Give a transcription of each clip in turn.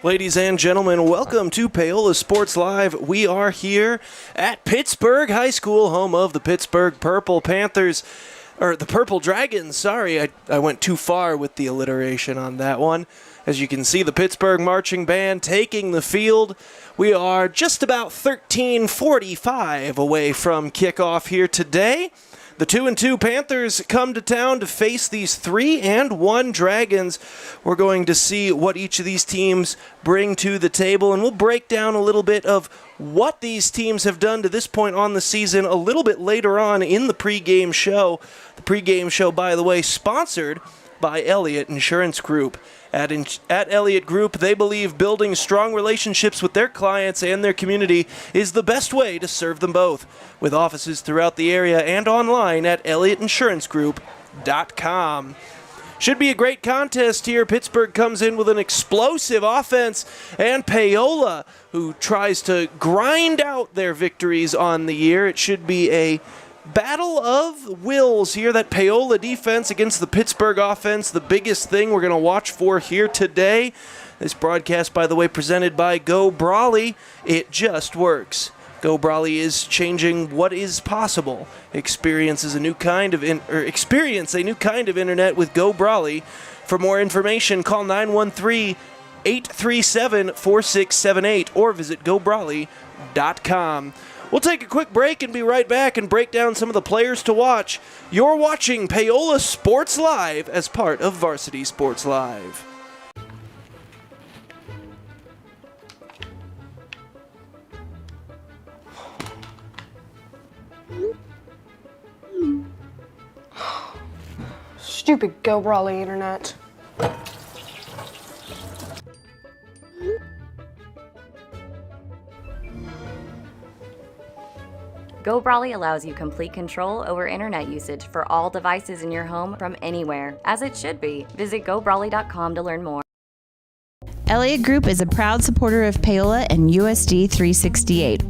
Ladies and gentlemen, welcome to Paola Sports Live. We are here at Pittsburg High School, home of the Pittsburg Purple Panthers, or the Purple Dragons. Sorry, I went too far with the alliteration on that one. As you can see, the Pittsburg Marching Band taking the field. We are just about 13:45 away from kickoff here today. The 2-2 Panthers come to town to face these 3-1 Dragons. We're going to see what each of these teams bring to the table, and we'll break down a little bit of what these teams have done to this point on the season a little bit later on in the pregame show. The pregame show, by the way, sponsored by Elliott Insurance Group. At Elliott Group, they believe building strong relationships with their clients and their community is the best way to serve them both, with offices throughout the area and online at ElliottInsuranceGroup.com. Should be a great contest here. Pittsburg comes in with an explosive offense, and Paola, who tries to grind out their victories on the year. It should be a battle of wills here. That Paola defense against the Pittsburg offense, the biggest thing we're going to watch for here today. This broadcast, by the way, presented by Go Brawley. It just works. Go Brawley is changing what is possible. Experience a new kind of internet with Go Brawley. For more information, call 913-837-4678 or visit gobrawley.com. We'll take a quick break and be right back and break down some of the players to watch. You're watching Paola Sports Live as part of Varsity Sports Live. Stupid Go Brawley internet. Go Brawley allows you complete control over internet usage for all devices in your home from anywhere, as it should be. Visit gobrawley.com to learn more. Elliott Group is a proud supporter of Paola and USD 368.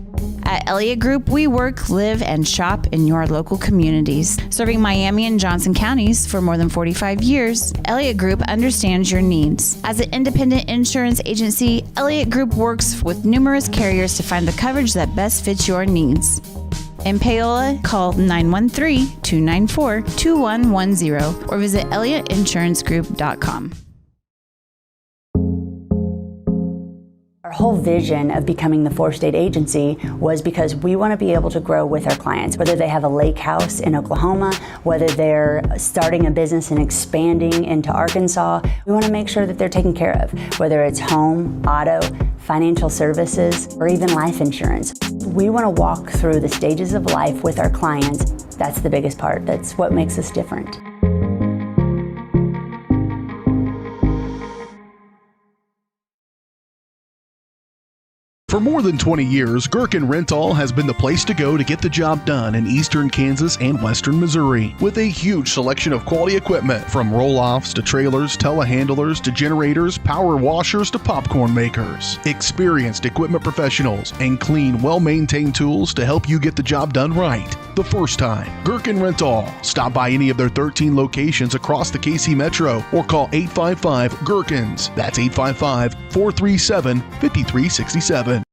At Elliott Group, we work, live, and shop in your local communities. Serving Miami and Johnson counties for more than 45 years, Elliott Group understands your needs. As an independent insurance agency, Elliott Group works with numerous carriers to find the coverage that best fits your needs. In Paola, call 913-294-2110 or visit ElliottInsuranceGroup.com. Our whole vision of becoming the four-state agency was because we want to be able to grow with our clients, whether they have a lake house in Oklahoma, whether they're starting a business and expanding into Arkansas. We want to make sure that they're taken care of, whether it's home, auto, financial services, or even life insurance. We want to walk through the stages of life with our clients. That's the biggest part. That's what makes us different. For more than 20 years, Gherkin Rental has been the place to go to get the job done in eastern Kansas and western Missouri. With a huge selection of quality equipment, from roll-offs to trailers, telehandlers to generators, power washers to popcorn makers. Experienced equipment professionals and clean, well-maintained tools to help you get the job done right the first time. Gherkin Rental. Stop by any of their 13 locations across the KC Metro or call 855-GHERKINS. That's 855-437-5367.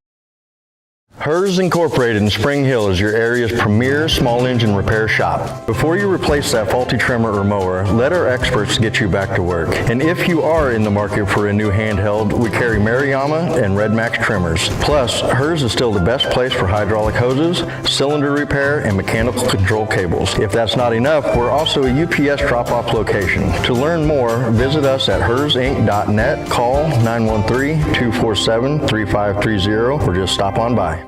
Hers Incorporated in Spring Hill is your area's premier small engine repair shop. Before you replace that faulty trimmer or mower, let our experts get you back to work. And if you are in the market for a new handheld, we carry Maruyama and Red Max trimmers. Plus, Hers is still the best place for hydraulic hoses, cylinder repair, and mechanical control cables. If that's not enough, we're also a UPS drop-off location. To learn more, visit us at hersinc.net, call 913-247-3530, or just stop on by.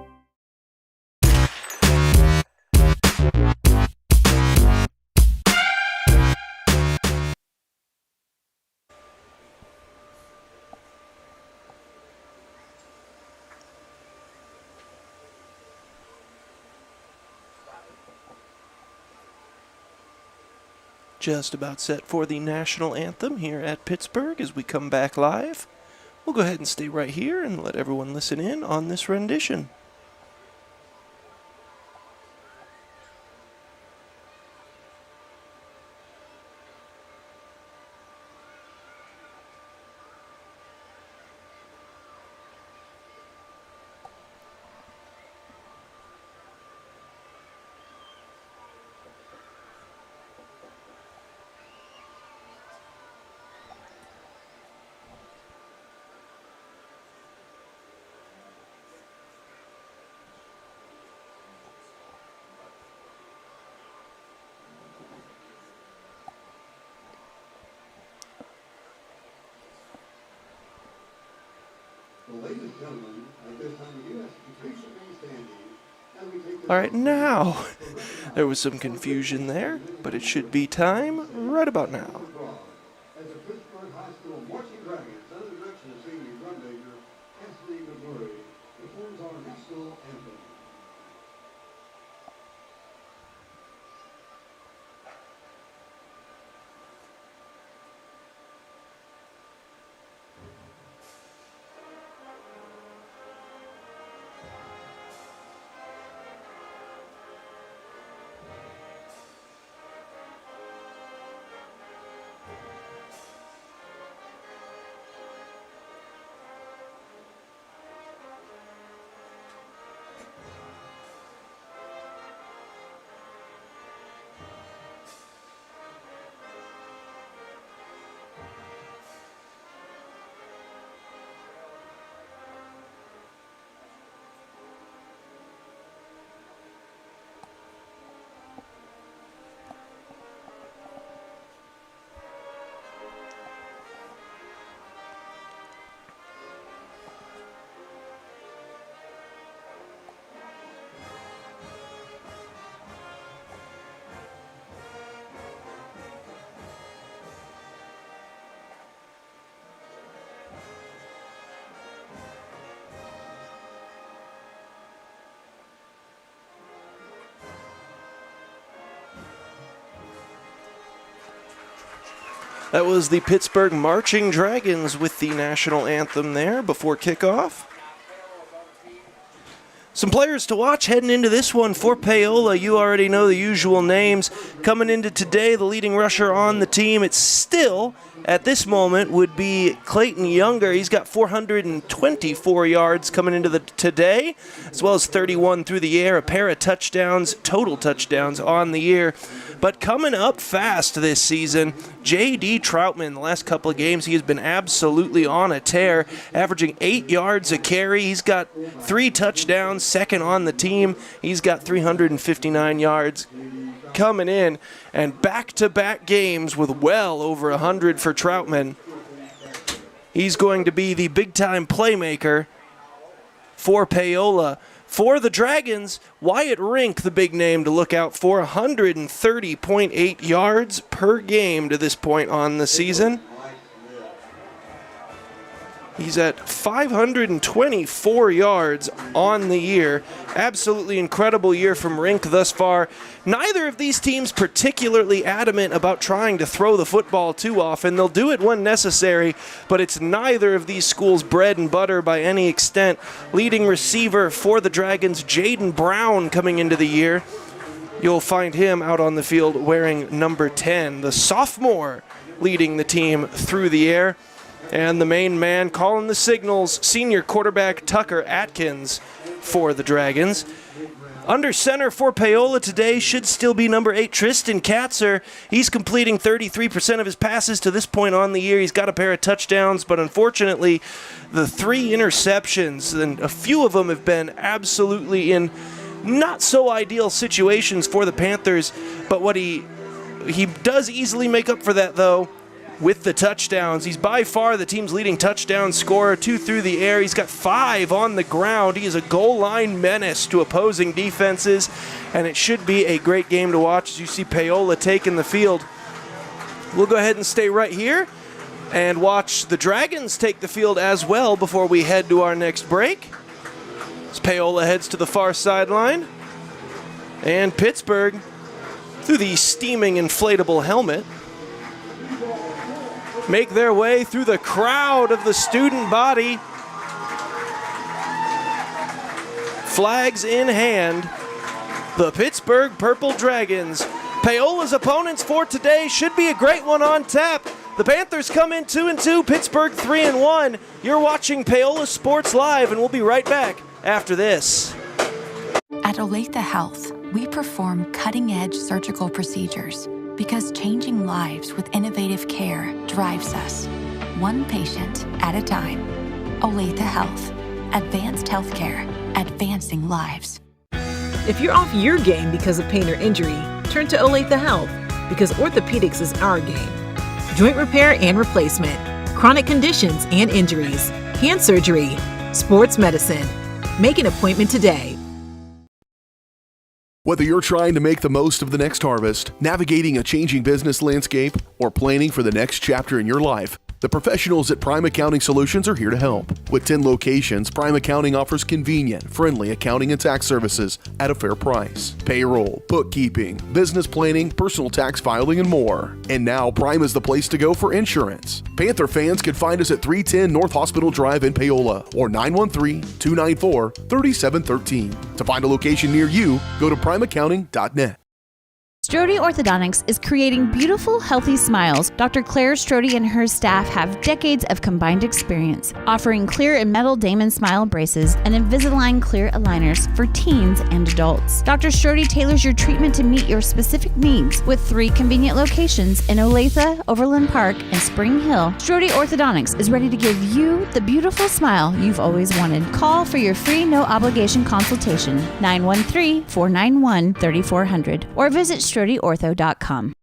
Just about set for the national anthem here at Pittsburg as we come back live. We'll go ahead and stay right here and let everyone listen in on this rendition. All right, now there was some confusion there, but it should be time right about now. As the Pittsburg High School Marching Dragons, under the direction of senior drum major Anthony McMurray, performs our national anthem. That was the Pittsburgh Marching Dragons with the national anthem there before kickoff. Some players to watch heading into this one for Paola. You already know the usual names. Coming into today, the leading rusher on the team, it's still, at this moment, would be Clayton Younger. He's got 424 yards coming into the today, as well as 31 through the air, a pair of touchdowns, total touchdowns on the year. But coming up fast this season, J.D. Troutman, the last couple of games, he has been absolutely on a tear, averaging 8 yards a carry. He's got 3 touchdowns, second on the team. He's got 359 yards coming in, and back-to-back games with well over 100 for Troutman. He's going to be the big-time playmaker for Paola. For the Dragons, Wyatt Rink, the big name to look out for, 130.8 yards per game to this point on the season. He's at 524 yards on the year. Absolutely incredible year from Rink thus far. Neither of these teams particularly adamant about trying to throw the football too often. They'll do it when necessary, but it's neither of these schools' bread and butter by any extent. Leading receiver for the Dragons, Jaden Brown, coming into the year. You'll find him out on the field wearing number 10, the sophomore leading the team through the air. And the main man calling the signals, senior quarterback Tucker Atkins for the Dragons. Under center for Paola today should still be number 8, Tristan Katzer. He's completing 33% of his passes to this point on the year. He's got a pair of touchdowns, but unfortunately, the 3 interceptions, and a few of them have been absolutely in not so ideal situations for the Panthers. But what he does easily make up for that, though, with the touchdowns. He's by far the team's leading touchdown scorer, 2 through the air. He's got 5 on the ground. He is a goal line menace to opposing defenses, and it should be a great game to watch as you see Paola taking the field. We'll go ahead and stay right here and watch the Dragons take the field as well before we head to our next break. As Paola heads to the far sideline, and Pittsburgh, through the steaming inflatable helmet, make their way through the crowd of the student body. Flags in hand, the Pittsburgh Purple Dragons. Paola's opponents for today should be a great one on tap. The Panthers come in 2-2, Pittsburgh 3-1. You're watching Paola Sports Live, and we'll be right back after this. At Olathe Health, we perform cutting-edge surgical procedures because changing lives with innovative care drives us, one patient at a time. Olathe Health. Advanced healthcare. Advancing lives. If you're off your game because of pain or injury, turn to Olathe Health because orthopedics is our game. Joint repair and replacement, chronic conditions and injuries, hand surgery, Sports Medicine. Make an appointment today. Whether you're trying to make the most of the next harvest, navigating a changing business landscape, or planning for the next chapter in your life, the professionals at Prime Accounting Solutions are here to help. With 10 locations, Prime Accounting offers convenient, friendly accounting and tax services at a fair price. Payroll, bookkeeping, business planning, personal tax filing, and more. And now Prime is the place to go for insurance. Panther fans can find us at 310 North Hospital Drive in Paola or 913-294-3713. To find a location near you, go to primeaccounting.net. Strode Orthodontics is creating beautiful, healthy smiles. Dr. Claire Strode and her staff have decades of combined experience, offering clear and metal Damon smile braces and Invisalign clear aligners for teens and adults. Dr. Strode tailors your treatment to meet your specific needs with 3 convenient locations in Olathe, Overland Park, and Spring Hill. Strode Orthodontics is ready to give you the beautiful smile you've always wanted. Call for your free no-obligation consultation, 913-491-3400, or visit StrodeOrtho.com.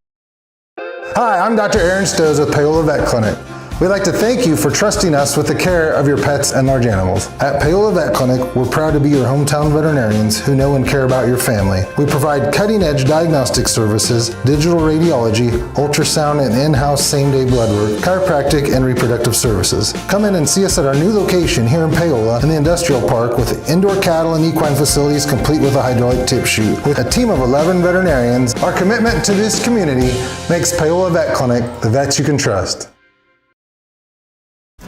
Hi, I'm Dr. Aaron Stoes with Paola Vet Clinic. We'd like to thank you for trusting us with the care of your pets and large animals. At Paola Vet Clinic, we're proud to be your hometown veterinarians who know and care about your family. We provide cutting-edge diagnostic services, digital radiology, ultrasound, and in-house same-day blood work, chiropractic, and reproductive services. Come in and see us at our new location here in Paola in the Industrial Park with indoor cattle and equine facilities complete with a hydraulic tip chute. With a team of 11 veterinarians, our commitment to this community makes Paola Vet Clinic the vets you can trust.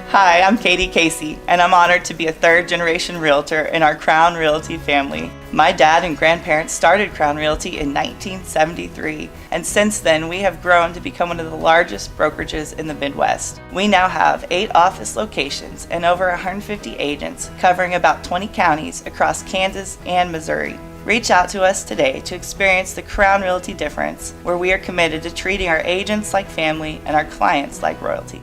Hi, I'm Katie Casey, and I'm honored to be a third-generation realtor in our Crown Realty family. My dad and grandparents started Crown Realty in 1973, and since then we have grown to become one of the largest brokerages in the Midwest. We now have 8 office locations and over 150 agents covering about 20 counties across Kansas and Missouri. Reach out to us today to experience the Crown Realty difference, where we are committed to treating our agents like family and our clients like royalty.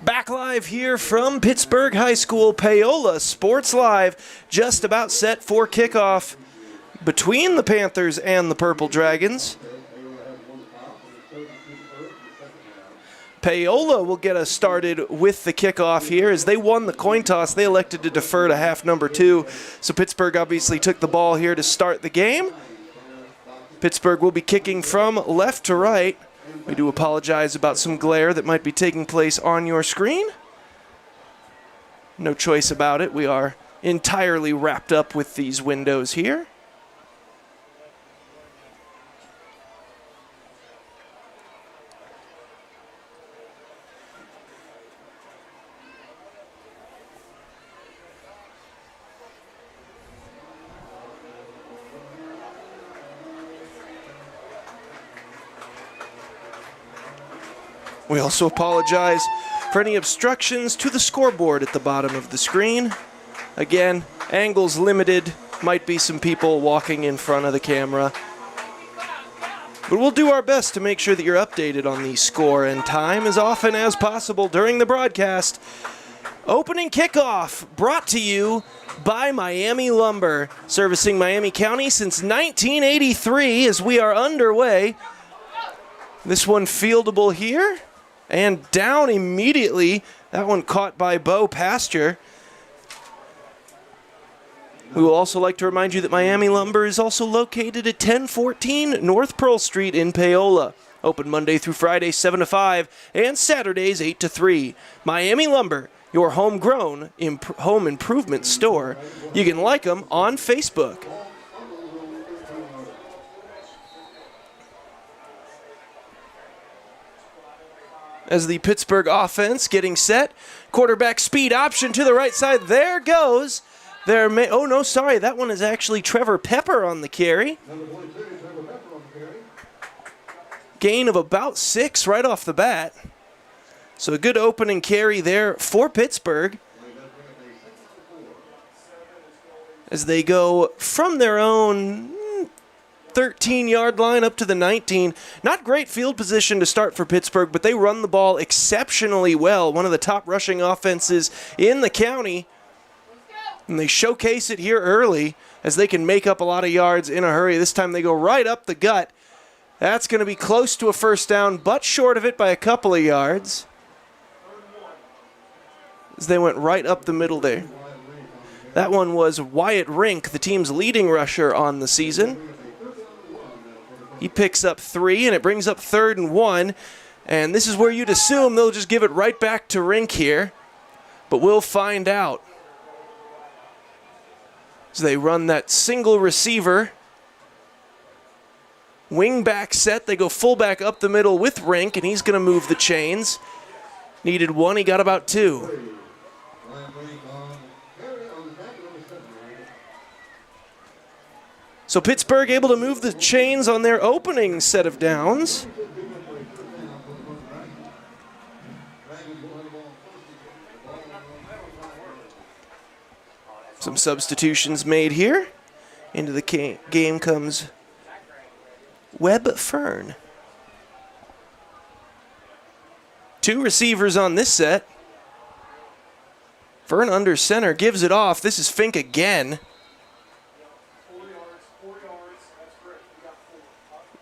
Back live here from Pittsburg High School, Paola Sports Live, just about set for kickoff between the Panthers and the Purple Dragons. Paola will get us started with the kickoff here. As they won the coin toss, they elected to defer to half number 2. So Pittsburg obviously took the ball here to start the game. Pittsburg will be kicking from left to right. We do apologize about some glare that might be taking place on your screen. No choice about it. We are entirely wrapped up with these windows here. We also apologize for any obstructions to the scoreboard at the bottom of the screen. Again, angles limited, might be some people walking in front of the camera. But we'll do our best to make sure that you're updated on the score and time as often as possible during the broadcast. Opening kickoff brought to you by Miami Lumber, servicing Miami County since 1983 as we are underway. This one fieldable here. And down immediately. That one caught by Bo Pasture. We will also like to remind you that Miami Lumber is also located at 1014 North Pearl Street in Paola. Open Monday through Friday, 7 to 5, and Saturdays, 8 to 3. Miami Lumber, your homegrown home improvement store. You can like them on Facebook. As the Pittsburgh offense getting set. Quarterback speed option to the right side. There goes. Oh, no, sorry. That one is actually Trevor Pepper on the carry. Gain of about 6 right off the bat. So a good opening carry there for Pittsburgh. As they go from their own 13-yard line up to the 19. Not great field position to start for Pittsburgh, but they run the ball exceptionally well. One of the top rushing offenses in the county. And they showcase it here early. as they can make up a lot of yards in a hurry. This time they go right up the gut. That's going to be close to a first down, but short of it by a couple of yards, as they went right up the middle there. That one was Wyatt Rink, the team's leading rusher on the season. He picks up 3, and it brings up 3rd and 1. And this is where you'd assume they'll just give it right back to Rink here. But we'll find out. So they run that single receiver. Wing back set. They go fullback up the middle with Rink, and he's going to move the chains. Needed 1. He got about 2. So Pittsburgh able to move the chains on their opening set of downs. Some substitutions made here. Into the game comes Webb Fern. 2 receivers on this set. Fern under center, gives it off. This is Fink again.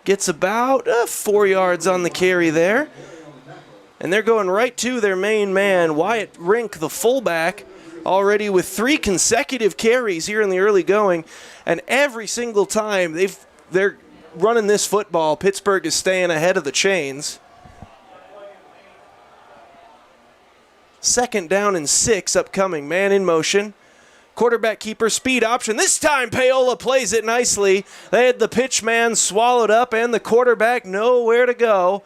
Gets about 4 yards on the carry there. And they're going right to their main man, Wyatt Rink, the fullback, already with 3 consecutive carries here in the early going. And every single time they're running this football, Pittsburgh is staying ahead of the chains. 2nd down and 6 upcoming. Man in motion. Quarterback keeper, speed option. This time Paola plays it nicely. They had the pitch man swallowed up and the quarterback nowhere to go.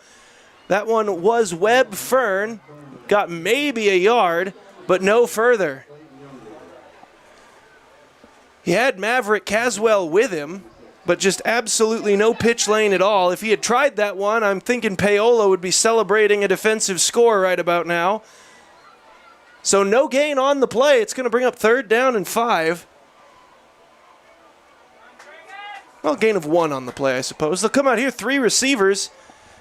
That one was Webb Fern. Got maybe a yard, but no further. He had Maverick Caswell with him, but just absolutely no pitch lane at all. If he had tried that one, I'm thinking Paola would be celebrating a defensive score right about now. So no gain on the play. It's going to bring up 3rd down and 5. Well, gain of 1 on the play, I suppose. They'll come out here, 3 receivers.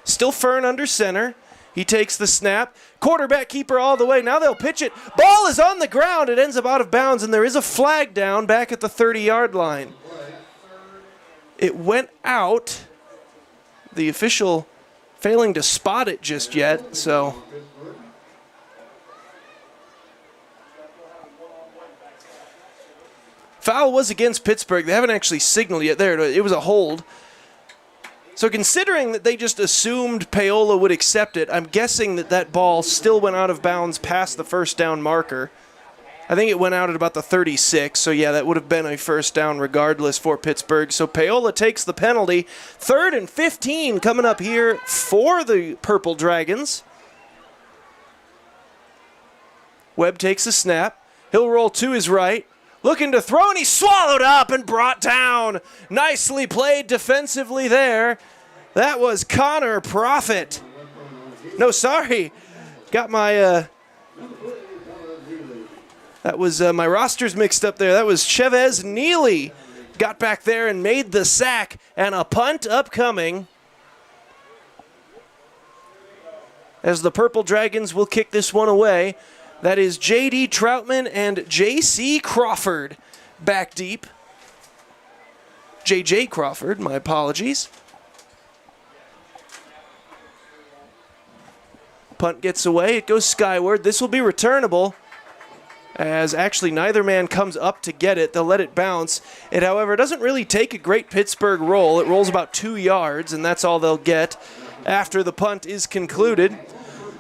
Still Fern under center. He takes the snap. Quarterback keeper all the way. Now they'll pitch it. Ball is on the ground. It ends up out of bounds, and there is a flag down back at the 30-yard line. It went out. The official failing to spot it just yet, so... Foul was against Pittsburgh. They haven't actually signaled yet. There, it was a hold. So considering that they just assumed Paola would accept it, I'm guessing that ball still went out of bounds past the first down marker. I think it went out at about the 36. So yeah, that would have been a first down regardless for Pittsburgh. So Paola takes the penalty. 3rd and 15 coming up here for the Purple Dragons. Webb takes a snap. He'll roll to his right. Looking to throw, and he's swallowed up and brought down. Nicely played defensively there. That was Connor Profit. No, sorry. Got my... That was my rosters mixed up there. That was Chavez Neely. Got back there and made the sack. And a punt upcoming. As the Purple Dragons will kick this one away. That is J.D. Troutman and J.C. Crawford back deep. J.J. Crawford, my apologies. Punt gets away. It goes skyward. This will be returnable, as actually neither man comes up to get it. They'll let it bounce. It, however, doesn't really take a great Pittsburgh roll. It rolls about 2 yards, and that's all they'll get after the punt is concluded.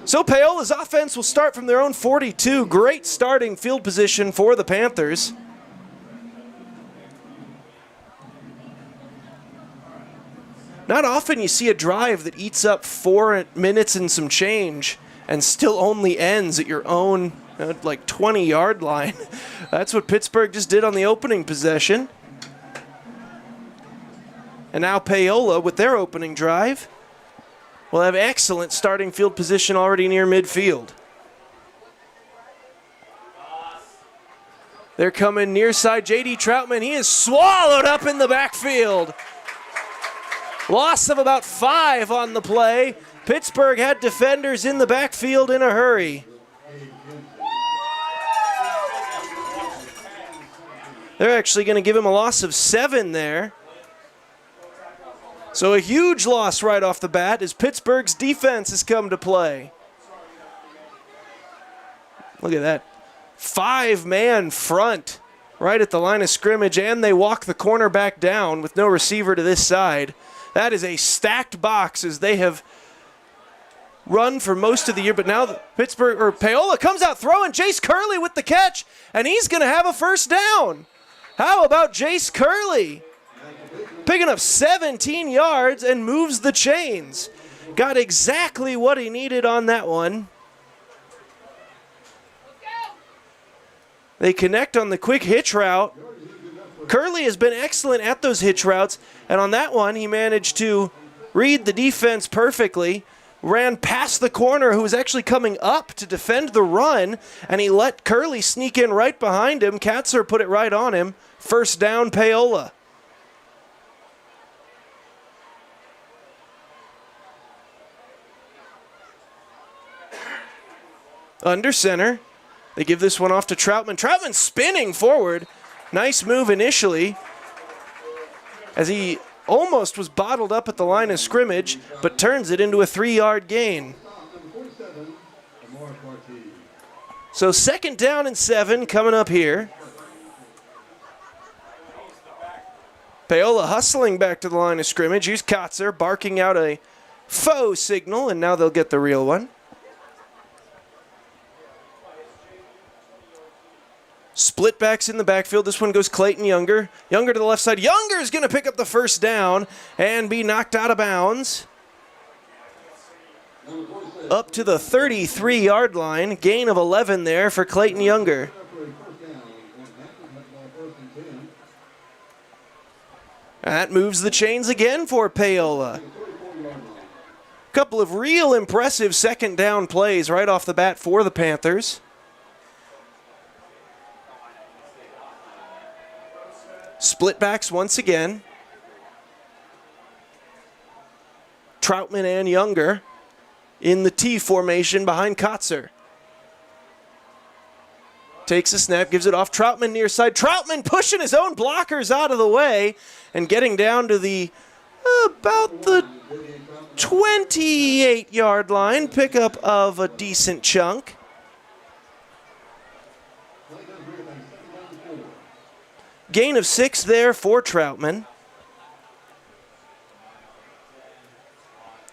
So Paola's offense will start from their own 42. Great starting field position for the Panthers. Not often you see a drive that eats up 4 minutes and some change and still only ends at your own 20-yard line. That's what Pittsburgh just did on the opening possession. And now Paola with their opening drive will have excellent starting field position already near midfield. They're coming near side. J.D. Troutman, he is swallowed up in the backfield. Loss of about 5 on the play. Pittsburgh had defenders in the backfield in a hurry. They're actually going to give him a loss of 7 there. So a huge loss right off the bat as Pittsburgh's defense has come to play. Look at that. 5-man front right at the line of scrimmage, and they walk the cornerback down with no receiver to this side. That is a stacked box as they have run for most of the year, but now Paola comes out throwing. Jace Curley with the catch, and he's going to have a first down. How about Jace Curley? Picking up 17 yards and moves the chains. Got exactly what he needed on that one. They connect on the quick hitch route. Curley has been excellent at those hitch routes, and on that one he managed to read the defense perfectly, ran past the corner who was actually coming up to defend the run, and he let Curley sneak in right behind him. Katzer put it right on him. First down, Paola. Under center. They give this one off to Troutman. Troutman spinning forward. Nice move initially as he almost was bottled up at the line of scrimmage, but turns it into a 3-yard gain. So 2nd down and 7 coming up here. Paola hustling back to the line of scrimmage. Here's Katzer barking out a faux signal, and now they'll get the real one. Split backs in the backfield. This one goes Clayton Younger. Younger to the left side. Younger is going to pick up the first down and be knocked out of bounds. Up to the 33-yard line. Gain of 11 there for Clayton Younger. That moves the chains again for Paola. Couple of real impressive 2nd down plays right off the bat for the Panthers. Split backs once again. Troutman and Younger in the T formation behind Katzer. Takes a snap, gives it off. Troutman near side. Troutman pushing his own blockers out of the way and getting down to the about the 28-yard line. Pickup of a decent chunk. Gain of 6 there for Troutman.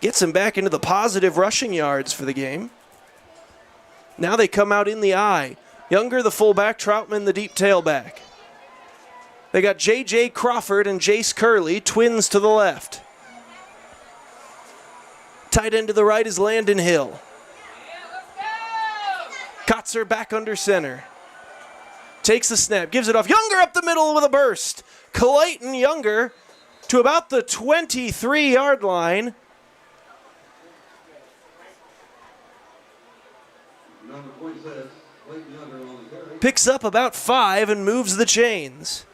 Gets him back into the positive rushing yards for the game. Now they come out in the I. Younger the fullback, Troutman the deep tailback. They got J.J. Crawford and Jace Curley, twins to the left. Tight end to the right is Landon Hill. Katzer back under center. Takes the snap, gives it off. Younger up the middle with a burst. Clayton Younger to about the 23-yard line. Picks up about 5 and moves the chains.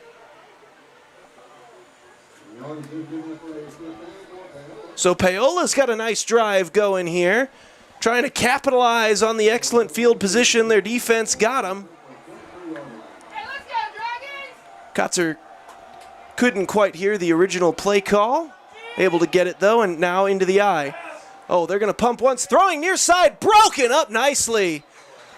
So Paola's got a nice drive going here, trying to capitalize on the excellent field position. Their defense got him. Katzer couldn't quite hear the original play call. Able to get it, though, and now into the I. Oh, they're going to pump once. Throwing near side. Broken up nicely.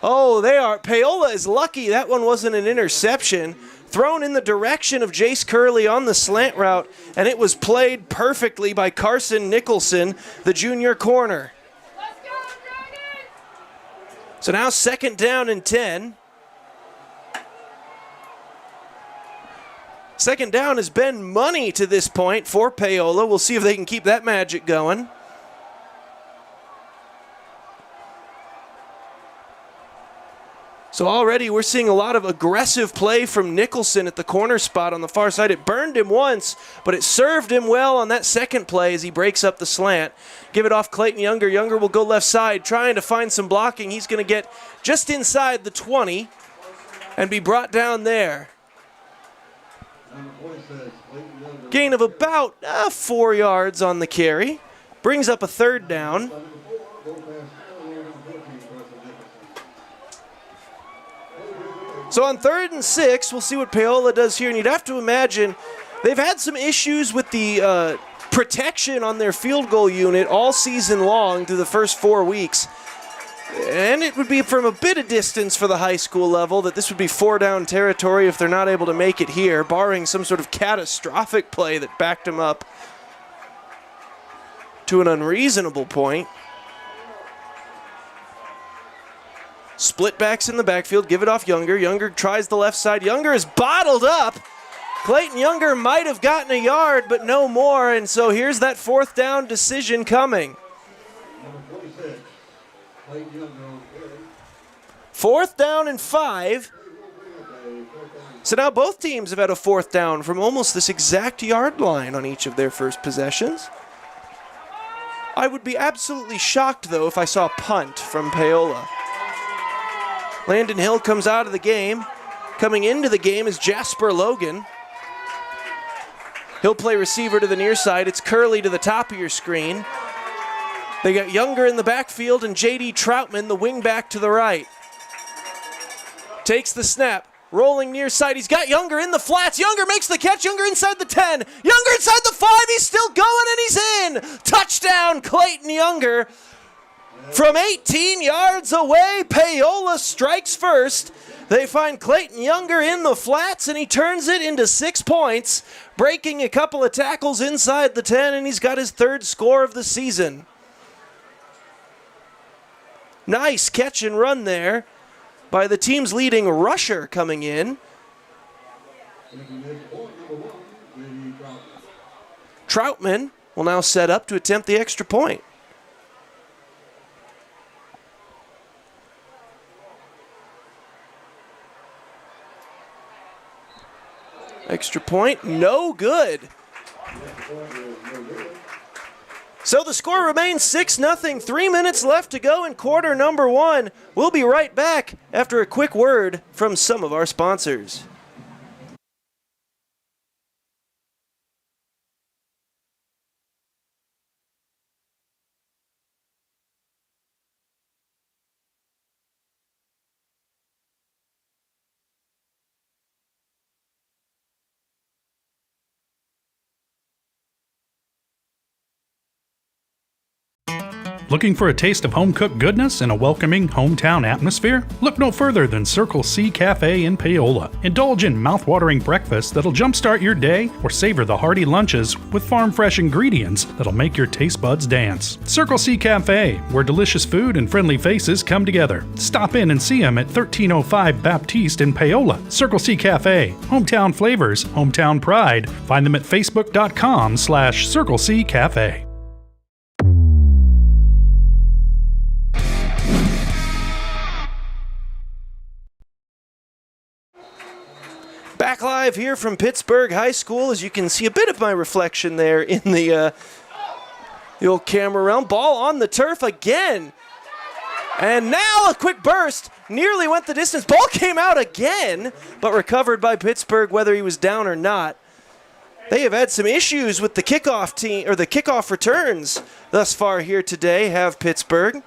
Oh, they are. Paola is lucky that one wasn't an interception. Thrown in the direction of Jace Curley on the slant route, and it was played perfectly by Carson Nicholson, the junior corner. So now 2nd down and 10. 2nd down has been money to this point for Paola. We'll see if they can keep that magic going. So already we're seeing a lot of aggressive play from Nicholson at the corner spot on the far side. It burned him once, but it served him well on that second play as he breaks up the slant. Give it off Clayton Younger. Younger will go left side, trying to find some blocking. He's going to get just inside the 20 and be brought down there. Gain of about 4 yards on the carry. Brings up a 3rd down. So on 3rd and 6, we'll see what Paola does here. And you'd have to imagine they've had some issues with the protection on their field goal unit all season long through the first 4 weeks. And it would be from a bit of distance for the high school level that this would be 4-down territory if they're not able to make it here, barring some sort of catastrophic play that backed them up to an unreasonable point. Split backs in the backfield, give it off Younger. Younger tries the left side. Younger is bottled up. Clayton Younger might have gotten a yard, but no more, and so here's that 4th down decision coming. 4th down and 5. So now both teams have had a 4th down from almost this exact yard line on each of their first possessions. I would be absolutely shocked, though, if I saw a punt from Paola. Landon Hill comes out of the game. Coming into the game is Jasper Logan. He'll play receiver to the near side. It's Curley to the top of your screen. They got Younger in the backfield and J.D. Troutman, the wing back to the right. Takes the snap. Rolling near side. He's got Younger in the flats. Younger makes the catch. Younger inside the 10. Younger inside the 5. He's still going and he's in. Touchdown, Clayton Younger. From 18 yards away, Paola strikes first. They find Clayton Younger in the flats, and he turns it into 6 points, breaking a couple of tackles inside the 10, and he's got his 3rd score of the season. Nice catch and run there by the team's leading rusher coming in. Troutman will now set up to attempt the extra point. Extra point, no good. So the score remains 6-0, 3 minutes left to go in quarter number 1. We'll be right back after a quick word from some of our sponsors. Looking for a taste of home-cooked goodness and a welcoming hometown atmosphere? Look no further than Circle C Cafe in Paola. Indulge in mouth-watering breakfast that'll jumpstart your day, or savor the hearty lunches with farm-fresh ingredients that'll make your taste buds dance. Circle C Cafe, where delicious food and friendly faces come together. Stop in and see them at 1305 Baptiste in Paola. Circle C Cafe, hometown flavors, hometown pride. Find them at facebook.com/Circle C Cafe. Back live here from Pittsburg High School. As you can see a bit of my reflection there in the old camera realm. Ball on the turf again. And now a quick burst. Nearly went the distance. Ball came out again, but recovered by Pittsburg whether he was down or not. They have had some issues with the kickoff team, or the kickoff returns thus far here today, have Pittsburg.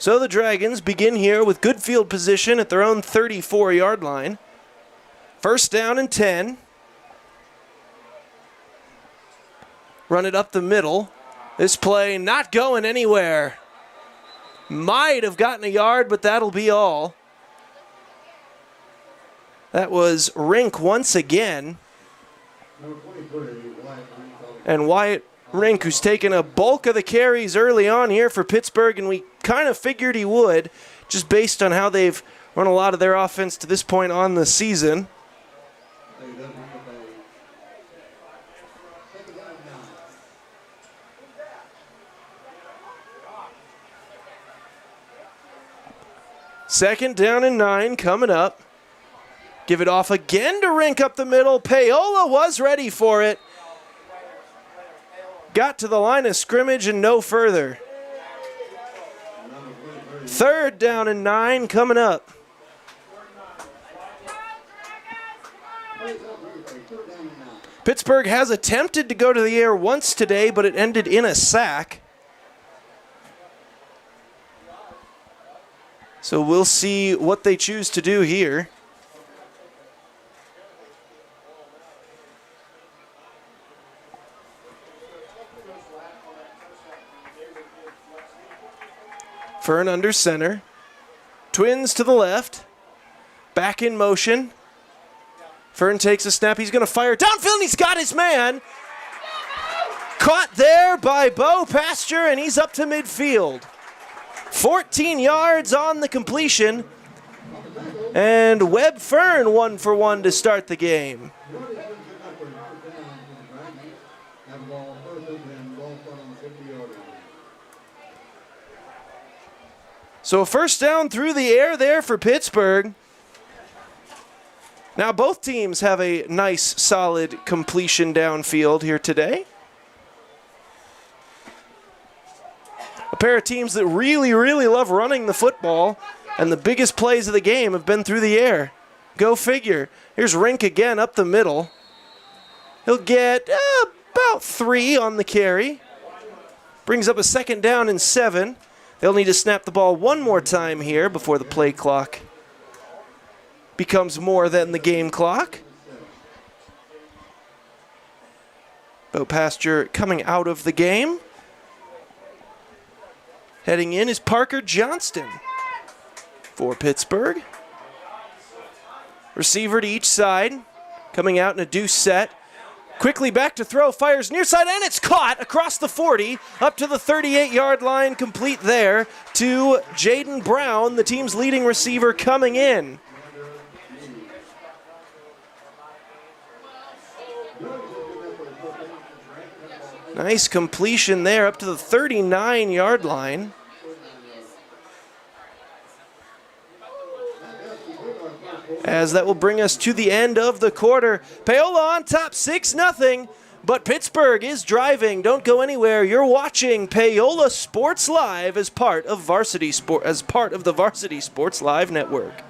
So the Dragons begin here with good field position at their own 34-yard line. 1st down and 10. Run it up the middle. This play not going anywhere. Might have gotten a yard, but that'll be all. That was Rink once again. And Wyatt Rink, who's taken a bulk of the carries early on here for Pittsburgh, and we kind of figured he would, just based on how they've run a lot of their offense to this point on the season. Second down and 9 coming up. Give it off again to Rink up the middle. Paola was ready for it. Got to the line of scrimmage and no further. 3rd down and 9 coming up. Pittsburgh has attempted to go to the air once today, but it ended in a sack. So we'll see what they choose to do here. Fern under center. Twins to the left. Back in motion. Fern takes a snap. He's going to fire downfield, and he's got his man. Caught there by Bo Pasture, and he's up to midfield. 14 yards on the completion. And Webb Fern 1 for 1 to start the game. So a first down through the air there for Pittsburgh. Now both teams have a nice, solid completion downfield here today. A pair of teams that really, really love running the football, and the biggest plays of the game have been through the air. Go figure. Here's Rink again up the middle. He'll get about 3 on the carry. Brings up a second down and 7. They'll need to snap the ball one more time here before the play clock becomes more than the game clock. Bo Pasture coming out of the game. Heading in is Parker Johnston for Pittsburgh. Receiver to each side. Coming out in a deuce set. Quickly back to throw, fires near side, and it's caught across the 40, up to the 38-yard line, complete there to Jaden Brown, the team's leading receiver coming in. Nice completion there up to the 39-yard line. As that will bring us to the end of the quarter. Paola on top 6-0, but Pittsburgh is driving. Don't go anywhere. You're watching Paola Sports Live as part of the Varsity Sports Live Network.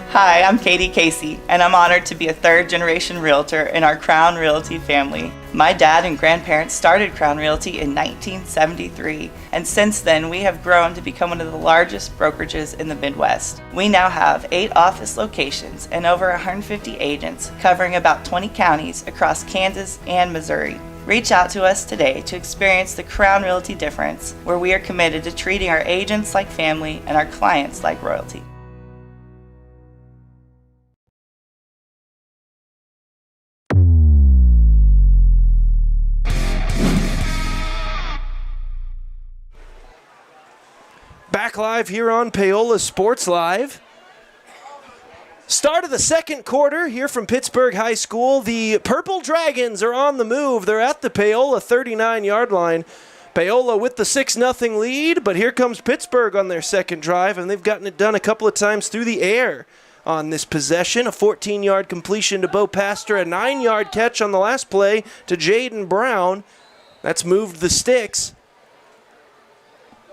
Hi, I'm Katie Casey, and I'm honored to be a third-generation realtor in our Crown Realty family. My dad and grandparents started Crown Realty in 1973, and since then we have grown to become one of the largest brokerages in the Midwest. We now have 8 office locations and over 150 agents covering about 20 counties across Kansas and Missouri. Reach out to us today to experience the Crown Realty difference, where we are committed to treating our agents like family and our clients like royalty. Back live here on Paola Sports Live. Start of the second quarter here from Pittsburgh High School. The Purple Dragons are on the move. They're at the Paola 39-yard line. Paola with the 6-0 lead, but here comes Pittsburgh on their second drive, and they've gotten it done a couple of times through the air on this possession. A 14-yard completion to Bo Pasture, a 9-yard catch on the last play to Jaden Brown. That's moved the sticks.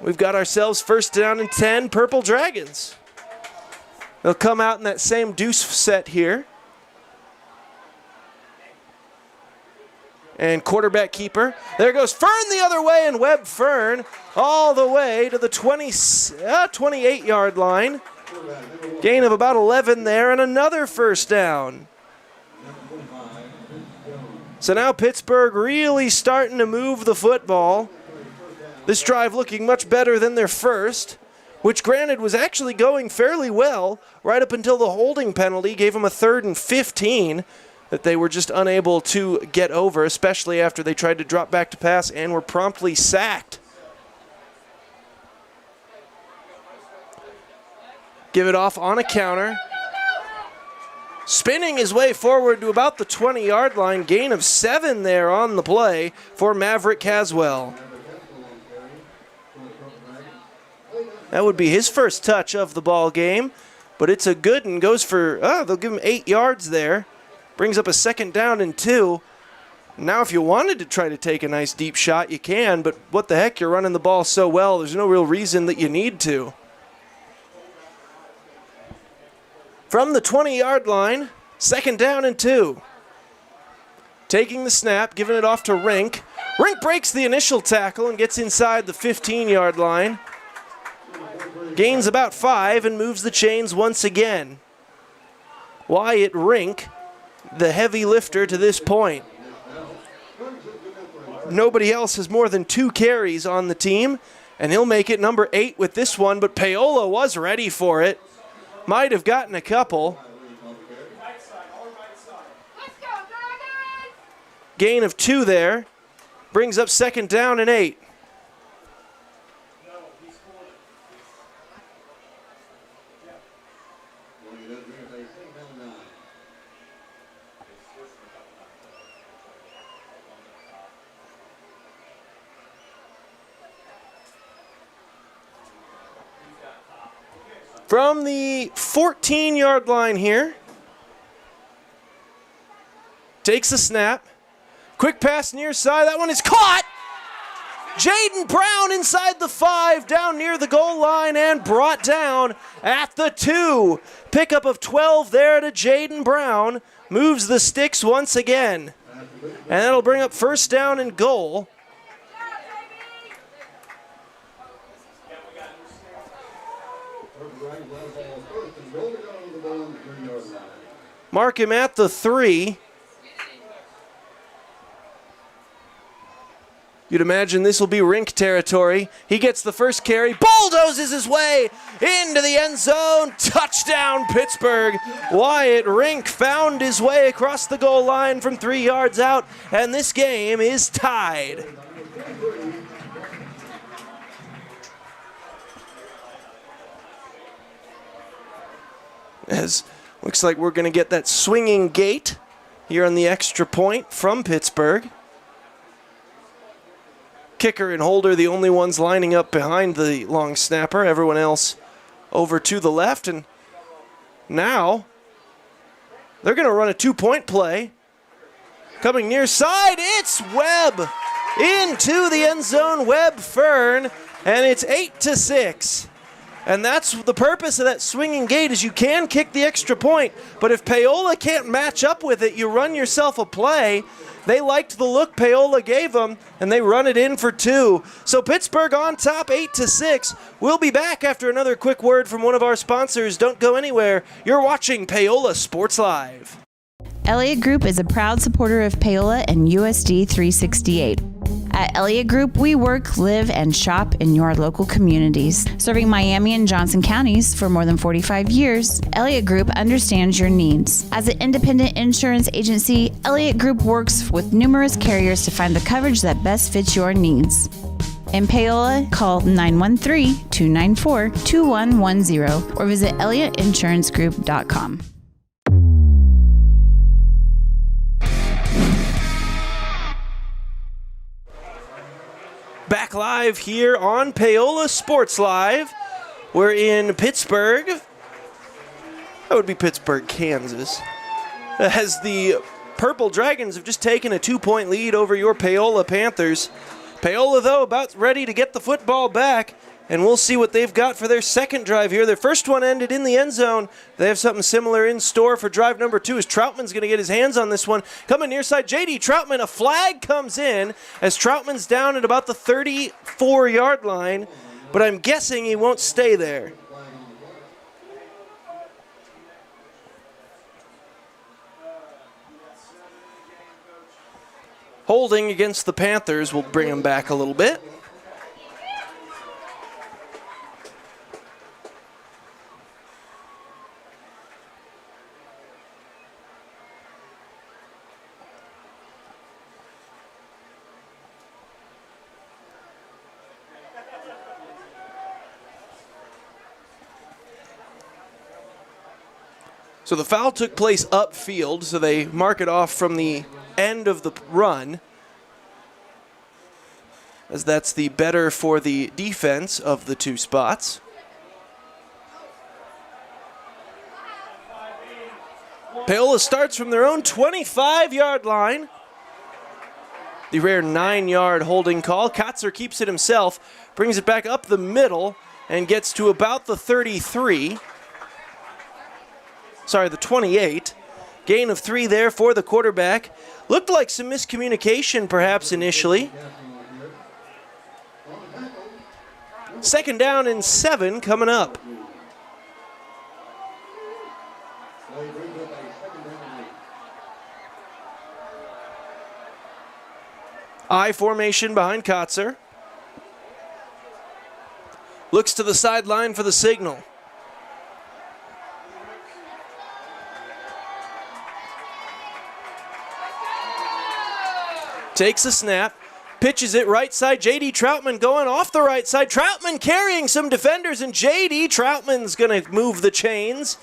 We've got ourselves first down and 10, Purple Dragons. They'll come out in that same deuce set here. And quarterback keeper. There goes Fern the other way, and Webb Fern all the way to the 28-yard line. Gain of about 11 there, and another first down. So now Pittsburgh really starting to move the football. This drive looking much better than their first, which granted was actually going fairly well right up until the holding penalty gave them a 3rd and 15 that they were just unable to get over, especially after they tried to drop back to pass and were promptly sacked. Give it off on a counter. Spinning his way forward to about the 20-yard line. Gain of 7 there on the play for Maverick Caswell. That would be his first touch of the ball game, but it's a good one. Goes for, they'll give him 8 yards there. Brings up a second down and 2. Now if you wanted to try to take a nice deep shot, you can, but what the heck, you're running the ball so well, there's no real reason that you need to. From the 20-yard line, second down and 2. taking the snap, giving it off to Rink. Rink breaks the initial tackle and gets inside the 15-yard line. Gains about 5 and moves the chains once again. Wyatt Rink, the heavy lifter to this point. Nobody else has more than 2 carries on the team, and he'll make it number 8 with this one, but Paola was ready for it. Might have gotten a couple. Gain of 2 there. Brings up 2nd down and 8. From the 14-yard line here. Takes a snap. Quick pass near side. That one is caught. Jaden Brown inside the 5, down near the goal line, and brought down at the 2. Pickup of 12 there to Jaden Brown. Moves the sticks once again. And that'll bring up 1st down and goal. Mark him at the 3. You'd imagine this will be Rink territory. He gets the first carry, bulldozes his way into the end zone. Touchdown, Pittsburgh. Wyatt Rink found his way across the goal line from 3 yards out, and this game is tied. As looks like we're going to get that swinging gate here on the extra point from Pittsburgh. Kicker and holder, the only ones lining up behind the long snapper. Everyone else over to the left. And now they're going to run a 2-point play. Coming near side, it's Webb into the end zone. Webb Fern, and it's 8-6. And that's the purpose of that swinging gate, is you can kick the extra point, but if Paola can't match up with it, you run yourself a play. They liked the look Paola gave them, and they run it in for 2. So Pittsburgh on top, 8-6. We'll be back after another quick word from one of our sponsors. Don't go anywhere. You're watching Paola Sports Live. Elliott Group is a proud supporter of Paola and USD 368. At Elliott Group, we work, live, and shop in your local communities. Serving Miami and Johnson counties for more than 45 years, Elliott Group understands your needs. As an independent insurance agency, Elliott Group works with numerous carriers to find the coverage that best fits your needs. In Paola, call 913-294-2110 or visit ElliottInsuranceGroup.com. Back live here on Paola Sports Live. We're in Pittsburgh. That would be Pittsburgh, Kansas. As the Purple Dragons have just taken a 2-point lead over your Paola Panthers. Paola, though, about ready to get the football back, and we'll see what they've got for their second drive here. Their first one ended in the end zone. They have something similar in store for drive number 2 as Troutman's going to get his hands on this one. Coming near side, J.D. Troutman, a flag comes in as Troutman's down at about the 34-yard line, but I'm guessing he won't stay there. Holding against the Panthers will bring him back a little bit. So the foul took place upfield, so they mark it off from the end of the run, as that's the better for the defense of the 2 spots. Paola starts from their own 25-yard line. The rare 9-yard holding call. Kotzer keeps it himself, brings it back up the middle, and gets to about the 33. Sorry, the 28. Gain of 3 there for the quarterback. Looked like some miscommunication perhaps initially. 2nd down and 7 coming up. I formation behind Kotzer. Looks to the sideline for the signal. Takes a snap, pitches it right side. J.D. Troutman going off the right side. Troutman carrying some defenders, and J.D. Troutman's going to move the chains.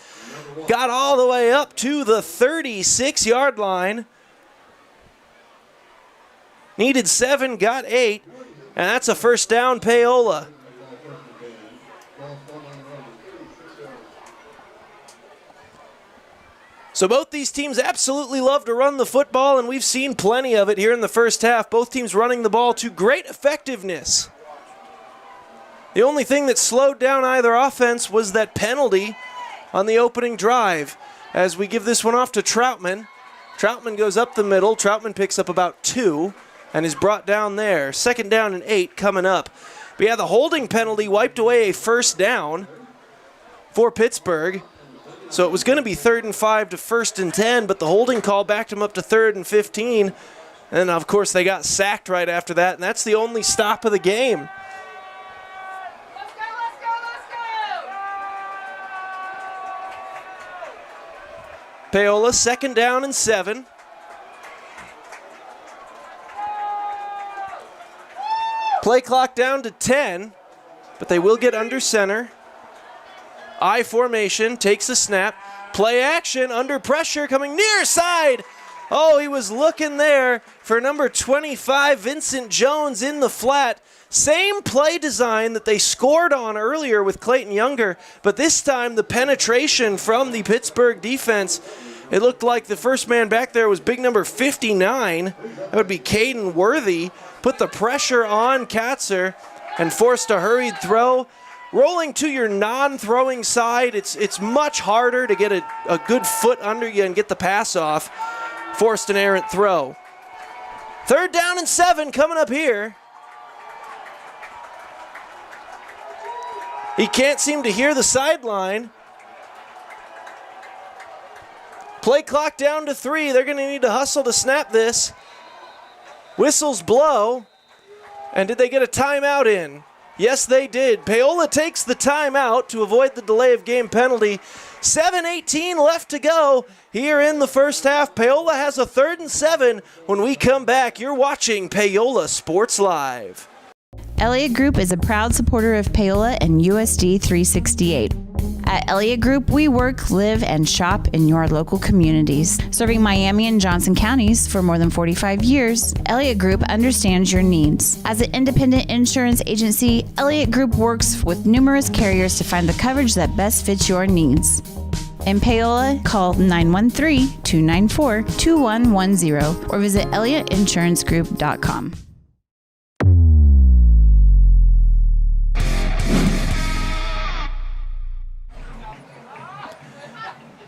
Got all the way up to the 36-yard line. Needed 7, got 8, and that's a first down, Paola. So both these teams absolutely love to run the football, and we've seen plenty of it here in the first half. Both teams running the ball to great effectiveness. The only thing that slowed down either offense was that penalty on the opening drive. As we give this one off to Troutman. Troutman goes up the middle. Troutman picks up about 2 and is brought down there. 2nd down and 8 coming up. But yeah, the holding penalty wiped away a first down for Pittsburgh. So it was going to be 3rd and 5 to 1st and 10, but the holding call backed him up to 3rd and 15. And, of course, they got sacked right after that, and that's the only stop of the game. Paola, 2nd down and 7. Play clock down to 10, but they will get under center. I formation, takes a snap. Play action, under pressure, coming near side. Oh, he was looking there for number 25, Vincent Jones in the flat. Same play design that they scored on earlier with Clayton Younger, but this time the penetration from the Pittsburgh defense. It looked like the first man back there was big number 59. That would be Caden Worthy. Put the pressure on Katzer and forced a hurried throw. Rolling to your non-throwing side, it's much harder to get a good foot under you and get the pass off. Forced an errant throw. 3rd down and 7 coming up here. He can't seem to hear the sideline. Play clock down to 3. They're going to need to hustle to snap this. Whistles blow. And did they get a timeout in? Yes, they did. Paola takes the timeout to avoid the delay of game penalty. 7:18 left to go here in the first half. Paola has a 3rd and 7. When we come back, you're watching Paola Sports Live. Elliott Group is a proud supporter of Paola and USD 368. At Elliott Group, we work, live, and shop in your local communities. Serving Miami and Johnson counties for more than 45 years, Elliott Group understands your needs. As an independent insurance agency, Elliott Group works with numerous carriers to find the coverage that best fits your needs. In Paola, call 913-294-2110 or visit ElliottInsuranceGroup.com.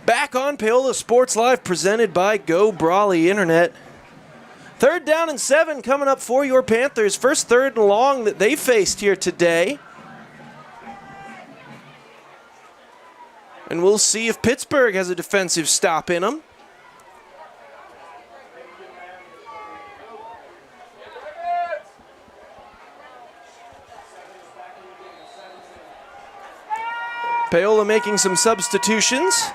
Back on Paola Sports Live, presented by Go Brawley Internet. 3rd down and 7 coming up for your Panthers. First 3rd and long that they faced here today. And we'll see if Pittsburgh has a defensive stop in them. Paola making some substitutions.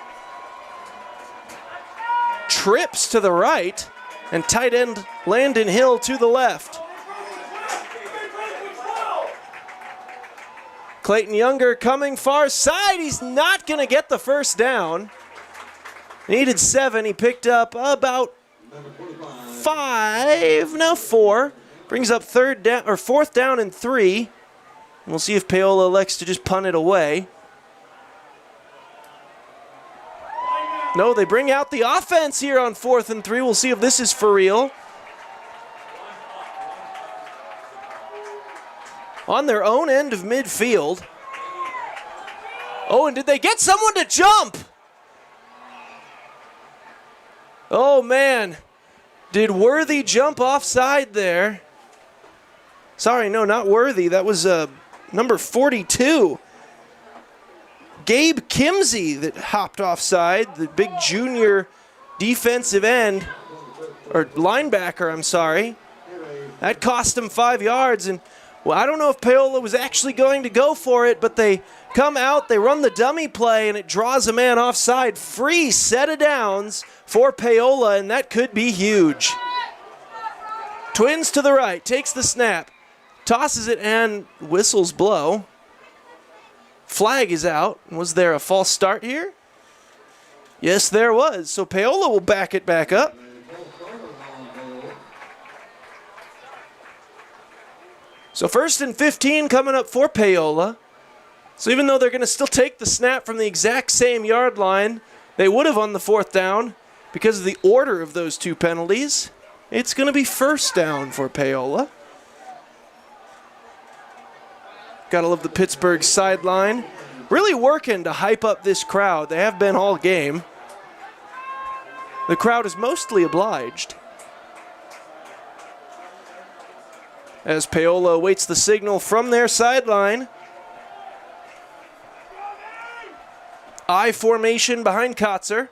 Trips to the right, and tight end Landon Hill to the left. Clayton Younger coming far side. He's not going to get the first down. Needed 7. He picked up about 4. Brings up 4th down and 3. And we'll see if Paola elects to just punt it away. No, they bring out the offense here on 4th and 3. We'll see if this is for real. On their own end of midfield. Oh, and did they get someone to jump? Oh, man. Did Worthy jump offside there? Sorry, no, not Worthy. That was number 42. Gabe Kimsey that hopped offside, the big junior defensive end, or linebacker, I'm sorry. That cost him 5 yards, and well, I don't know if Paola was actually going to go for it, but they come out, they run the dummy play, and it draws a man offside. Free set of downs for Paola, and that could be huge. Twins to the right, takes the snap, tosses it, and whistles blow. Flag is out. Was there a false start here? Yes, there was. So Paola will back it back up. So 1st and 15 coming up for Paola. So even though they're going to still take the snap from the exact same yard line, they would have on the 4th down because of the order of those two penalties. It's going to be 1st down for Paola. Gotta love the Pittsburgh sideline. Really working to hype up this crowd. They have been all game. The crowd is mostly obliged. As Paola awaits the signal from their sideline. I formation behind Kotzer.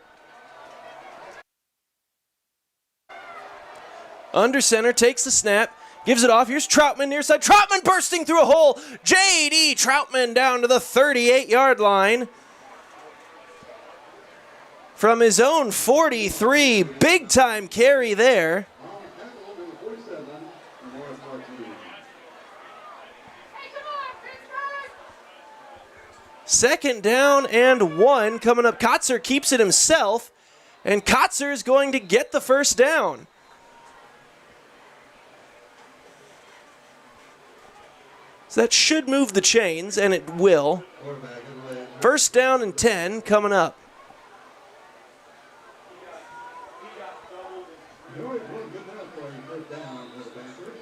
Under center, takes the snap, gives it off. Here's Troutman near side. Troutman bursting through a hole. J.D. Troutman down to the 38-yard line. From his own 43, big-time carry there. Second down and 1 coming up. Kotzer keeps it himself, and Kotzer is going to get the 1st down. So that should move the chains, and it will. 1st down and 10 coming up.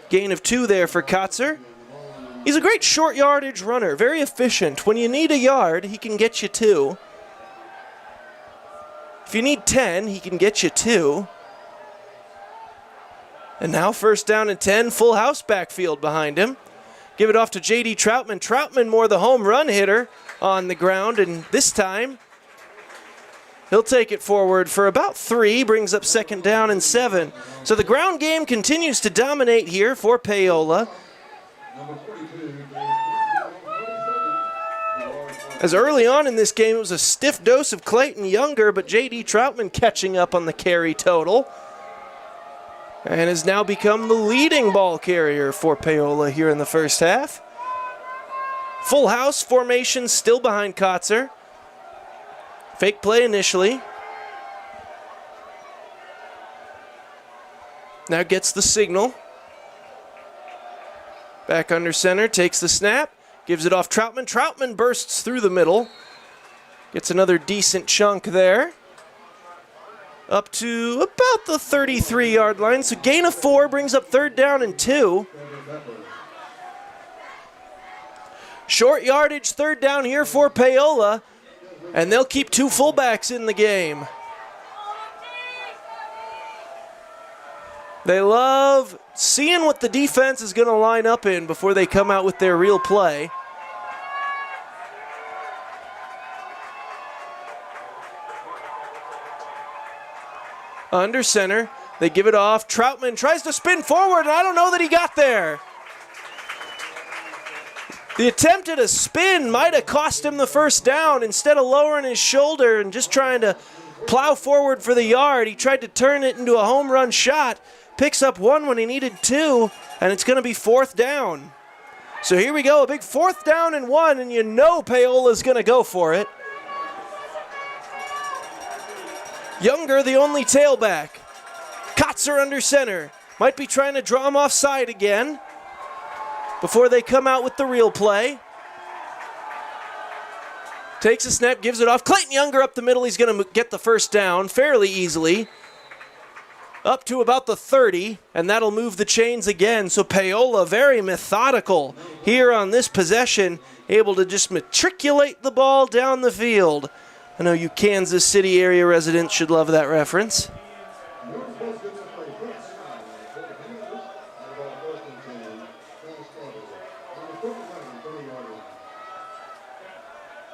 Gain of 2 there for Kotzer. He's a great short yardage runner, very efficient. When you need a yard, he can get you 2. If you need 10, he can get you 2. And now 1st down and 10, full house backfield behind him. Give it off to J.D. Troutman. Troutman more the home run hitter on the ground, and this time he'll take it forward for about 3, brings up 2nd down and 7. So the ground game continues to dominate here for Paola. As early on in this game, it was a stiff dose of Clayton Younger, but J.D. Troutman catching up on the carry total and has now become the leading ball carrier for Paola here in the 1st half. Full house formation still behind Kotzer. Fake play initially. Now gets the signal. Back under center, takes the snap. Gives it off Troutman. Troutman bursts through the middle. Gets another decent chunk there. Up to about the 33-yard line. So gain of 4 brings up 3rd down and 2. Short yardage 3rd down here for Paola. And they'll keep 2 fullbacks in the game. They love seeing what the defense is going to line up in before they come out with their real play. Under center, they give it off. Troutman tries to spin forward, and I don't know that he got there. The attempt at a spin might have cost him the 1st down. Instead of lowering his shoulder and just trying to plow forward for the yard, he tried to turn it into a home run shot. Picks up 1 when he needed 2, and it's going to be 4th down. So here we go, a big 4th down and 1, and you know Paola's going to go for it. Younger, the only tailback. Kotzer under center. Might be trying to draw him offside again before they come out with the real play. Takes a snap, gives it off. Clayton Younger up the middle. He's going to get the 1st down fairly easily. Up to about the 30, and that'll move the chains again. So Paola very methodical here on this possession, able to just matriculate the ball down the field. I know you Kansas City area residents should love that reference.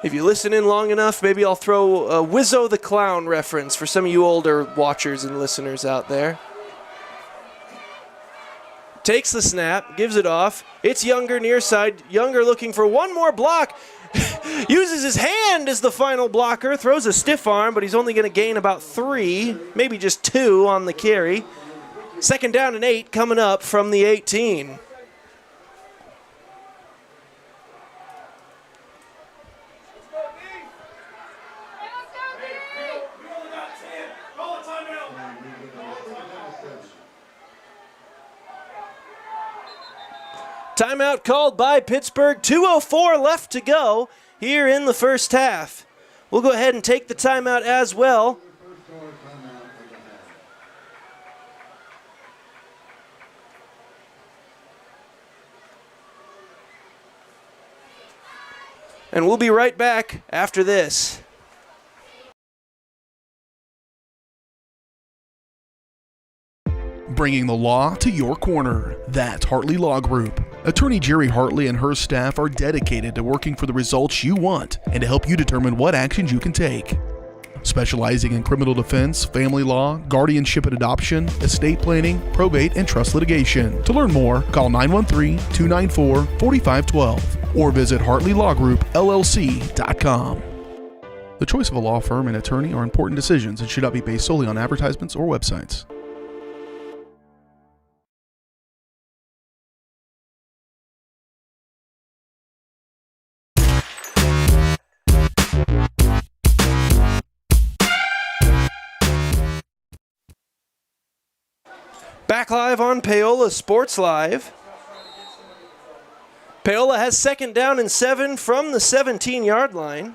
If you listen in long enough, maybe I'll throw a Wizzo the Clown reference for some of you older watchers and listeners out there. Takes the snap, gives it off. It's Younger near side. Younger looking for one more block. Uses his hand as the final blocker. Throws a stiff arm, but he's only going to gain about 3, maybe just 2 on the carry. 2nd down and 8 coming up from the 18. Timeout called by Pittsburgh. 2:04 left to go here in the first half. We'll go ahead and take the timeout as well. And we'll be right back after this. Bringing the law to your corner. That's Hartley Law Group. Attorney Jerry Hartley and her staff are dedicated to working for the results you want and to help you determine what actions you can take. Specializing in criminal defense, family law, guardianship and adoption, estate planning, probate, and trust litigation. To learn more, call 913-294-4512 or visit HartleyLawGroupLLC.com. The choice of a law firm and attorney are important decisions and should not be based solely on advertisements or websites. Back live on Paola Sports Live. Paola has 2nd down and 7 from the 17-yard line.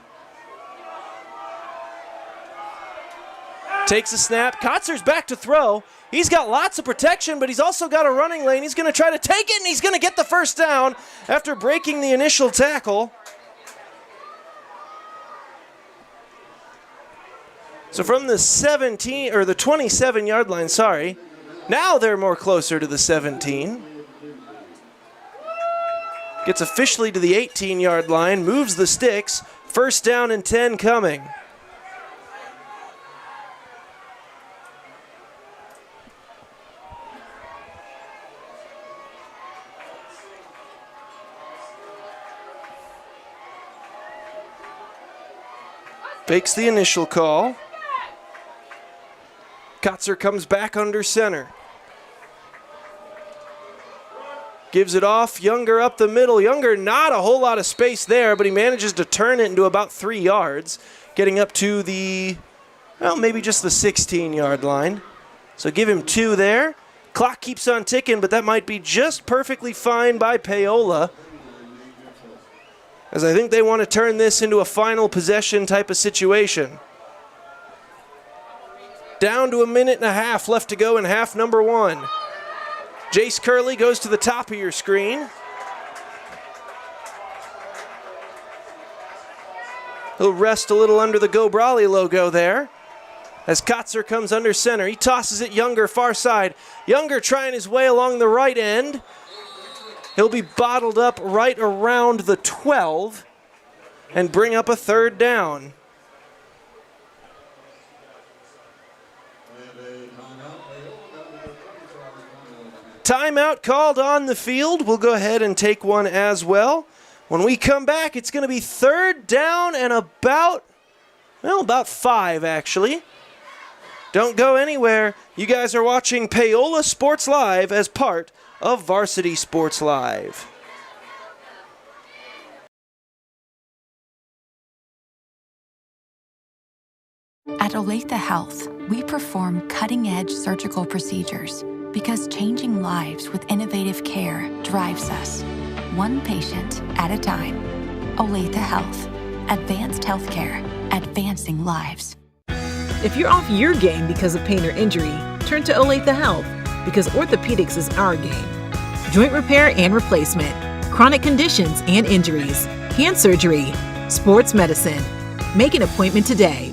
Takes a snap. Kotzer's back to throw. He's got lots of protection, but he's also got a running lane. He's going to try to take it, and he's going to get the first down after breaking the initial tackle. So from the 27-yard line, sorry. Now they're more closer to the 17. Gets officially to the 18-yard line, moves the sticks. 1st down and 10 coming. Fakes the initial call. Kotzer comes back under center. Gives it off. Younger up the middle. Younger, not a whole lot of space there, but he manages to turn it into about 3 yards, getting up to the, well, maybe just the 16-yard line. So give him 2 there. Clock keeps on ticking, but that might be just perfectly fine by Paola, as I think they want to turn this into a final possession type of situation. Down to 1.5 minutes left to go in half number 1. Jace Curley goes to the top of your screen. He'll rest a little under the Go Brawley logo there. As Kotzer comes under center, he tosses it Younger far side. Younger trying his way along the right end. He'll be bottled up right around the 12 and bring up a 3rd down. Timeout called on the field. We'll go ahead and take one as well. When we come back, it's going to be 3rd down and about 5 actually. Don't go anywhere. You guys are watching Paola Sports Live as part of Varsity Sports Live. At Olathe Health, we perform cutting-edge surgical procedures because changing lives with innovative care drives us, one patient at a time. Olathe Health. Advanced healthcare. Advancing lives. If you're off your game because of pain or injury, turn to Olathe Health, because orthopedics is our game. Joint repair and replacement, chronic conditions and injuries, hand surgery, sports medicine. Make an appointment today.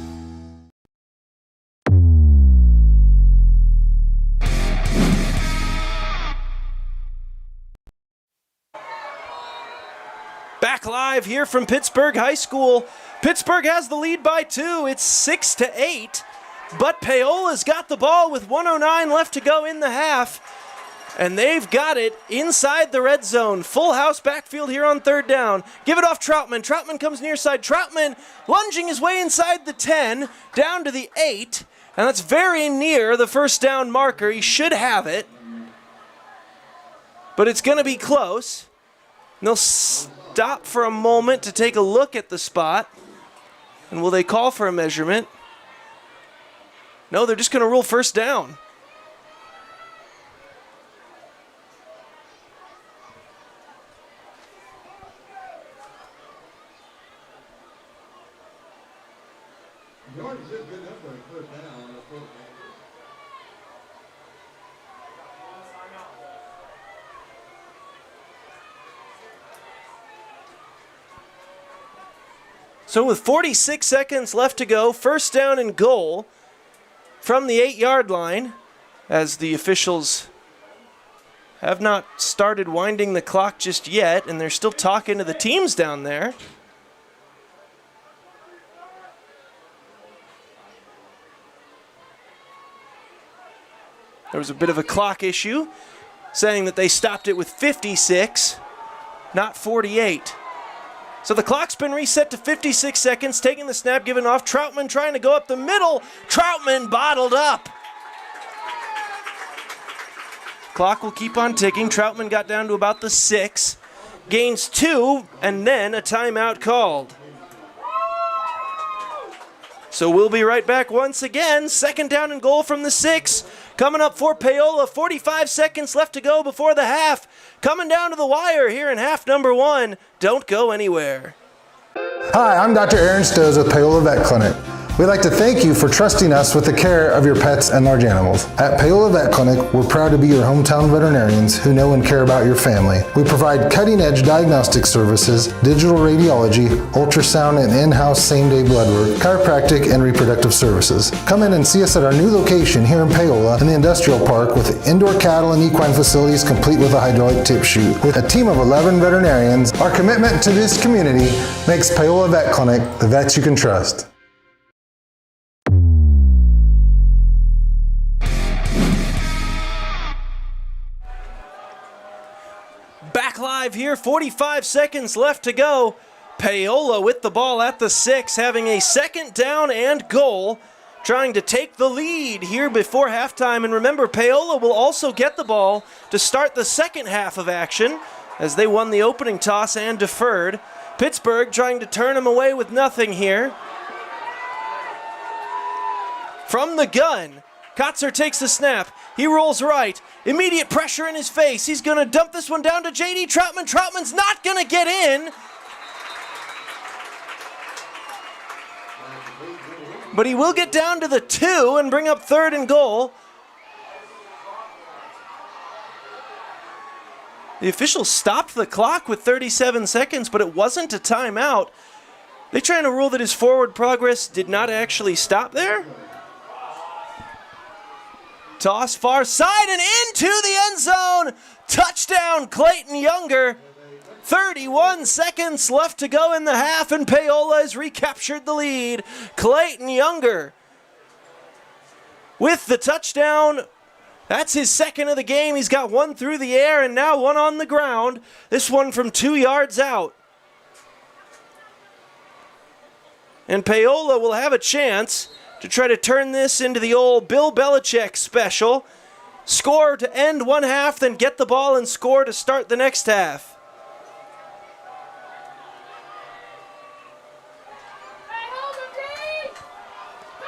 Back live live here from Pittsburg High School. Pittsburg has the lead by 2. It's 6-8. But Paola's got the ball with 1:09 left to go in the half. And they've got it inside the red zone. Full house backfield here on 3rd down. Give it off Troutman. Troutman comes near side. Troutman lunging his way inside the 10, down to the 8. And that's very near the first down marker. He should have it. But it's going to be close. And they'll stop for a moment to take a look at the spot. And will they call for a measurement? No, they're just going to rule first down. So with 46 seconds left to go, first down and goal from the 8-yard line, as the officials have not started winding the clock just yet, and they're still talking to the teams down there. There was a bit of a clock issue, saying that they stopped it with 56, not 48. So the clock's been reset to 56 seconds, taking the snap, given off. Troutman trying to go up the middle. Troutman bottled up. Clock will keep on ticking. Troutman got down to about the 6. Gains 2, and then a timeout called. So we'll be right back once again. Second down and goal from the 6. Coming up for Paola, 45 seconds left to go before the half. Coming down to the wire here in half number 1. Don't go anywhere. Hi, I'm Dr. Aaron Stoes with Paola Vet Clinic. We'd like to thank you for trusting us with the care of your pets and large animals. At Paola Vet Clinic, we're proud to be your hometown veterinarians who know and care about your family. We provide cutting-edge diagnostic services, digital radiology, ultrasound, and in-house same-day blood work, chiropractic, and reproductive services. Come in and see us at our new location here in Paola in the Industrial Park with indoor cattle and equine facilities complete with a hydraulic tip chute. With a team of 11 veterinarians, our commitment to this community makes Paola Vet Clinic the vets you can trust. Back live here, 45 seconds left to go. Paola with the ball at the 6, having a second down and goal, trying to take the lead here before halftime. And remember, Paola will also get the ball to start the second half of action, as they won the opening toss and deferred. Pittsburgh trying to turn them away with nothing here. From the gun, Kotzer takes the snap. He rolls right. Immediate pressure in his face. He's going to dump this one down to J.D. Troutman. Troutman's not going to get in. But he will get down to the 2 and bring up third and goal. The officials stopped the clock with 37 seconds, but it wasn't a timeout. They trying to rule that his forward progress did not actually stop there? Toss far side and into the end zone. Touchdown, Clayton Younger. 31 seconds left to go in the half, and Paola has recaptured the lead. Clayton Younger with the touchdown. That's his second of the game. He's got one through the air and now one on the ground. This one from 2 yards out. And Paola will have a chance to try to turn this into the old Bill Belichick special. Score to end one half, then get the ball and score to start the next half.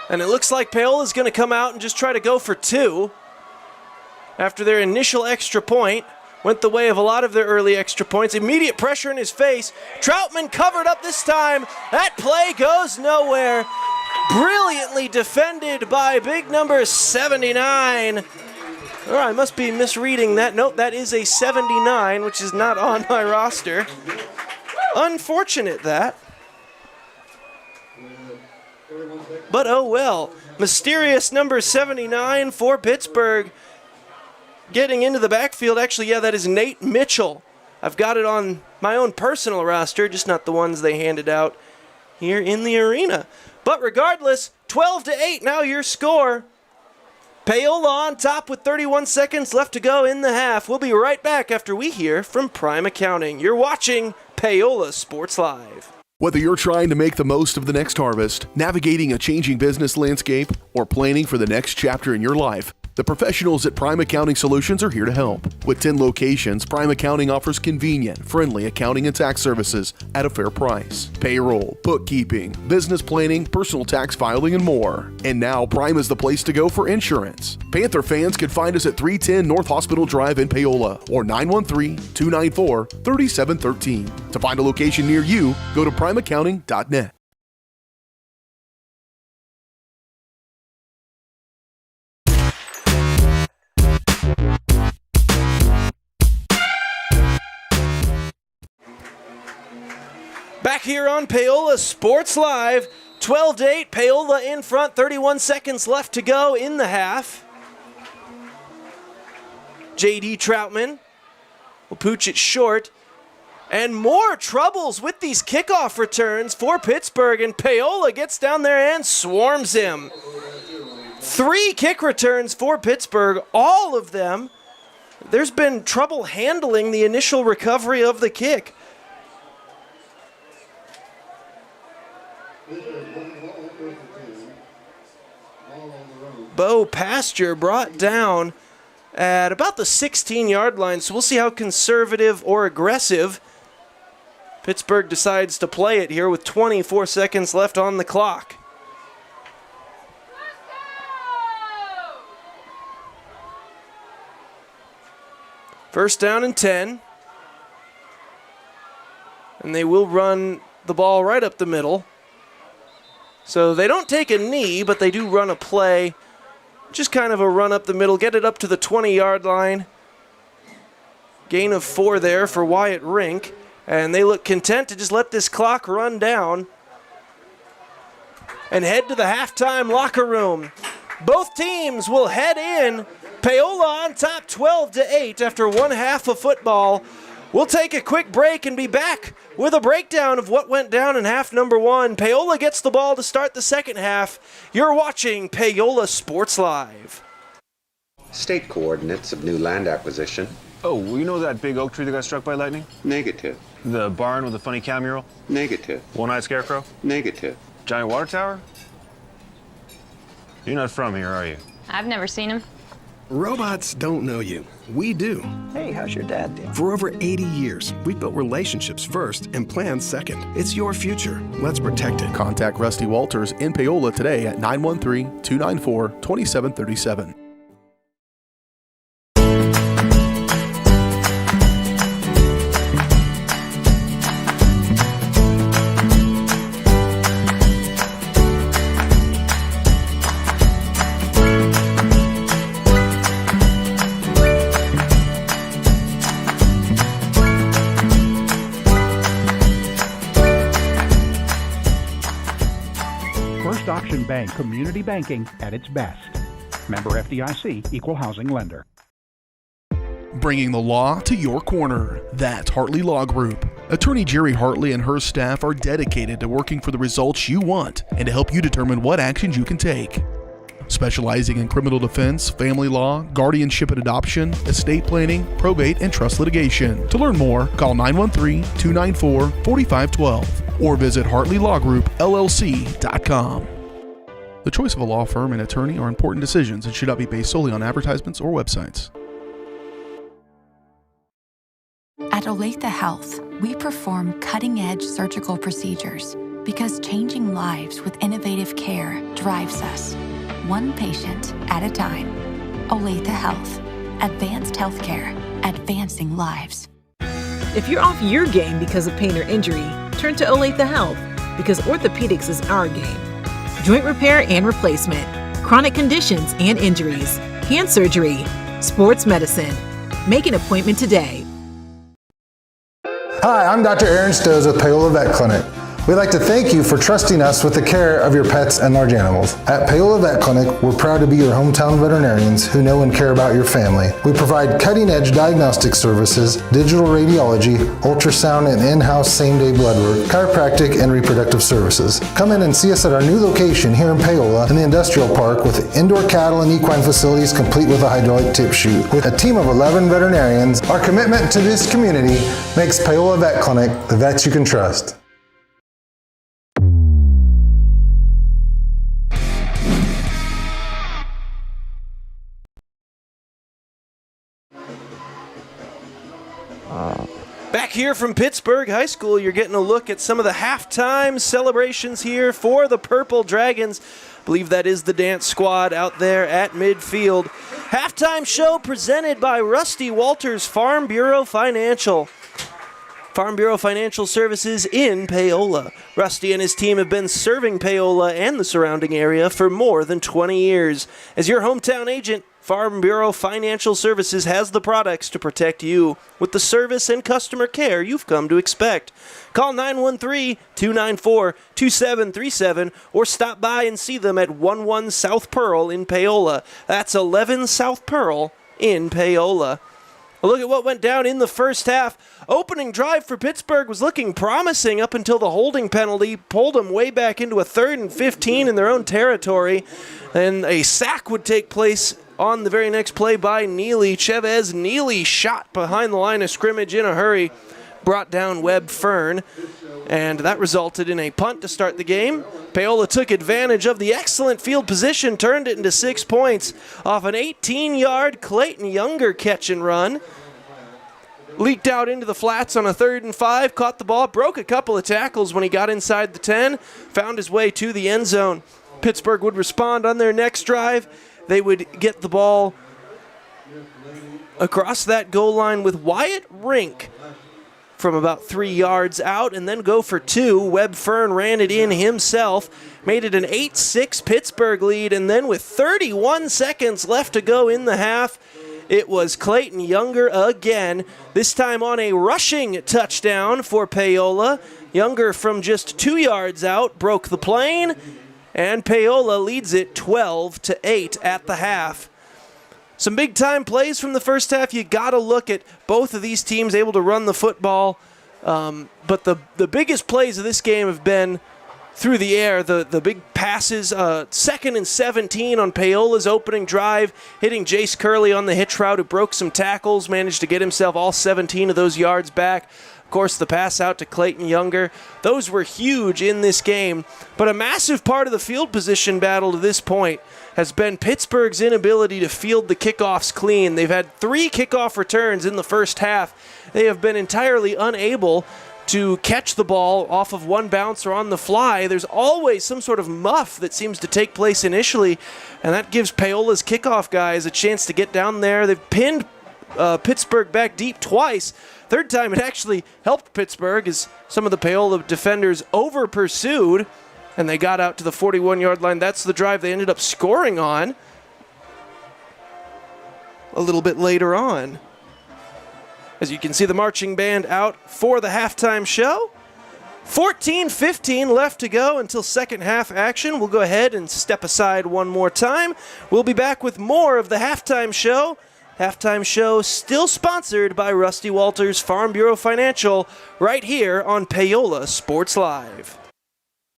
And it looks like Paola's going to come out and just try to go for 2. After their initial extra point, went the way of a lot of their early extra points. Immediate pressure in his face. Troutman covered up this time. That play goes nowhere. Brilliantly defended by big number 79. Oh, I must be misreading that. Nope, that is a 79, which is not on my roster. Unfortunate that. But oh well. Mysterious number 79 for Pittsburgh. Getting into the backfield. Actually, yeah, that is Nate Mitchell. I've got it on my own personal roster, just not the ones they handed out here in the arena. But regardless, 12-8 now your score. Paola on top with 31 seconds left to go in the half. We'll be right back after we hear from Prime Accounting. You're watching Paola Sports Live. Whether you're trying to make the most of the next harvest, navigating a changing business landscape, or planning for the next chapter in your life, the professionals at Prime Accounting Solutions are here to help. With 10 locations, Prime Accounting offers convenient, friendly accounting and tax services at a fair price. Payroll, bookkeeping, business planning, personal tax filing, and more. And now Prime is the place to go for insurance. Panther fans can find us at 310 North Hospital Drive in Paola or 913-294-3713. To find a location near you, go to primeaccounting.net. Back here on Paola Sports Live, 12-8, Paola in front, 31 seconds left to go in the half. J.D. Troutman will pooch it short. And more troubles with these kickoff returns for Pittsburgh, and Paola gets down there and swarms him. 3 kick returns for Pittsburgh, all of them. There's been trouble handling the initial recovery of the kick. Bo Pasture brought down at about the 16-yard line, so we'll see how conservative or aggressive Pittsburgh decides to play it here with 24 seconds left on the clock. First down and 10. And they will run the ball right up the middle. So they don't take a knee, but they do run a play. Just kind of a run up the middle, get it up to the 20-yard line. Gain of 4 there for Wyatt Rink. And they look content to just let this clock run down and head to the halftime locker room. Both teams will head in. Paola on top 12-8 after one half of football. We'll take a quick break and be back with a breakdown of what went down in half number 1. Paola gets the ball to start the second half. You're watching Paola Sports Live. State coordinates of new land acquisition. Oh, well, you know that big oak tree that got struck by lightning? Negative. The barn with the funny cow mural? Negative. One-eyed scarecrow? Negative. Giant water tower? You're not from here, are you? I've never seen him. Robots don't know you. We do. Hey, how's your dad doing? For over 80 years, we've built relationships first and plans second. It's your future. Let's protect it. Contact Rusty Walters in Paola today at 913-294-2737. Option Bank community banking at its best. Member FDIC, equal housing lender. Bringing the law to your corner. That's Hartley Law Group. Attorney Jerry Hartley and her staff are dedicated to working for the results you want and to help you determine what actions you can take. Specializing in criminal defense, family law, guardianship and adoption, estate planning, probate, and trust litigation. To learn more, call 913-294-4512 or visit HartleyLawGroupLLC.com. The choice of a law firm and attorney are important decisions and should not be based solely on advertisements or websites. At Olathe Health, we perform cutting-edge surgical procedures because changing lives with innovative care drives us, one patient at a time. Olathe Health. Advanced healthcare. Advancing lives. If you're off your game because of pain or injury, turn to Olathe Health because orthopedics is our game. Joint repair and replacement, chronic conditions and injuries, hand surgery, sports medicine. Make an appointment today. Hi, I'm Dr. Aaron Stoes with Paola Vet Clinic. We'd like to thank you for trusting us with the care of your pets and large animals. At Paola Vet Clinic, we're proud to be your hometown veterinarians who know and care about your family. We provide cutting-edge diagnostic services, digital radiology, ultrasound, and in-house same-day blood work, chiropractic, and reproductive services. Come in and see us at our new location here in Paola in the Industrial Park with indoor cattle and equine facilities complete with a hydraulic tip chute. With a team of 11 veterinarians, our commitment to this community makes Paola Vet Clinic the vets you can trust. Back here from Pittsburg High School, you're getting a look at some of the halftime celebrations here for the Purple Dragons. I believe that is the dance squad out there at midfield. Halftime show presented by Rusty Walters Farm Bureau Financial. Farm Bureau Financial Services in Paola. Rusty and his team have been serving Paola and the surrounding area for more than 20 years. As your hometown agent, Farm Bureau Financial Services has the products to protect you with the service and customer care you've come to expect. Call 913-294-2737 or stop by and see them at 11 South Pearl in Paola. That's 11 South Pearl in Paola. A look at what went down in the first half. Opening drive for Pittsburgh was looking promising up until the holding penalty pulled them way back into a 3rd and 15 in their own territory. And a sack would take place on the very next play by Neely. Chavez Neely shot behind the line of scrimmage in a hurry, brought down Webb Fern, and that resulted in a punt to start the game. Paola took advantage of the excellent field position, turned it into 6 points off an 18-yard Clayton Younger catch and run. Leaked out into the flats on a 3rd and 5, caught the ball, broke a couple of tackles when he got inside the 10, found his way to the end zone. Pittsburgh would respond on their next drive. They would get the ball across that goal line with Wyatt Rink from about 3 yards out and then go for 2. Webb Fern ran it in himself, made it an 8-6 Pittsburgh lead, and then with 31 seconds left to go in the half, it was Clayton Younger again, this time on a rushing touchdown for Paola. Younger from just 2 yards out broke the plane, and Paola leads it 12-8 at the half. Some big-time plays from the first half. You got to look at both of these teams able to run the football. But the biggest plays of this game have been through the air. The big passes, 2nd and 17 on Paola's opening drive, hitting Jace Curley on the hitch route, who broke some tackles, managed to get himself all 17 of those yards back. Of course, the pass out to Clayton Younger. Those were huge in this game. But a massive part of the field position battle to this point has been Pittsburgh's inability to field the kickoffs clean. They've had 3 kickoff returns in the first half. They have been entirely unable to catch the ball off of one bounce or on the fly. There's always some sort of muff that seems to take place initially, and that gives Paola's kickoff guys a chance to get down there. They've pinned Pittsburgh back deep twice. Third time it actually helped Pittsburgh as some of the Paola defenders over-pursued, and they got out to the 41-yard line. That's the drive they ended up scoring on a little bit later on. As you can see, the marching band out for the halftime show. 14:15 left to go until second half action. We'll go ahead and step aside one more time. We'll be back with more of the halftime show. Halftime show still sponsored by Rusty Walters Farm Bureau Financial right here on Paola Sports Live.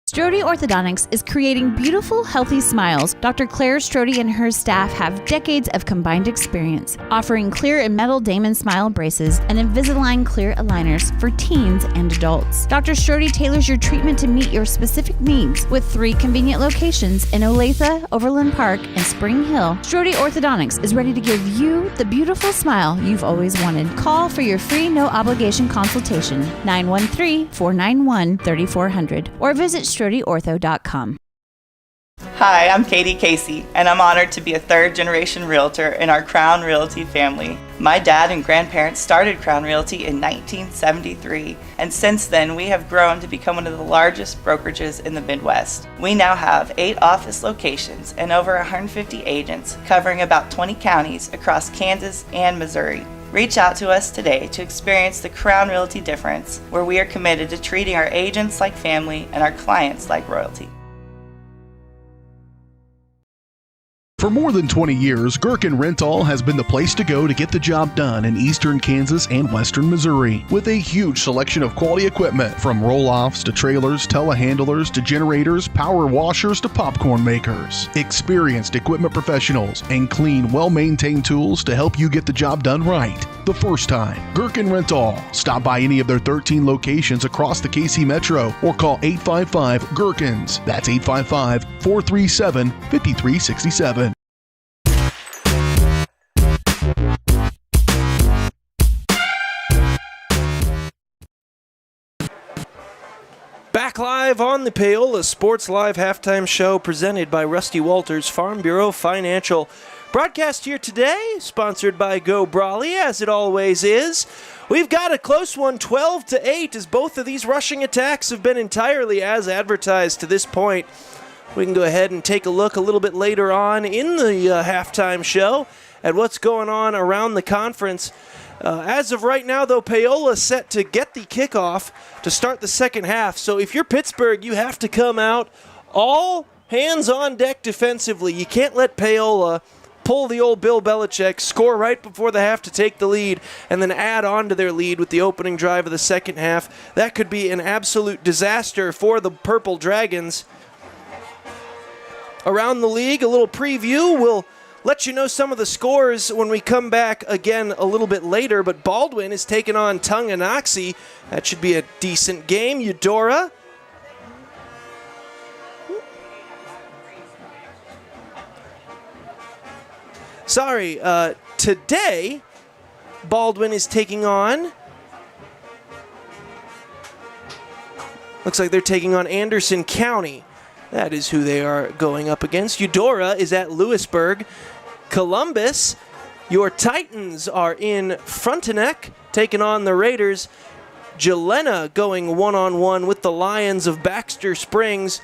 Strode Orthodontics is creating beautiful, healthy smiles. Dr. Claire Strode and her staff have decades of combined experience, offering clear and metal Damon Smile braces and Invisalign clear aligners for teens and adults. Dr. Strode tailors your treatment to meet your specific needs with 3 convenient locations in Olathe, Overland Park, and Spring Hill. Strode Orthodontics is ready to give you the beautiful smile you've always wanted. Call for your free no-obligation consultation, 913-491-3400, or visit StrodeOrtho.com. Hi, I'm Katie Casey, and I'm honored to be a third-generation realtor in our Crown Realty family. My dad and grandparents started Crown Realty in 1973, and since then we have grown to become one of the largest brokerages in the Midwest. We now have 8 office locations and over 150 agents covering about 20 counties across Kansas and Missouri. Reach out to us today to experience the Crown Realty difference, where we are committed to treating our agents like family and our clients like royalty. For more than 20 years, Gherkin Rental has been the place to go to get the job done in eastern Kansas and western Missouri. With a huge selection of quality equipment, from roll-offs to trailers, telehandlers to generators, power washers to popcorn makers. Experienced equipment professionals and clean, well-maintained tools to help you get the job done right the first time. Gherkin Rental. Stop by any of their 13 locations across the KC Metro or call 855-GHERKINS. That's 855-437-5367. Back live on the Paola Sports Live halftime show presented by Rusty Walters Farm Bureau Financial. Broadcast here today, sponsored by Go Brawley, as it always is. We've got a close one, 12-8, as both of these rushing attacks have been entirely as advertised to this point. We can go ahead and take a look a little bit later on in the halftime show at what's going on around the conference. As of right now, though, Paola set to get the kickoff to start the second half. So if you're Pittsburgh, you have to come out all hands on deck defensively. You can't let Paola pull the old Bill Belichick, score right before the half to take the lead, and then add on to their lead with the opening drive of the second half. That could be an absolute disaster for the Purple Dragons. Around the league, a little preview. We'll let you know some of the scores when we come back again a little bit later, but Baldwin is taking on Tonganoxie. That should be a decent game. Eudora. Sorry, today Baldwin is taking on, looks like they're taking on Anderson County. That is who they are going up against. Eudora is at Lewisburg. Columbus, your Titans are in Frontenac, taking on the Raiders. Galena going one-on-one with the Lions of Baxter Springs.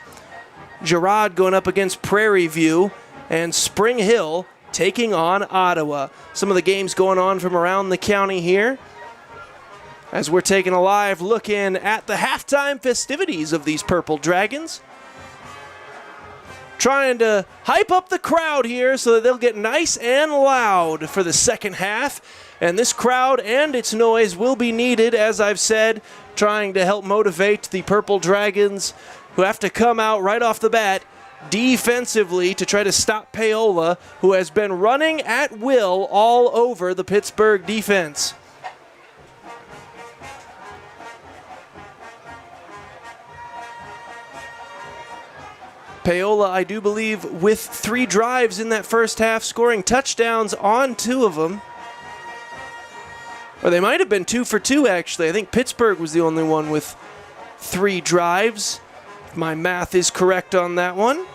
Girard going up against Prairie View. And Spring Hill taking on Ottawa. Some of the games going on from around the county here, as we're taking a live look in at the halftime festivities of these Purple Dragons. Trying to hype up the crowd here so that they'll get nice and loud for the second half. And this crowd and its noise will be needed, as I've said, trying to help motivate the Purple Dragons, who have to come out right off the bat defensively to try to stop Paola, who has been running at will all over the Pittsburgh defense. Paola, I do believe, with 3 drives in that first half, scoring touchdowns on 2 of them. Or they might have been 2 for 2, actually. I think Pittsburgh was the only one with 3 drives, if my math is correct on that one.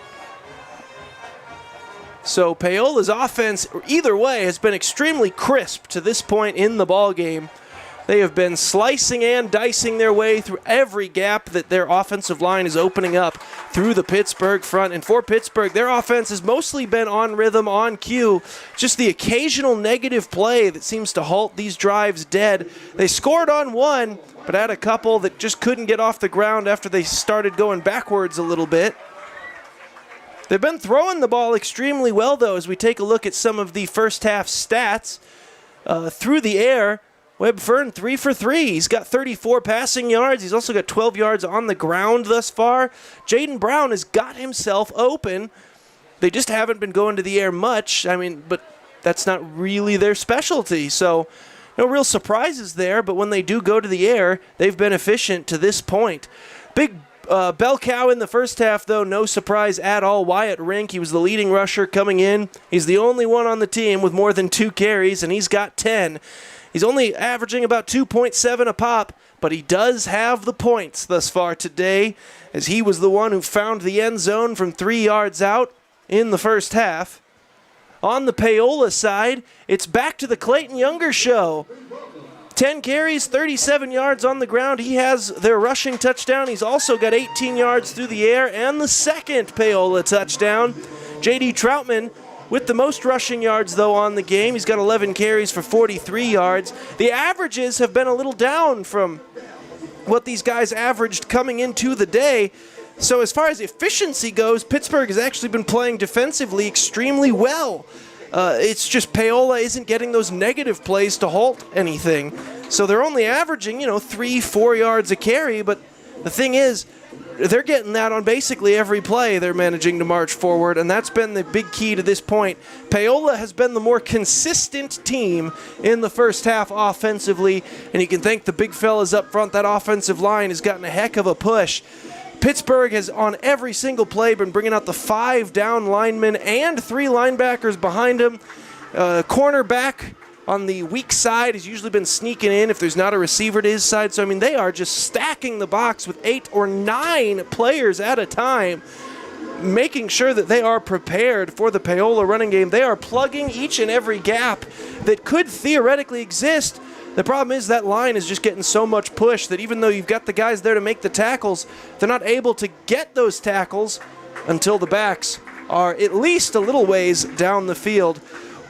So Paola's offense, either way, has been extremely crisp to this point in the ball game. They have been slicing and dicing their way through every gap that their offensive line is opening up through the Pittsburgh front. And for Pittsburgh, their offense has mostly been on rhythm, on cue. Just the occasional negative play that seems to halt these drives dead. They scored on 1, but had a couple that just couldn't get off the ground after they started going backwards a little bit. They've been throwing the ball extremely well, though, as we take a look at some of the first half stats. Through the air, Webb Fern 3 for 3. He's got 34 passing yards. He's also got 12 yards on the ground thus far. Jaden Brown has got himself open. They just haven't been going to the air much. I mean, but that's not really their specialty. So no real surprises there, but when they do go to the air, they've been efficient to this point. Big bell cow in the first half, though, no surprise at all. Wyatt Rink, he was the leading rusher coming in. He's the only one on the team with more than 2 carries, and he's got 10. He's only averaging about 2.7 a pop, but he does have the points thus far today, as he was the one who found the end zone from 3 yards out in the first half. On the Paola side, it's back to the Clayton Younger show. 10 carries, 37 yards on the ground. He has their rushing touchdown. He's also got 18 yards through the air and the second Paola touchdown. J.D. Troutman with the most rushing yards, though, on the game. He's got 11 carries for 43 yards. The averages have been a little down from what these guys averaged coming into the day. So as far as efficiency goes, Pittsburgh has actually been playing defensively extremely well. It's just Paola isn't getting those negative plays to halt anything. So they're only averaging, 3-4 yards a carry, but the thing is, they're getting that on basically every play. They're managing to march forward, and that's been the big key to this point. Paola has been the more consistent team in the first half offensively, and you can thank the big fellas up front. That offensive line has gotten a heck of a push. Pittsburgh has, on every single play, been bringing out the 5 down linemen and 3 linebackers behind him. Cornerback on the weak side has usually been sneaking in if there's not a receiver to his side. So, they are just stacking the box with 8 or 9 players at a time, making sure that they are prepared for the Paola running game. They are plugging each and every gap that could theoretically exist. The problem is that line is just getting so much push that even though you've got the guys there to make the tackles, they're not able to get those tackles until the backs are at least a little ways down the field.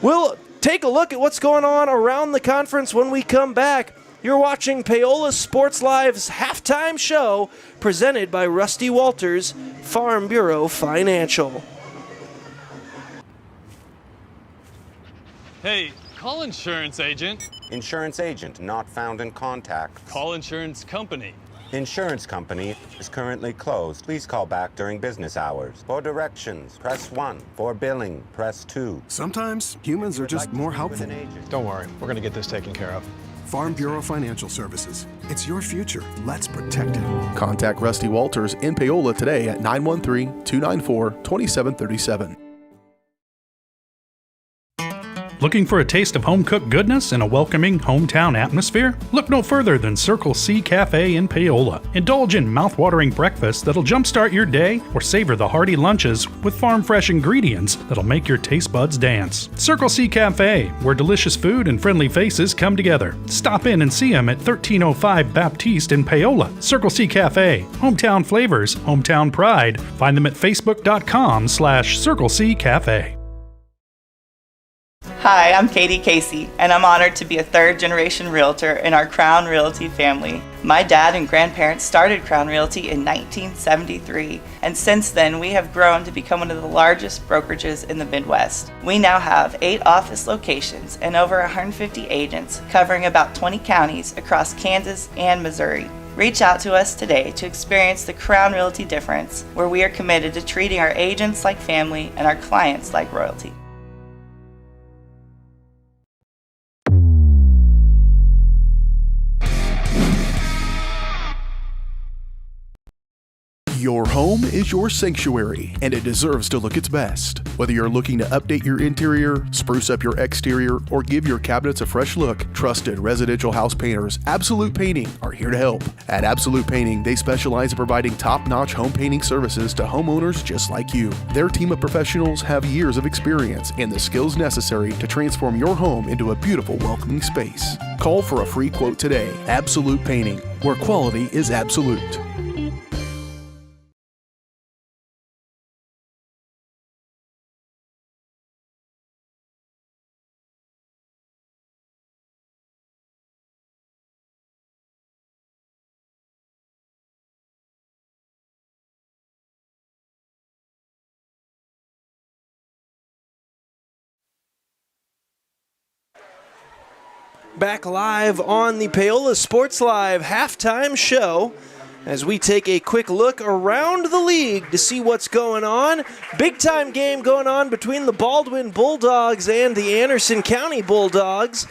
We'll take a look at what's going on around the conference when we come back. You're watching Paola Sports Live's halftime show presented by Rusty Walters, Farm Bureau Financial. Hey, call insurance agent. Insurance agent not found in contact. Call insurance company. Insurance company is currently closed. Please call back during business hours. For directions, press 1. For billing, press 2. Sometimes humans are just more helpful. Don't worry, we're gonna get this taken care of. Farm Bureau Financial Services. It's your future. Let's protect it. Contact Rusty Walters in Paola today at 913-294-2737. Looking for a taste of home-cooked goodness and a welcoming hometown atmosphere? Look no further than Circle C Cafe in Paola. Indulge in mouth-watering breakfast that'll jumpstart your day, or savor the hearty lunches with farm-fresh ingredients that'll make your taste buds dance. Circle C Cafe, where delicious food and friendly faces come together. Stop in and see them at 1305 Baptiste in Paola. Circle C Cafe, hometown flavors, hometown pride. Find them at facebook.com/Circle C Cafe. Hi, I'm Katie Casey, and I'm honored to be a third-generation realtor in our Crown Realty family. My dad and grandparents started Crown Realty in 1973, and since then we have grown to become one of the largest brokerages in the Midwest. We now have 8 office locations and over 150 agents covering about 20 counties across Kansas and Missouri. Reach out to us today to experience the Crown Realty difference, where we are committed to treating our agents like family and our clients like royalty. Your home is your sanctuary, and it deserves to look its best. Whether you're looking to update your interior, spruce up your exterior, or give your cabinets a fresh look, trusted residential house painters Absolute Painting are here to help. At Absolute Painting, they specialize in providing top-notch home painting services to homeowners just like you. Their team of professionals have years of experience and the skills necessary to transform your home into a beautiful, welcoming space. Call for a free quote today. Absolute Painting, where quality is absolute. Back live on the Paola Sports Live halftime show as we take a quick look around the league to see what's going on. Big time game going on between the Baldwin Bulldogs and the Anderson County Bulldogs,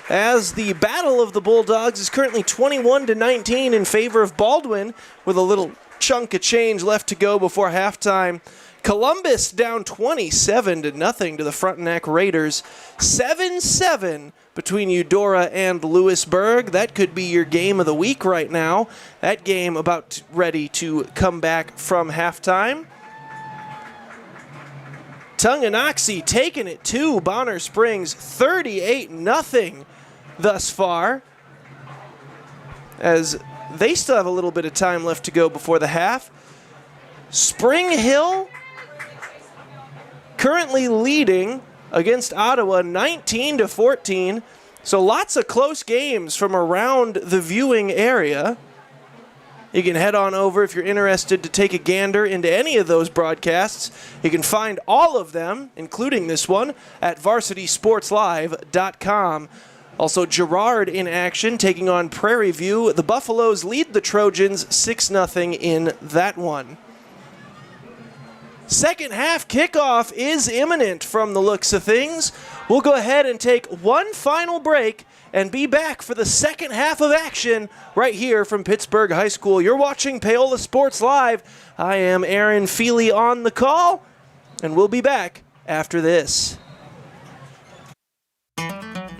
as the battle of the Bulldogs is currently 21-19 in favor of Baldwin, with a little chunk of change left to go before halftime. Columbus down 27-0 to the Frontenac Raiders. 7-7 between Eudora and Lewisburg. That could be your game of the week right now. That game about ready to come back from halftime. Tonganoxie taking it to Bonner Springs, 38-0 thus far, as they still have a little bit of time left to go before the half. Spring Hill currently leading against Ottawa 19-14. So lots of close games from around the viewing area. You can head on over if you're interested to take a gander into any of those broadcasts. You can find all of them, including this one, at varsitysportslive.com. Also, Girard in action, taking on Prairie View. The Buffaloes lead the Trojans 6-0 in that one. Second half kickoff is imminent from the looks of things. We'll go ahead and take one final break and be back for the second half of action right here from Pittsburg High School. You're watching Paola Sports Live. I am Aaron Feely on the call, and we'll be back after this.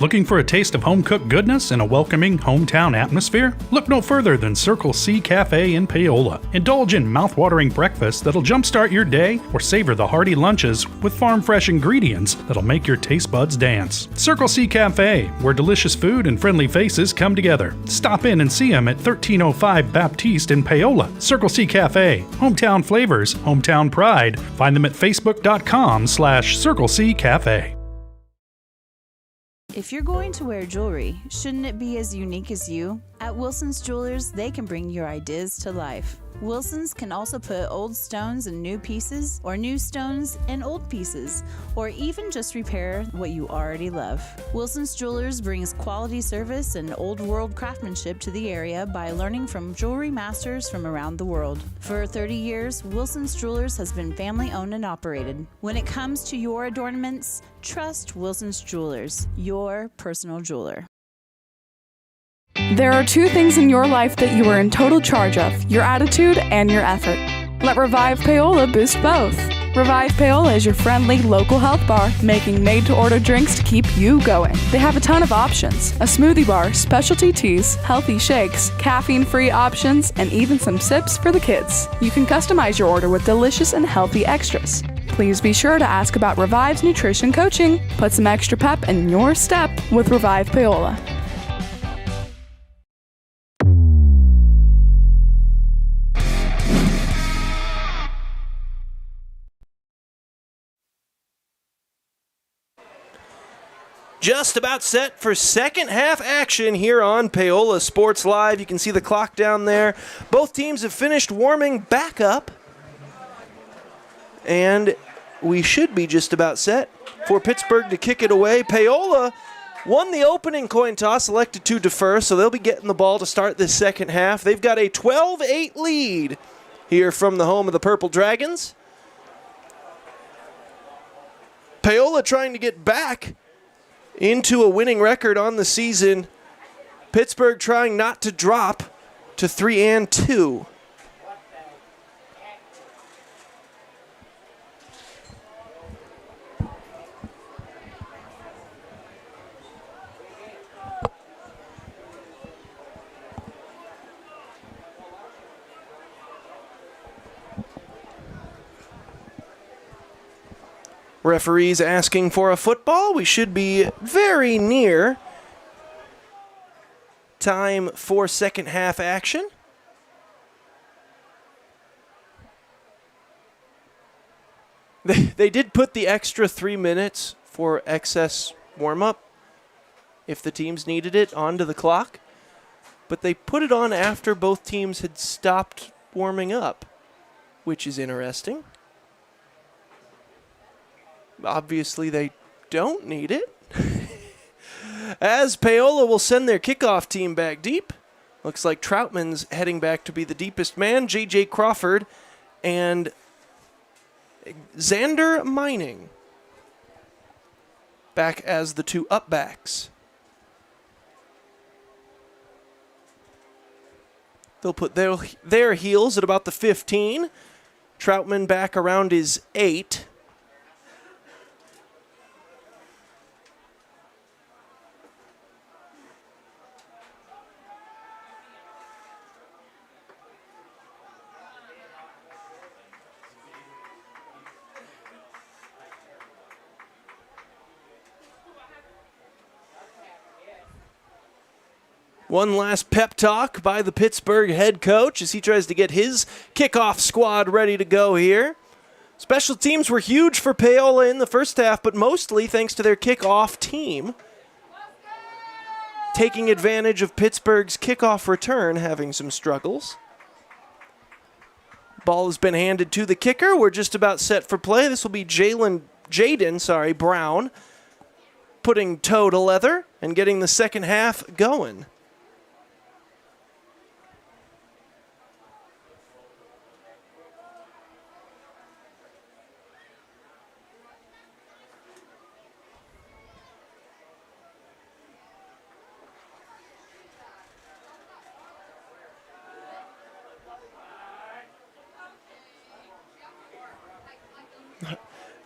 Looking for a taste of home-cooked goodness in a welcoming hometown atmosphere? Look no further than Circle C Cafe in Paola. Indulge in mouth-watering breakfast that'll jumpstart your day, or savor the hearty lunches with farm-fresh ingredients that'll make your taste buds dance. Circle C Cafe, where delicious food and friendly faces come together. Stop in and see them at 1305 Baptiste in Paola. Circle C Cafe, hometown flavors, hometown pride. Find them at facebook.com/Circle C Cafe. If you're going to wear jewelry, shouldn't it be as unique as you? At Wilson's Jewelers, they can bring your ideas to life. Wilson's can also put old stones in new pieces, or new stones in old pieces, or even just repair what you already love. Wilson's Jewelers brings quality service and old world craftsmanship to the area by learning from jewelry masters from around the world. For 30 years, Wilson's Jewelers has been family owned and operated. When it comes to your adornments, trust Wilson's Jewelers, your personal jeweler. There are two things in your life that you are in total charge of, your attitude and your effort. Let Revive Paola boost both. Revive Paola is your friendly local health bar, making made-to-order drinks to keep you going. They have a ton of options: a smoothie bar, specialty teas, healthy shakes, caffeine-free options, and even some sips for the kids. You can customize your order with delicious and healthy extras. Please be sure to ask about Revive's nutrition coaching. Put some extra pep in your step with Revive Paola. Just about set for second half action here on Paola Sports Live. You can see the clock down there. Both teams have finished warming back up. And we should be just about set for Pittsburg to kick it away. Paola won the opening coin toss, elected to defer, so they'll be getting the ball to start this second half. They've got a 12-8 lead here from the home of the Purple Dragons. Paola trying to get back into a winning record on the season. Pittsburg trying not to drop to 3-2. Referees asking for a football. We should be very near time for second half action. They did put the extra 3 minutes for excess warm-up if the teams needed it onto the clock, but they put it on after both teams had stopped warming up, which is interesting. Obviously, they don't need it. As Paola will send their kickoff team back deep. Looks like Troutman's heading back to be the deepest man. J.J. Crawford and Xander Mining back as the two up-backs. They'll put their heels at about the 15. Troutman back around his 8. One last pep talk by the Pittsburgh head coach as he tries to get his kickoff squad ready to go here. Special teams were huge for Paola in the first half, but mostly thanks to their kickoff team. Taking advantage of Pittsburgh's kickoff return, having some struggles. Ball has been handed to the kicker. We're just about set for play. This will be Jaden Brown, putting toe to leather and getting the second half going.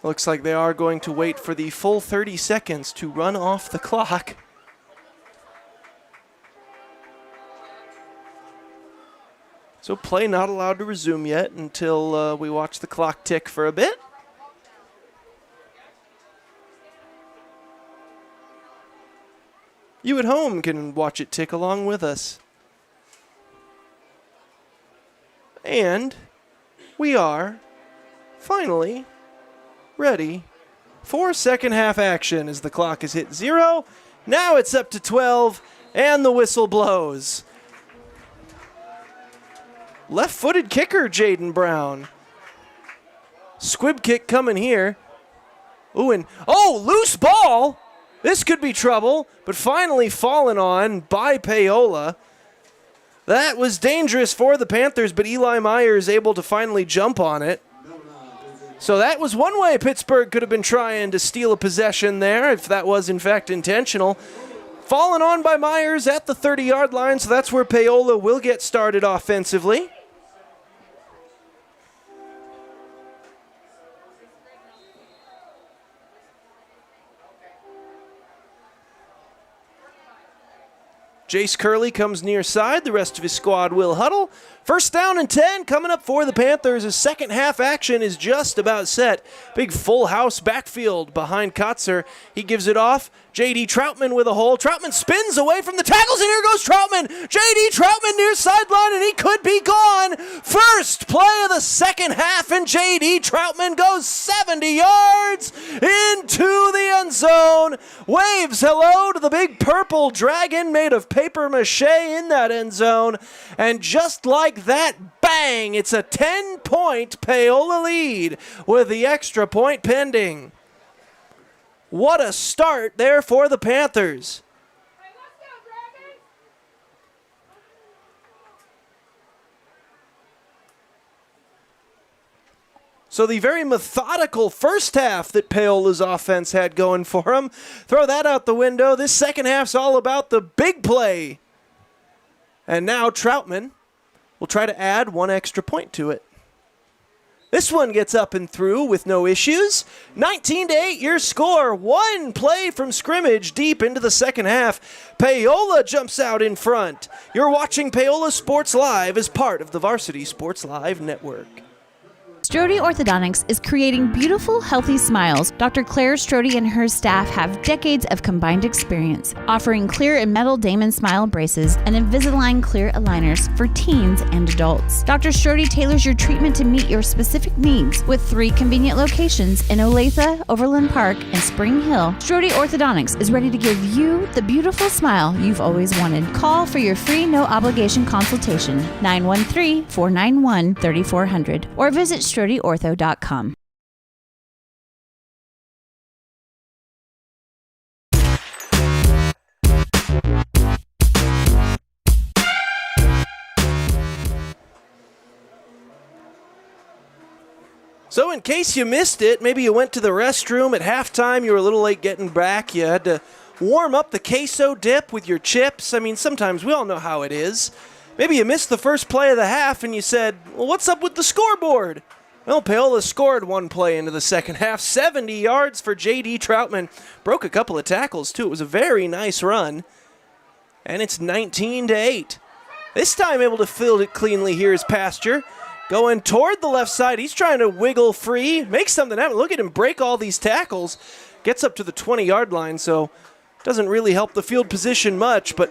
Looks like they are going to wait for the full 30 seconds to run off the clock. So play not allowed to resume yet until we watch the clock tick for a bit. You at home can watch it tick along with us. And we are finally ready for second half action as the clock has hit 0. Now it's up to 12, and the whistle blows. Left-footed kicker, Jaden Brown. Squib kick coming here. Ooh, and loose ball. This could be trouble, but finally fallen on by Paola. That was dangerous for the Panthers, but Eli Myers able to finally jump on it. So that was one way Pittsburgh could have been trying to steal a possession there, if that was in fact intentional. Fallen on by Myers at the 30-yard line, so that's where Paola will get started offensively. Jace Curley comes near side. The rest of his squad will huddle. First down and 10 coming up for the Panthers. The second half action is just about set. Big full house backfield behind Kotzer. He gives it off. J.D. Troutman with a hole. Troutman spins away from the tackles, and here goes Troutman. J.D. Troutman near sideline, and he could be gone. First play of the second half, and J.D. Troutman goes 70 yards into the end zone. Waves hello to the big purple dragon made of paper mache in that end zone. And just like that, bang, it's a 10-point Paola lead with the extra point pending. What a start there for the Panthers. So the very methodical first half that Paola's offense had going for them, throw that out the window. This second half's all about the big play. And now Troutman will try to add one extra point to it. This one gets up and through with no issues. 19-8 your score. One play from scrimmage deep into the second half. Paola jumps out in front. You're watching Paola Sports Live as part of the Varsity Sports Live Network. Strode Orthodontics is creating beautiful, healthy smiles. Dr. Claire Strode and her staff have decades of combined experience, offering clear and metal Damon Smile braces and Invisalign clear aligners for teens and adults. Dr. Strode tailors your treatment to meet your specific needs with 3 convenient locations in Olathe, Overland Park, and Spring Hill. Strode Orthodontics is ready to give you the beautiful smile you've always wanted. Call for your free no-obligation consultation, 913-491-3400, or visit StrodeOrtho.com. So in case you missed it, maybe you went to the restroom at halftime, you were a little late getting back, you had to warm up the queso dip with your chips. I mean, sometimes we all know how it is. Maybe you missed the first play of the half and you said, well, what's up with the scoreboard? Well, Paola scored one play into the second half. 70 yards for J.D. Troutman. Broke a couple of tackles, too. It was a very nice run. And it's 19-8. This time able to field it cleanly here is Pasture. Going toward the left side. He's trying to wiggle free. Make something happen. Look at him break all these tackles. Gets up to the 20-yard line, so doesn't really help the field position much, but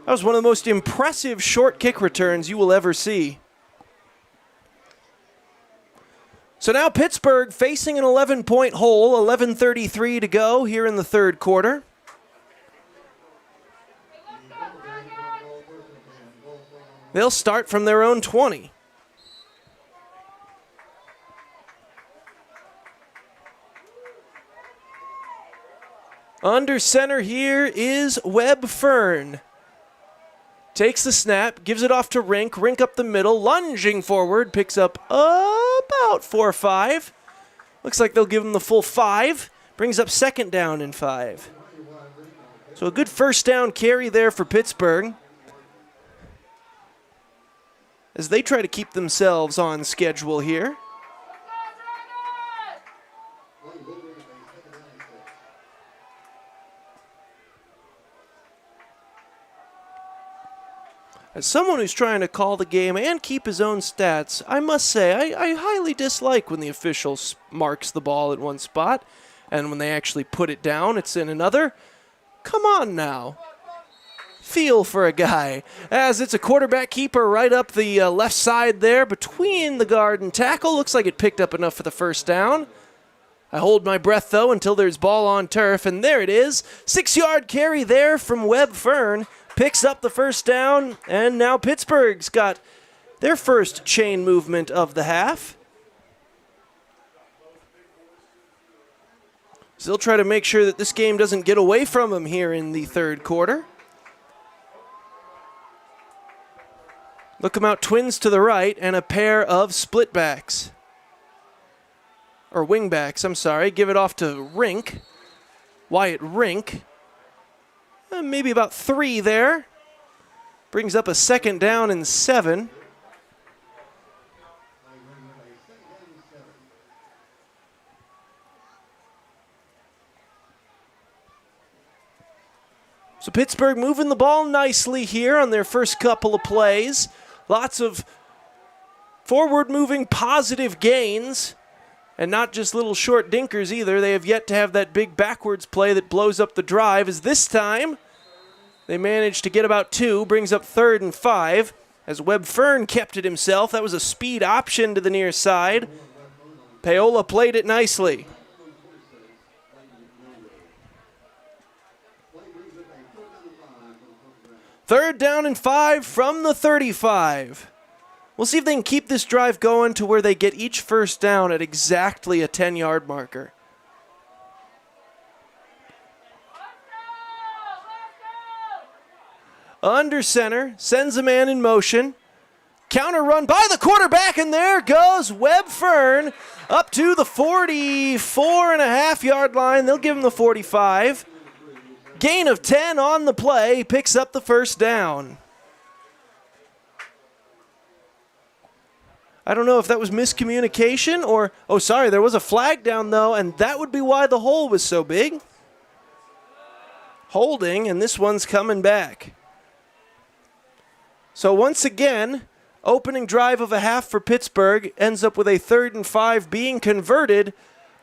that was one of the most impressive short kick returns you will ever see. So now Pittsburgh facing an 11-point hole, 11:33 to go here in the third quarter. They'll start from their own 20. Under center here is Webb Fern. Takes the snap, gives it off to Rink. Rink up the middle, lunging forward, picks up about 4 or 5. Looks like they'll give him the full 5. Brings up second down and 5. So a good first down carry there for Pittsburgh, as they try to keep themselves on schedule here. As someone who's trying to call the game and keep his own stats, I must say I highly dislike when the official marks the ball at one spot, and when they actually put it down, it's in another. Come on now. Feel for a guy, as it's a quarterback keeper right up the left side there between the guard and tackle. Looks like it picked up enough for the first down. I hold my breath, though, until there's ball on turf, and there it is. 6-yard carry there from Webb Fern. Picks up the first down, and now Pittsburgh's got their first chain movement of the half. So they'll try to make sure that this game doesn't get away from them here in the third quarter. Look them out, twins to the right, and a pair of split backs. Or wing backs, I'm sorry. Give it off to Rink. Wyatt Rink. Maybe about 3 there. Brings up a second down and 7. So Pittsburgh moving the ball nicely here on their first couple of plays. Lots of forward-moving positive gains. And not just little short dinkers either. They have yet to have that big backwards play that blows up the drive, as this time they managed to get about 2, brings up 3rd and 5, as Webb Fern kept it himself. That was a speed option to the near side. Paola played it nicely. Third down and 5 from the 35. We'll see if they can keep this drive going to where they get each first down at exactly a 10-yard marker. Under center, sends a man in motion. Counter run by the quarterback, and there goes Webb Fern up to the 44.5-yard line. They'll give him the 45. Gain of 10 on the play, picks up the first down. I don't know if that was miscommunication or, oh, sorry, there was a flag down, though, and that would be why the hole was so big. Holding, and this one's coming back. So once again, opening drive of a half for Pittsburgh ends up with a 3rd and 5 being converted,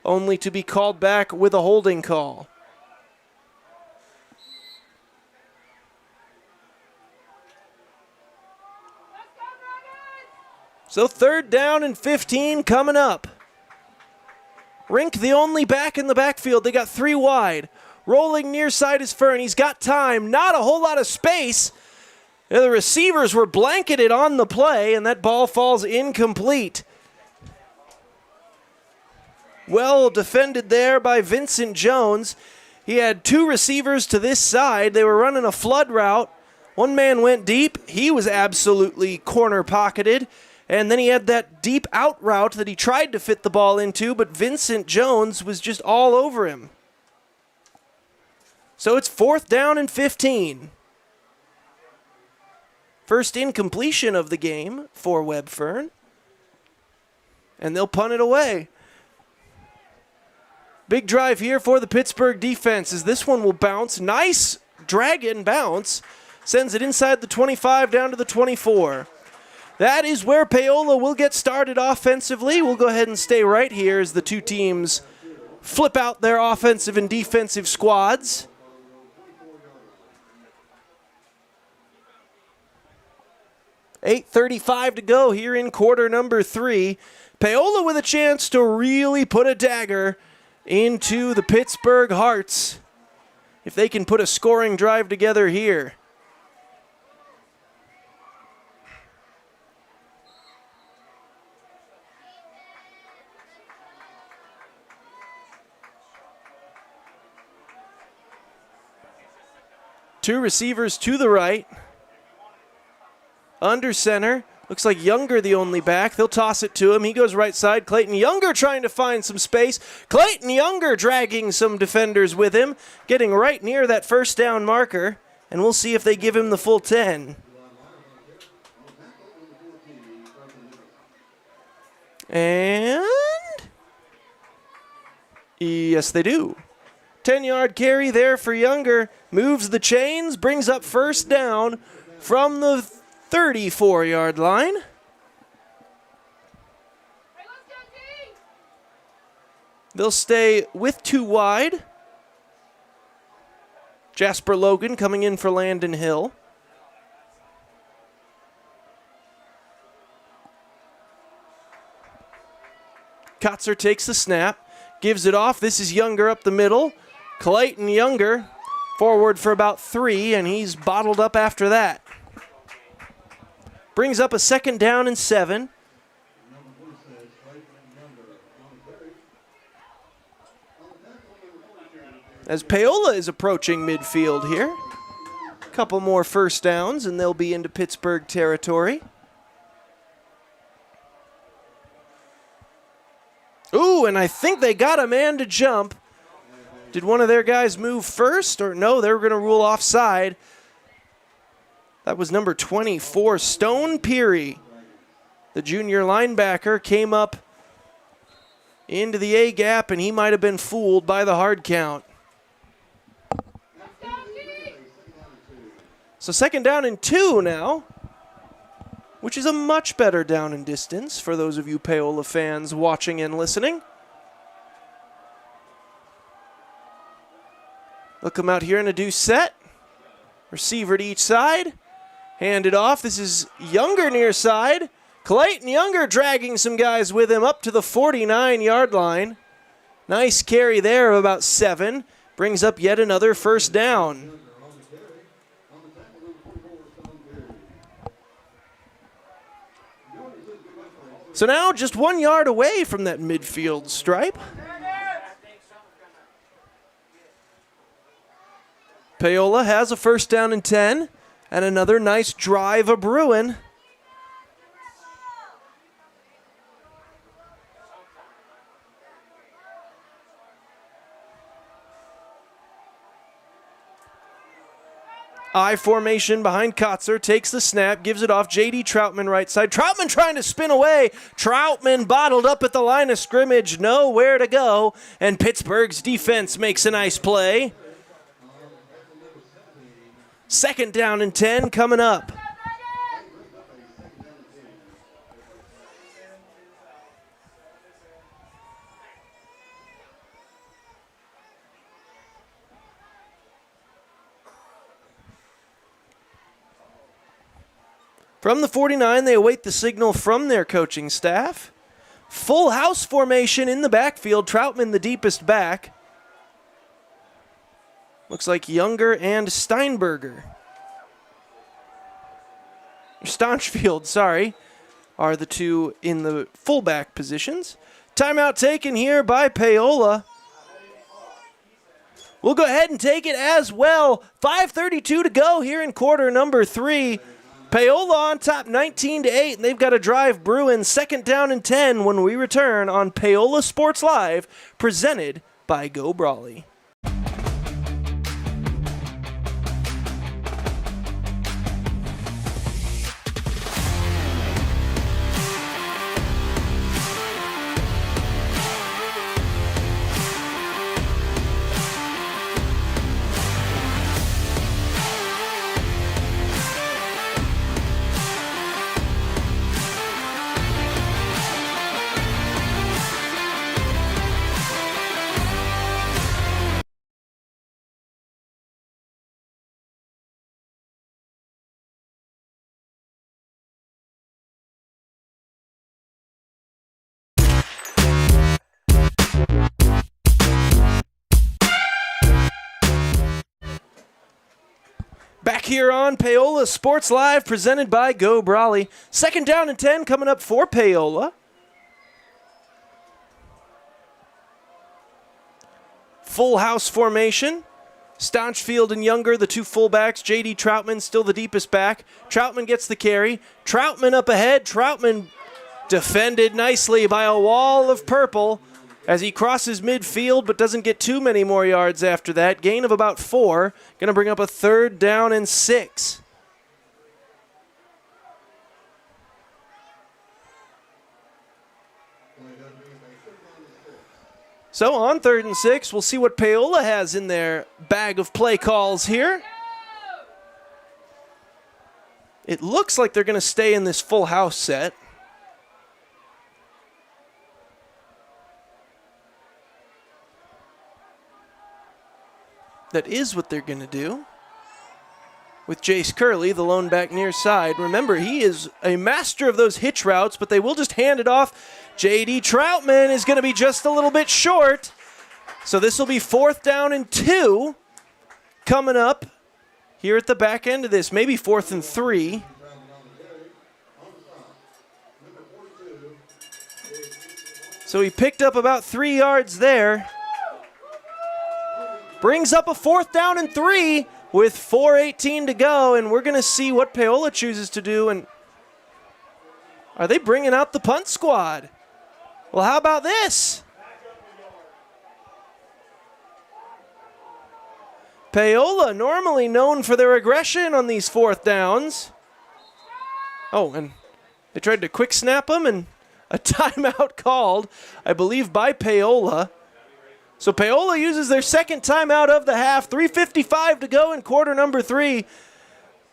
only to be called back with a holding call. So 3rd down and 15 coming up. Rink the only back in the backfield. They got 3 wide. Rolling near side is Fern. He's got time. Not a whole lot of space. The receivers were blanketed on the play, and that ball falls incomplete. Well defended there by Vincent Jones. He had 2 receivers to this side. They were running a flood route. One man went deep. He was absolutely corner pocketed. And then he had that deep out route that he tried to fit the ball into, but Vincent Jones was just all over him. So it's 4th down and 15. First incompletion of the game for Webb Fern. And they'll punt it away. Big drive here for the Pittsburgh defense, as this one will bounce. Nice dragon bounce. Sends it inside the 25 down to the 24. That is where Paola will get started offensively. We'll go ahead and stay right here as the two teams flip out their offensive and defensive squads. .8:35 to go here in quarter number 3. Paola with a chance to really put a dagger into the Pittsburgh Hearts if they can put a scoring drive together here. Two receivers to the right. Under center. Looks like Younger the only back. They'll toss it to him. He goes right side. Clayton Younger trying to find some space. Clayton Younger dragging some defenders with him. Getting right near that first down marker. And we'll see if they give him the full 10. And yes, they do. 10-yard carry there for Younger. Moves the chains, brings up first down from the 34-yard line. They'll stay with two wide. Jasper Logan coming in for Landon Hill. Kotzer takes the snap, gives it off. This is Younger up the middle. Clayton Younger forward for about 3, and he's bottled up after that. Brings up a second down and 7. As Paola is approaching midfield here. A couple more first downs, and they'll be into Pittsburgh territory. Ooh, and I think they got a man to jump. Did one of their guys move first? Or no, they were going to rule offside. That was number 24, Stone Peary. The junior linebacker came up into the A-gap, and he might have been fooled by the hard count. So second down and 2 now, which is a much better down and distance for those of you Paola fans watching and listening. They'll come out here in a deuce set. Receiver to each side. Hand it off. This is Younger near side. Clayton Younger dragging some guys with him up to the 49-yard line. Nice carry there of about 7. Brings up yet another first down. So now just 1 yard away from that midfield stripe. Paola has a first down and 10, and another nice drive of Bruin. I formation behind Kotzer, takes the snap, gives it off. J.D. Troutman right side. Troutman trying to spin away. Troutman bottled up at the line of scrimmage, nowhere to go, and Pittsburgh's defense makes a nice play. Second down and 10 coming up. From the 49, they await the signal from their coaching staff. Full house formation in the backfield. Troutman the deepest back. Looks like Younger and Steinberger. Staunchfield, sorry, are the two in the fullback positions. Timeout taken here by Paola. We'll go ahead and take it as well. 5:32 to go here in quarter number 3. Paola on top 19-8, and they've got to drive Bruin. Second down and 10 when we return on Paola Sports Live, presented by Go Brawley. here on Paola Sports Live, presented by Go Brawley. 2nd down and 10 coming up for Paola. Full house formation. Staunchfield and Younger, the two fullbacks. J.D. Troutman still the deepest back. Troutman gets the carry. Troutman up ahead. Troutman defended nicely by a wall of purple as he crosses midfield but doesn't get too many more yards after that. Gain of about 4. Going to bring up a 3rd down and 6. So on 3rd and 6, we'll see what Paola has in their bag of play calls here. It looks like they're going to stay in this full house set. That is what they're going to do. With Jace Curley, the lone back near side. Remember, he is a master of those hitch routes, but they will just hand it off. J.D. Troutman is going to be just a little bit short. So this will be 4th down and 2 coming up here at the back end of this. Maybe 4th and 3. So he picked up about 3 yards there. Brings up a 4th down and 3 with 4:18 to go, and we're going to see what Paola chooses to do. And are they bringing out the punt squad? Well, how about this? Paola, normally known for their aggression on these 4th downs. Oh, and they tried to quick snap them, and a timeout called, I believe, by Paola. So Paola uses their 2nd timeout of the half. 3:55 to go in quarter number 3.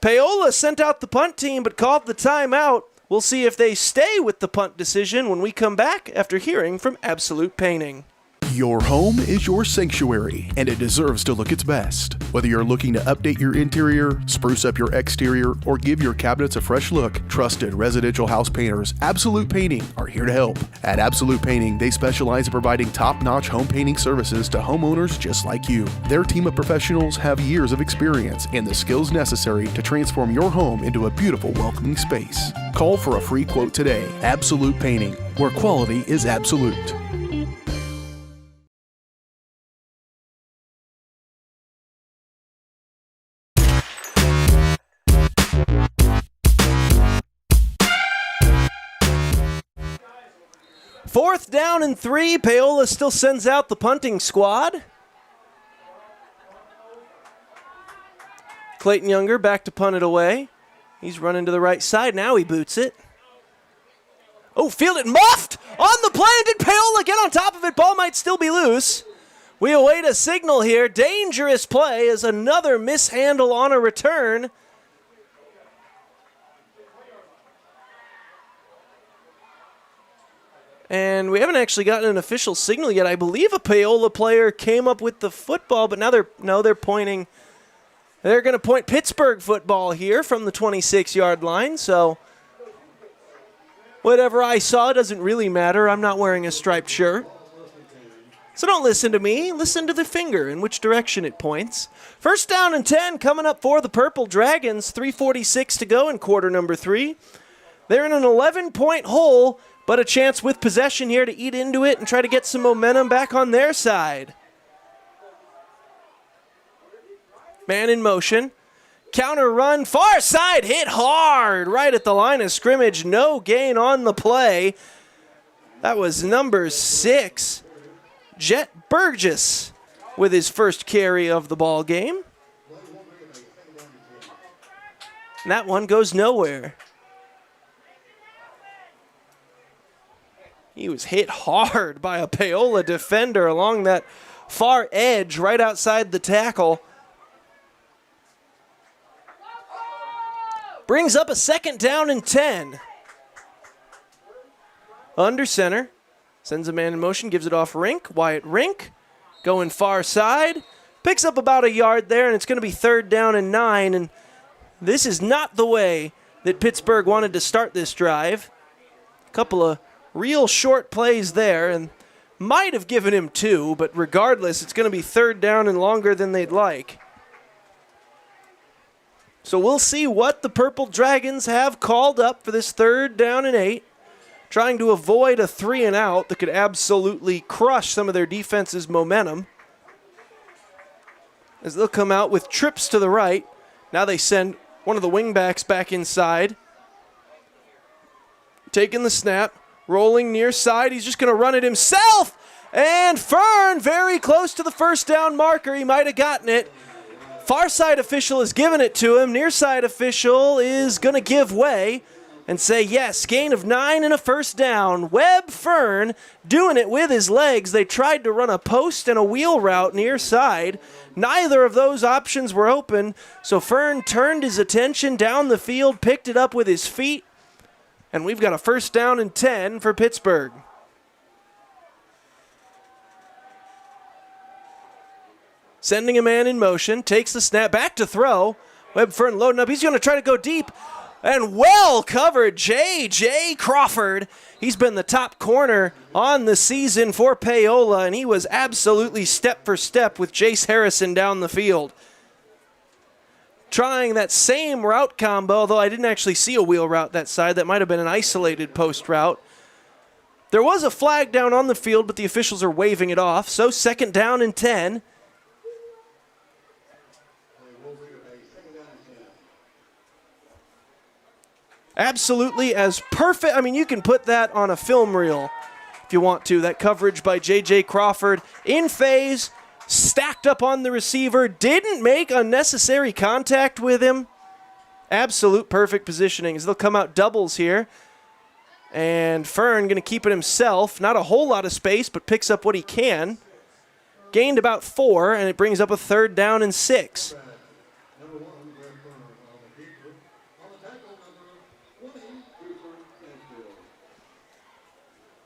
Paola sent out the punt team but called the timeout. We'll see if they stay with the punt decision when we come back after hearing from Absolute Painting. Your home is your sanctuary, and it deserves to look its best. Whether you're looking to update your interior, spruce up your exterior, or give your cabinets a fresh look, trusted residential house painters Absolute Painting are here to help. At Absolute Painting, they specialize in providing top-notch home painting services to homeowners just like you. Their team of professionals have years of experience and the skills necessary to transform your home into a beautiful, welcoming space. Call for a free quote today. Absolute Painting, where quality is absolute. Fourth down and 3. Paola still sends out the punting squad. Clayton Younger back to punt it away. He's running to the right side. Now he boots it. Oh, fielded, muffed on the play. Did Paola get on top of it? Ball might still be loose. We await a signal here. Dangerous play as another mishandle on a return. And we haven't actually gotten an official signal yet. I believe a Paola player came up with the football, but now they're pointing. They're going to point Pittsburgh football here from the 26-yard line. So whatever I saw doesn't really matter. I'm not wearing a striped shirt. So don't listen to me. Listen to the finger in which direction it points. 1st down and 10 coming up for the Purple Dragons. 3:46 to go in quarter number 3. They're in an 11-point hole, but a chance with possession here to eat into it and try to get some momentum back on their side. Man in motion. Counter run, far side, hit hard right at the line of scrimmage. No gain on the play. That was number 6, Jet Burgess, with his first carry of the ball game. And that one goes nowhere. He was hit hard by a Paola defender along that far edge right outside the tackle. Brings up a 2nd down and 10. Under center. Sends a man in motion, gives it off Rink. Wyatt Rink going far side. Picks up about a yard there, and it's going to be 3rd down and 9. And this is not the way that Pittsburgh wanted to start this drive. A couple of real short plays there, and might have given him 2, but regardless, it's going to be 3rd down and longer than they'd like. So we'll see what the Purple Dragons have called up for this 3rd down and 8. Trying to avoid a 3 and out that could absolutely crush some of their defense's momentum. As they'll come out with trips to the right. Now they send one of the wingbacks back inside. Taking the snap, rolling near side. He's just going to run it himself. And Fern very close to the 1st down marker. He might have gotten it. Far side official has given it to him. Near side official is going to give way and say, yes, gain of 9 and a 1st down. Webb Fern doing it with his legs. They tried to run a post and a wheel route near side. Neither of those options were open, so Fern turned his attention down the field, picked it up with his feet, and we've got a 1st down and 10 for Pittsburgh. Sending a man in motion, takes the snap, back to throw. Webb Fern loading up. He's going to try to go deep. And well covered, J.J. Crawford. He's been the top corner on the season for Paola, and he was absolutely step for step with Jace Harrison down the field. Trying that same route combo, although I didn't actually see a wheel route that side. That might have been an isolated post route. There was a flag down on the field, but the officials are waving it off. So 2nd down and 10. Absolutely as perfect. I mean, you can put that on a film reel if you want to. That coverage by J.J. Crawford in phase, stacked up on the receiver, didn't make unnecessary contact with him. Absolute perfect positioning as they'll come out doubles here. And Fern going to keep it himself. Not a whole lot of space, but picks up what he can. Gained about 4, and it brings up a 3rd down and 6.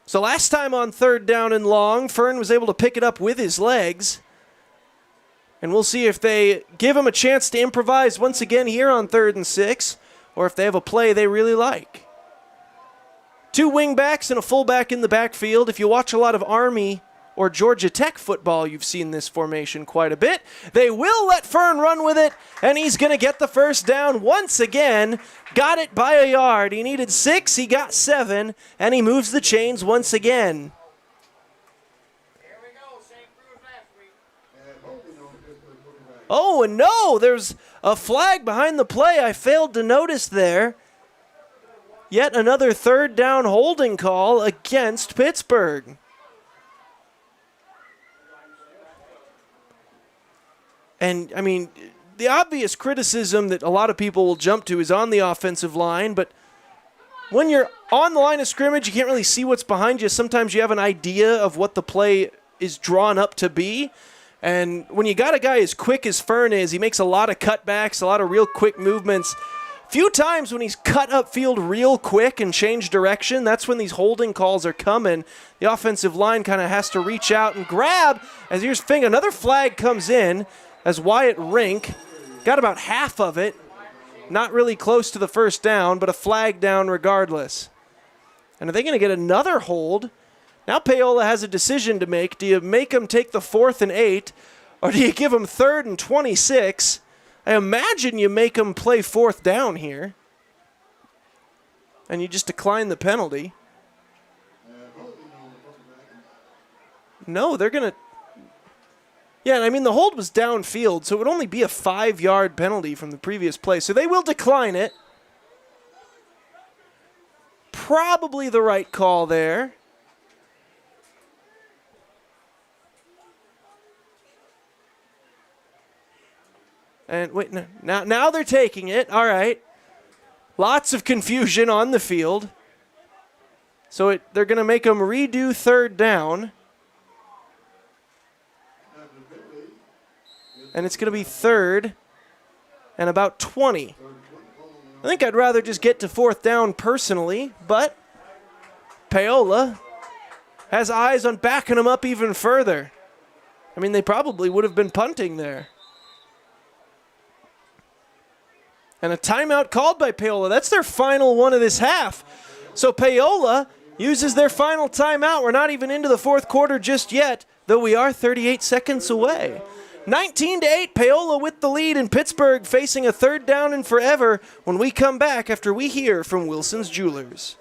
So last time on 3rd down and long, Fern was able to pick it up with his legs. And we'll see if they give him a chance to improvise once again here on 3rd and 6, or if they have a play they really like. 2 wingbacks and a fullback in the backfield. If you watch a lot of Army or Georgia Tech football, you've seen this formation quite a bit. They will let Fern run with it, and he's going to get the 1st down once again. Got it by a yard. He needed 6, he got 7, and he moves the chains once again. Oh, and no, there's a flag behind the play I failed to notice there. Yet another 3rd down holding call against Pittsburgh. And, I mean, the obvious criticism that a lot of people will jump to is on the offensive line, but when you're on the line of scrimmage, you can't really see what's behind you. Sometimes you have an idea of what the play is drawn up to be. And when you got a guy as quick as Fern is, he makes a lot of cutbacks, a lot of real quick movements. Few times when he's cut upfield real quick and changed direction, that's when these holding calls are coming. The offensive line kind of has to reach out and grab. As here's Fing, another flag comes in as Wyatt Rink got about half of it. Not really close to the 1st down, but a flag down regardless. And are they going to get another hold? Now Paola has a decision to make. Do you make him take the 4th and 8, or do you give him 3rd and 26? I imagine you make him play 4th down here, and you just decline the penalty. No, they're going to... Yeah, I mean, the hold was downfield, so it would only be a 5-yard penalty from the previous play. So they will decline it. Probably the right call there. And wait, no, now they're taking it. All right. Lots of confusion on the field. So they're going to make them redo 3rd down. And it's going to be 3rd and about 20. I think I'd rather just get to 4th down personally, but Paola has eyes on backing them up even further. I mean, they probably would have been punting there. And a timeout called by Paola. That's their final one of this half. So Paola uses their final timeout. We're not even into the 4th quarter just yet, though we are 38 seconds away. 19-8, Paola with the lead in Pittsburgh, facing a third down and forever when we come back after we hear from Wilson's Jewelers.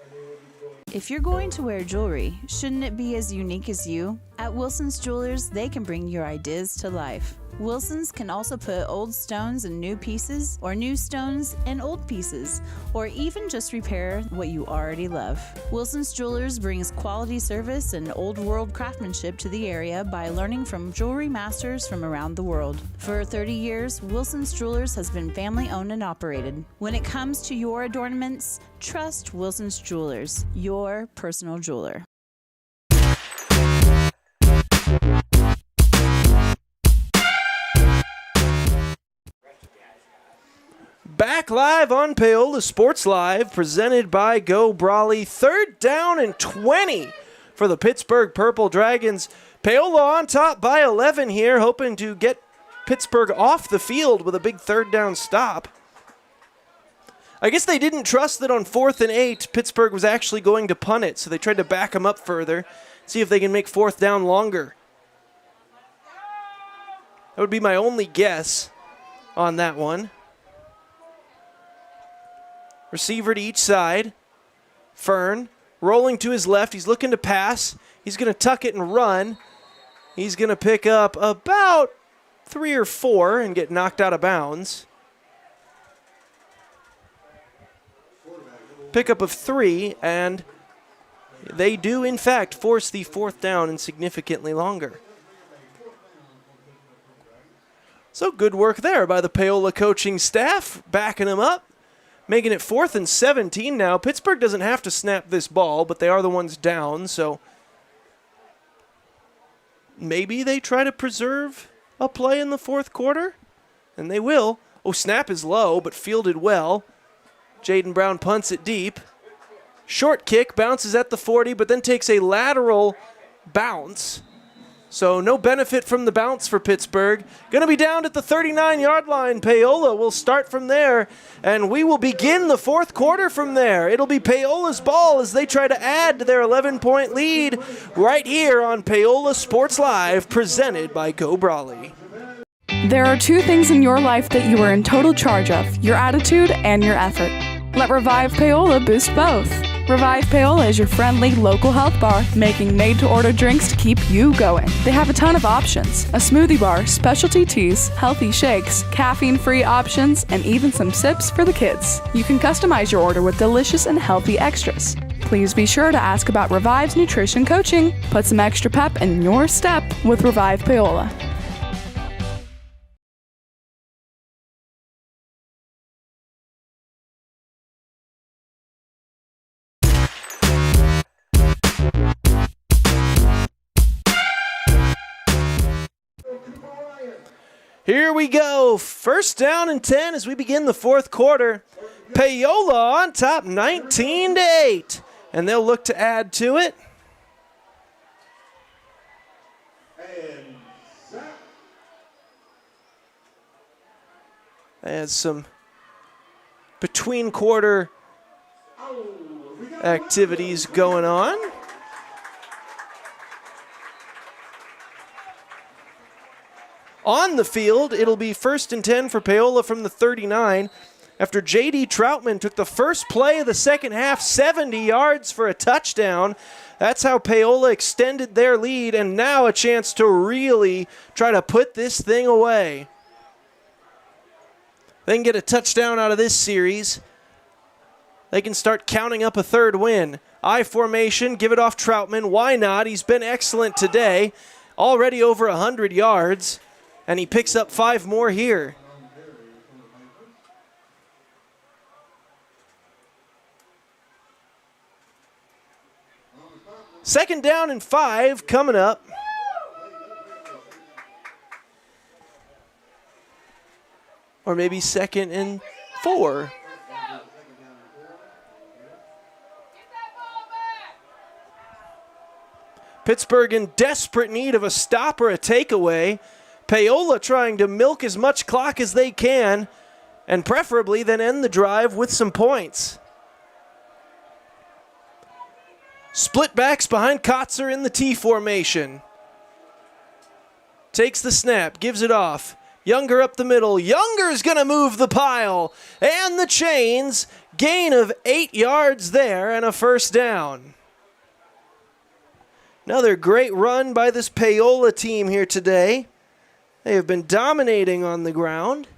If you're going to wear jewelry, shouldn't it be as unique as you? At Wilson's Jewelers, they can bring your ideas to life. Wilson's can also put old stones in new pieces, or new stones in old pieces, or even just repair what you already love. Wilson's Jewelers brings quality service and old world craftsmanship to the area by learning from jewelry masters from around the world. For 30 years, Wilson's Jewelers has been family owned and operated. When it comes to your adornments, trust Wilson's Jewelers, your personal jeweler. Back live on Paola Sports Live, presented by Go Brawley. 3rd down and 20 for the Pittsburgh Purple Dragons. Paola on top by 11 here, hoping to get Pittsburgh off the field with a big 3rd down stop. I guess they didn't trust that on 4th and 8, Pittsburgh was actually going to punt it, so they tried to back them up further, see if they can make 4th down longer. That would be my only guess on that one. Receiver to each side. Fern rolling to his left. He's looking to pass. He's going to tuck it and run. He's going to pick up about 3 or 4 and get knocked out of bounds. Pickup of 3, and they do, in fact, force the 4th down and significantly longer. So good work there by the Paola coaching staff, backing him up. Making it 4th and 17 now. Pittsburgh doesn't have to snap this ball, but they are the ones down, so maybe they try to preserve a play in the 4th quarter, and they will. Oh, snap is low, but fielded well. Jaden Brown punts it deep. Short kick, bounces at the 40, but then takes a lateral bounce. So no benefit from the bounce for Pittsburgh. Going to be down at the 39-yard line. Paola will start from there, and we will begin the 4th quarter from there. It'll be Paola's ball as they try to add to their 11-point lead right here on Paola Sports Live, presented by Go Brawley. There are 2 things in your life that you are in total charge of, your attitude and your effort. Let Revive Paola boost both. Revive Paola is your friendly local health bar, making made-to-order drinks to keep you going. They have a ton of options: a smoothie bar, specialty teas, healthy shakes, caffeine-free options, and even some sips for the kids. You can customize your order with delicious and healthy extras. Please be sure to ask about Revive's nutrition coaching. Put some extra pep in your step with Revive Paola. Here we go. 1st down and 10 as we begin the 4th quarter. Paola on top, 19-8. And they'll look to add to it. Add some between quarter activities going on. On the field, it'll be 1st and 10 for Paola from the 39 after J.D. Troutman took the first play of the second half, 70 yards for a touchdown. That's how Paola extended their lead, and now a chance to really try to put this thing away. They can get a touchdown out of this series. They can start counting up a 3rd win. I formation, give it off Troutman. Why not? He's been excellent today. Already over 100 yards. And he picks up 5 more here. Second down and 5 coming up. Or maybe 2nd and 4. Pittsburgh in desperate need of a stop or a takeaway. Paola trying to milk as much clock as they can, and preferably then end the drive with some points. Split backs behind Kotzer in the T formation. Takes the snap, gives it off. Younger up the middle. Younger's going to move the pile. And the chains. Gain of 8 yards there and a first down. Another great run by this Paola team here today. They have been dominating on the ground.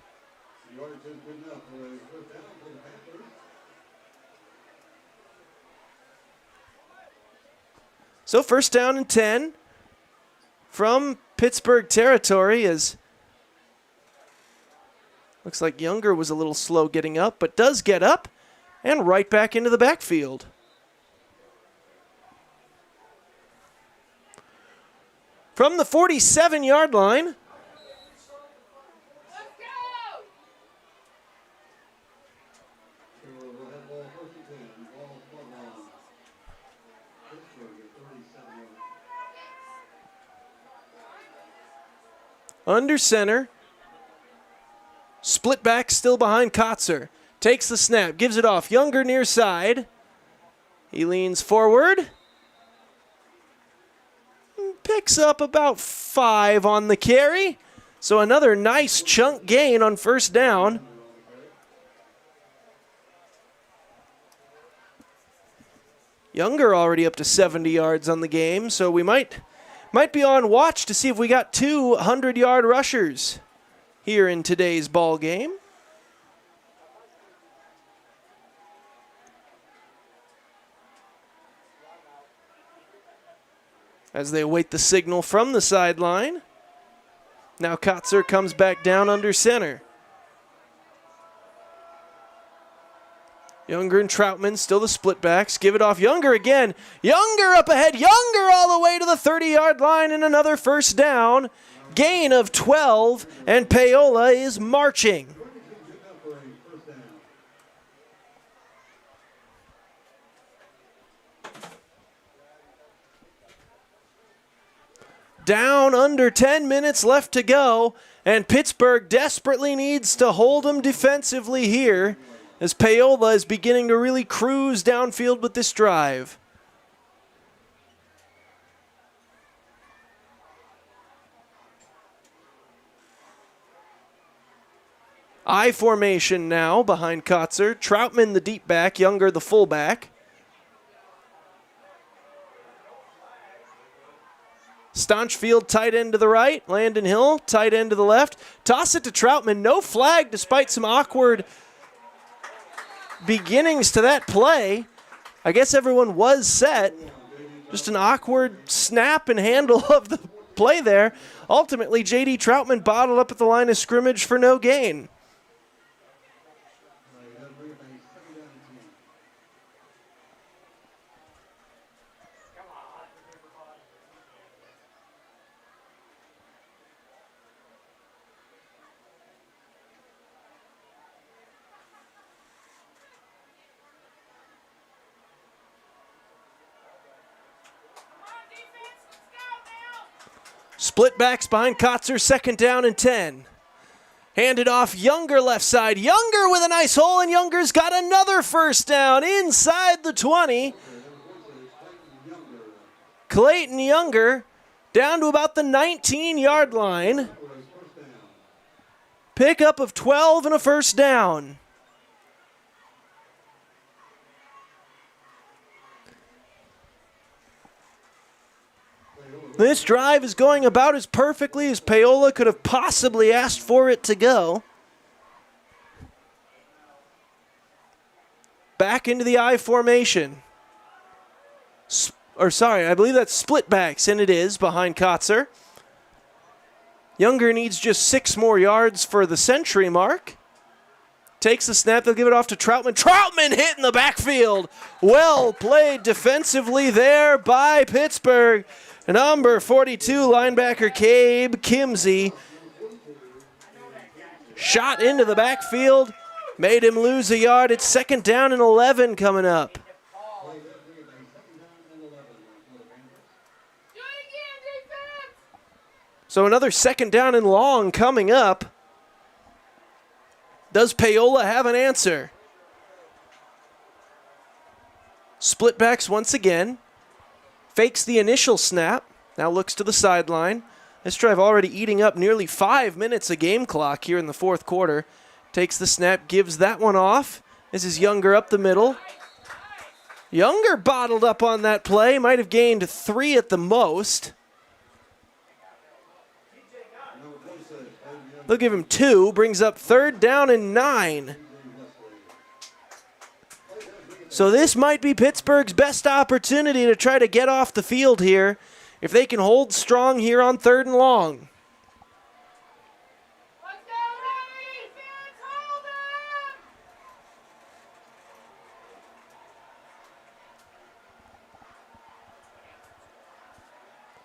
So first down and 10 from Pittsburgh territory, as looks like Younger was a little slow getting up, but does get up and right back into the backfield. From the 47-yard line, under center. Split back still behind Kotzer. Takes the snap, gives it off. Younger near side. He leans forward. Picks up about 5 on the carry. So another nice chunk gain on first down. Younger already up to 70 yards on the game, so we might be on watch to see if we got 2 100-yard rushers here in today's ball game. As they await the signal from the sideline. Now Kotzer comes back down under center. Younger and Troutman, still the split backs. Give it off. Younger again. Younger up ahead. Younger all the way to the 30-yard line and another first down. Gain of 12, and Paola is marching. Down under 10 minutes left to go, and Pittsburgh desperately needs to hold them defensively here, as Paola is beginning to really cruise downfield with this drive. I formation now behind Kotzer. Troutman the deep back, Younger the fullback. Staunchfield tight end to the right. Landon Hill tight end to the left. Toss it to Troutman. No flag despite some awkward beginnings to that play. I guess everyone was set. Just an awkward snap and handle of the play there. Ultimately, J.D. Troutman bottled up at the line of scrimmage for no gain. Split backs behind Kotzer, second down and 10. Handed off, Younger left side. Younger with a nice hole, and Younger's got another first down inside the 20. Clayton Younger down to about the 19-yard line. Pickup of 12 and a first down. This drive is going about as perfectly as Paola could have possibly asked for it to go. Back into the I formation. I believe that's split backs, and it is behind Kotzer. Younger needs just 6 more yards for the century mark. Takes the snap, they'll give it off to Troutman. Troutman hit in the backfield. Well played defensively there by Pittsburgh. Number 42 linebacker Cabe Kimsey shot into the backfield, made him lose a yard. It's second down and 11 coming up. So another second down and long coming up. Does Paola have an answer? Split backs once again. Fakes the initial snap. Now looks to the sideline. This drive already eating up nearly 5 minutes of game clock here in the fourth quarter. Takes the snap, gives that one off. This is Younger up the middle. Younger bottled up on that play. Might have gained 3 at the most. They'll give him 2. Brings up 3rd down and 9. So this might be Pittsburgh's best opportunity to try to get off the field here if they can hold strong here on 3rd and long.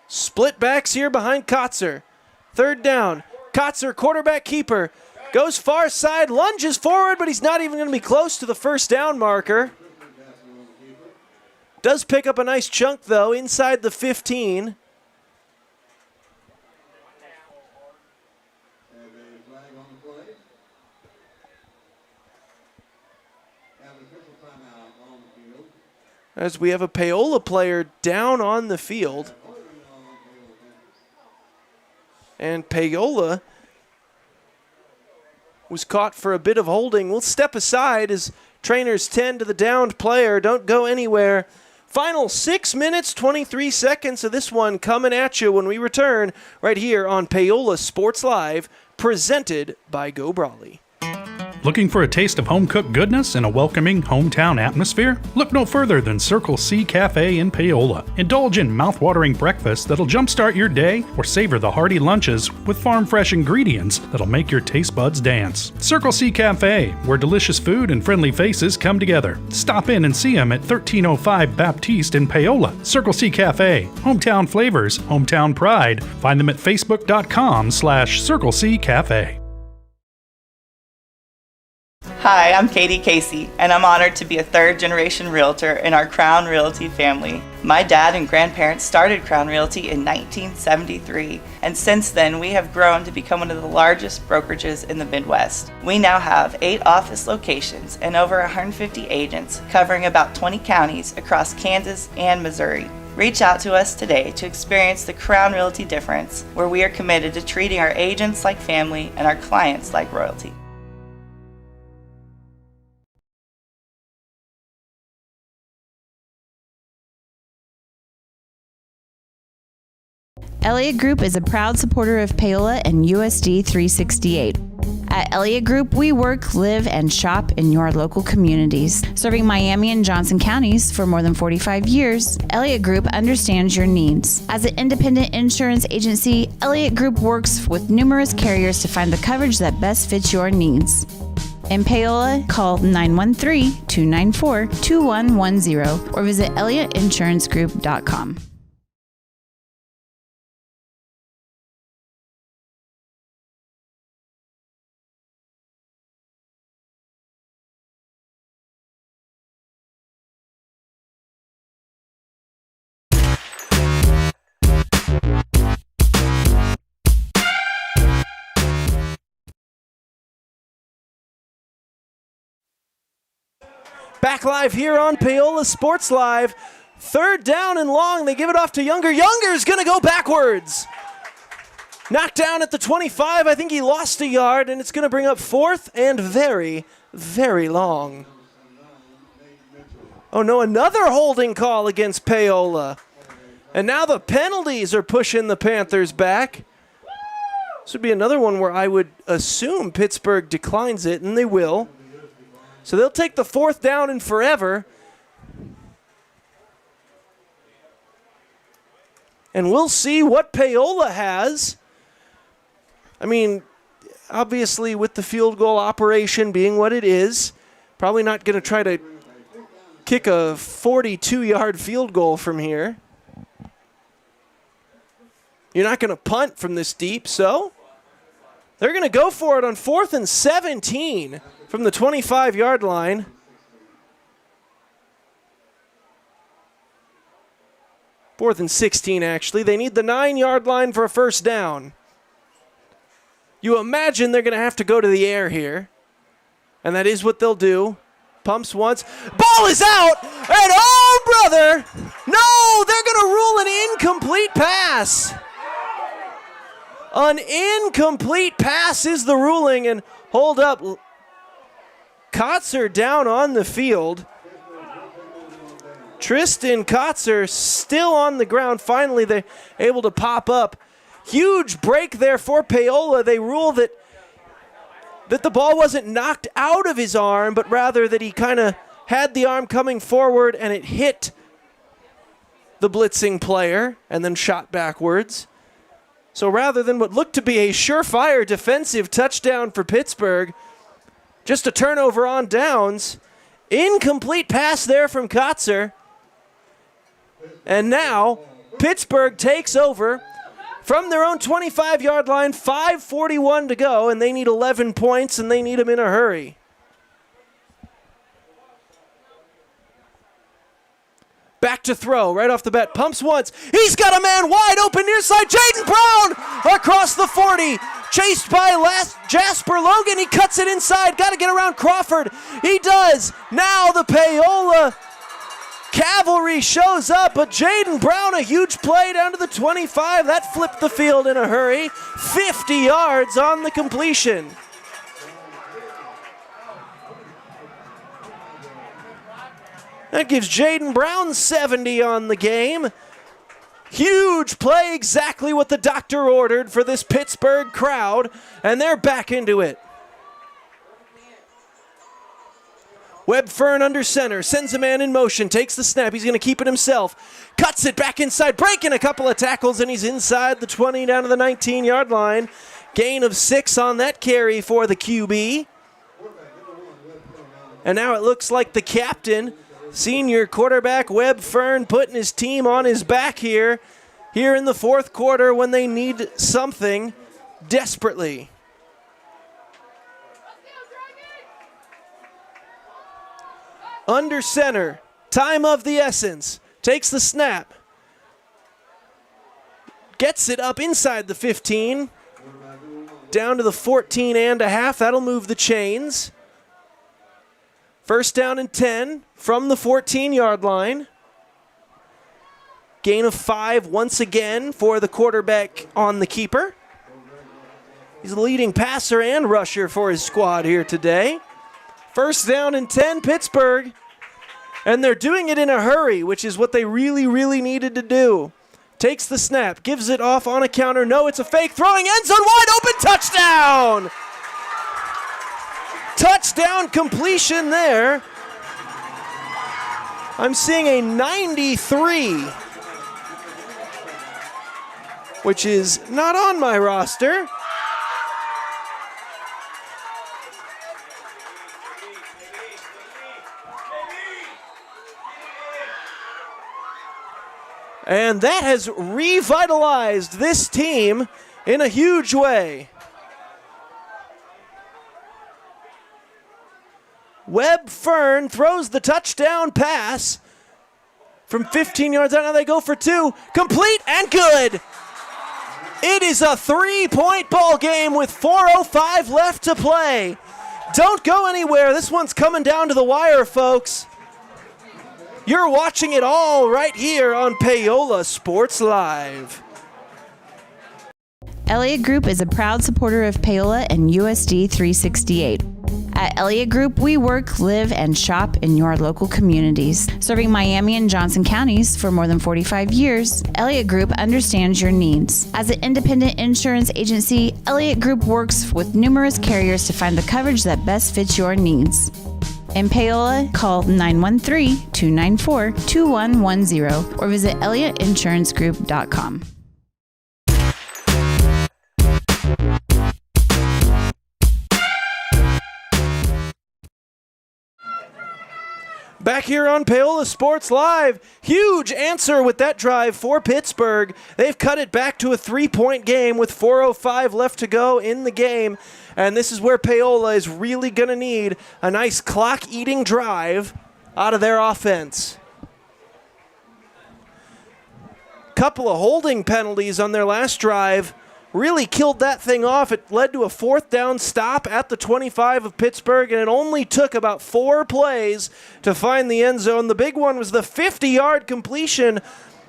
Split backs here behind Kotzer. 3rd down. Kotzer, quarterback keeper, goes far side, lunges forward, but he's not even going to be close to the 1st down marker. Does pick up a nice chunk, though, inside the 15. As we have a Paola player down on the field. And Paola was caught for a bit of holding. We'll step aside as trainers tend to the downed player. Don't go anywhere. Final 6 minutes, 23 seconds of this one coming at you when we return right here on Paola Sports Live, presented by Go Brawley. Looking for a taste of home-cooked goodness and a welcoming hometown atmosphere? Look no further than Circle C Cafe in Paola. Indulge in mouth-watering breakfasts that'll jumpstart your day or savor the hearty lunches with farm-fresh ingredients that'll make your taste buds dance. Circle C Cafe, where delicious food and friendly faces come together. Stop in and see them at 1305 Baptiste in Paola. Circle C Cafe, hometown flavors, hometown pride. Find them at facebook.com/Circle C Cafe. Hi, I'm Katie Casey, and I'm honored to be a 3rd-generation realtor in our Crown Realty family. My dad and grandparents started Crown Realty in 1973, and since then we have grown to become one of the largest brokerages in the Midwest. We now have 8 office locations and over 150 agents covering about 20 counties across Kansas and Missouri. Reach out to us today to experience the Crown Realty difference, where we are committed to treating our agents like family and our clients like royalty. Elliott Group is a proud supporter of Paola and USD 368. At Elliott Group, we work, live, and shop in your local communities. Serving Miami and Johnson counties for more than 45 years, Elliott Group understands your needs. As an independent insurance agency, Elliott Group works with numerous carriers to find the coverage that best fits your needs. In Paola, call 913-294-2110 or visit ElliottInsuranceGroup.com. Back live here on Paola Sports Live. 3rd down and long. They give it off to Younger. Younger's going to go backwards. Knocked down at the 25. I think he lost a yard, and it's going to bring up 4th and very, very long. Oh, no, another holding call against Paola. And now the penalties are pushing the Panthers back. This would be another one where I would assume Pittsburgh declines it, and they will. So they'll take the 4th down and forever. And we'll see what Paola has. I mean, obviously with the field goal operation being what it is, probably not going to try to kick a 42-yard field goal from here. You're not going to punt from this deep, so they're going to go for it on 4th and 17 from the 25-yard line. Fourth and 16, actually. They need the 9-yard line for a first down. You imagine they're going to have to go to the air here. And that is what they'll do. Pumps once. Ball is out! And oh, brother! No! They're going to rule an incomplete pass! An incomplete pass is the ruling, and hold up. Kotzer down on the field. Tristan Kotzer still on the ground. Finally, they're able to pop up. Huge break there for Paola. They rule that the ball wasn't knocked out of his arm, but rather that he kind of had the arm coming forward and it hit the blitzing player and then shot backwards. So rather than what looked to be a surefire defensive touchdown for Pittsburgh, just a turnover on downs. Incomplete pass there from Kotzer. And now Pittsburgh takes over from their own 25-yard line, 5:41 to go, and they need 11 points, and they need them in a hurry. Back to throw, right off the bat, pumps once. He's got a man wide open near side. Jaden Brown across the 40, chased by Jasper Logan. He cuts it inside, got to get around Crawford. He does. Now the Paola cavalry shows up, but Jaden Brown, a huge play down to the 25. That flipped the field in a hurry. 50 yards on the completion. That gives Jaden Brown 70 on the game. Huge play, exactly what the doctor ordered for this Pittsburgh crowd, and they're back into it. Webb Fern under center, sends a man in motion, takes the snap, he's going to keep it himself, cuts it back inside, breaking a couple of tackles, and he's inside the 20 down to the 19-yard line. Gain of 6 on that carry for the QB. And now it looks like the captain, senior quarterback Webb Fern, putting his team on his back here in the fourth quarter when they need something desperately. Under center, time of the essence, takes the snap, gets it up inside the 15, down to the 14 and a half. That'll move the chains. First down and 10 from the 14-yard line. Gain of 5 once again for the quarterback on the keeper. He's the leading passer and rusher for his squad here today. First down and 10, Pittsburgh. And they're doing it in a hurry, which is what they really, really needed to do. Takes the snap, gives it off on a counter. No, it's a fake. Throwing end zone wide open. Touchdown! Touchdown completion there. I'm seeing a 93, which is not on my roster. And that has revitalized this team in a huge way. Webb Fern throws the touchdown pass from 15 yards out. Now they go for 2. Complete and good. It is a 3-point ball game with 4:05 left to play. Don't go anywhere. This one's coming down to the wire, folks. You're watching it all right here on Paola Sports Live. Elliott Group is a proud supporter of Paola and USD 368. At Elliott Group, we work, live, and shop in your local communities. Serving Miami and Johnson counties for more than 45 years, Elliott Group understands your needs. As an independent insurance agency, Elliott Group works with numerous carriers to find the coverage that best fits your needs. In Paola, call 913-294-2110 or visit ElliottInsuranceGroup.com. Back here on Paola Sports Live, huge answer with that drive for Pittsburgh. They've cut it back to a 3-point game with 4:05 left to go in the game. And this is where Paola is really going to need a nice clock-eating drive out of their offense. Couple of holding penalties on their last drive really killed that thing off. It led to a 4th down stop at the 25 of Pittsburgh, and it only took about 4 plays to find the end zone. The big one was the 50-yard completion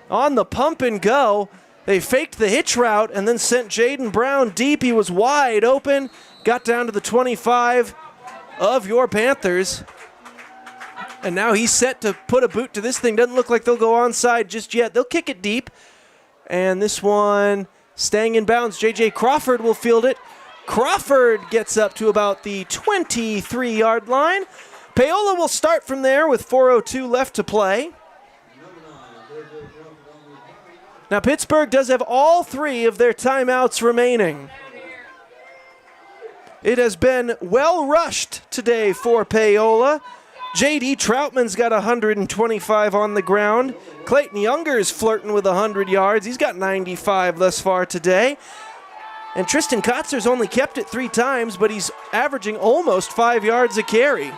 on the pump and go. They faked the hitch route and then sent Jaden Brown deep. He was wide open, got down to the 25 of your Panthers. And now he's set to put a boot to this thing. Doesn't look like they'll go onside just yet. They'll kick it deep. And this one staying in bounds. J.J. Crawford will field it. Crawford gets up to about the 23-yard line. Paola will start from there with 4:02 left to play. Now Pittsburgh does have all 3 of their timeouts remaining. It has been well rushed today for Paola. J.D. Troutman's got 125 on the ground. Clayton Younger's flirting with 100 yards. He's got 95 thus far today. And Tristan Kotzer's only kept it 3 times, but he's averaging almost 5 yards a carry.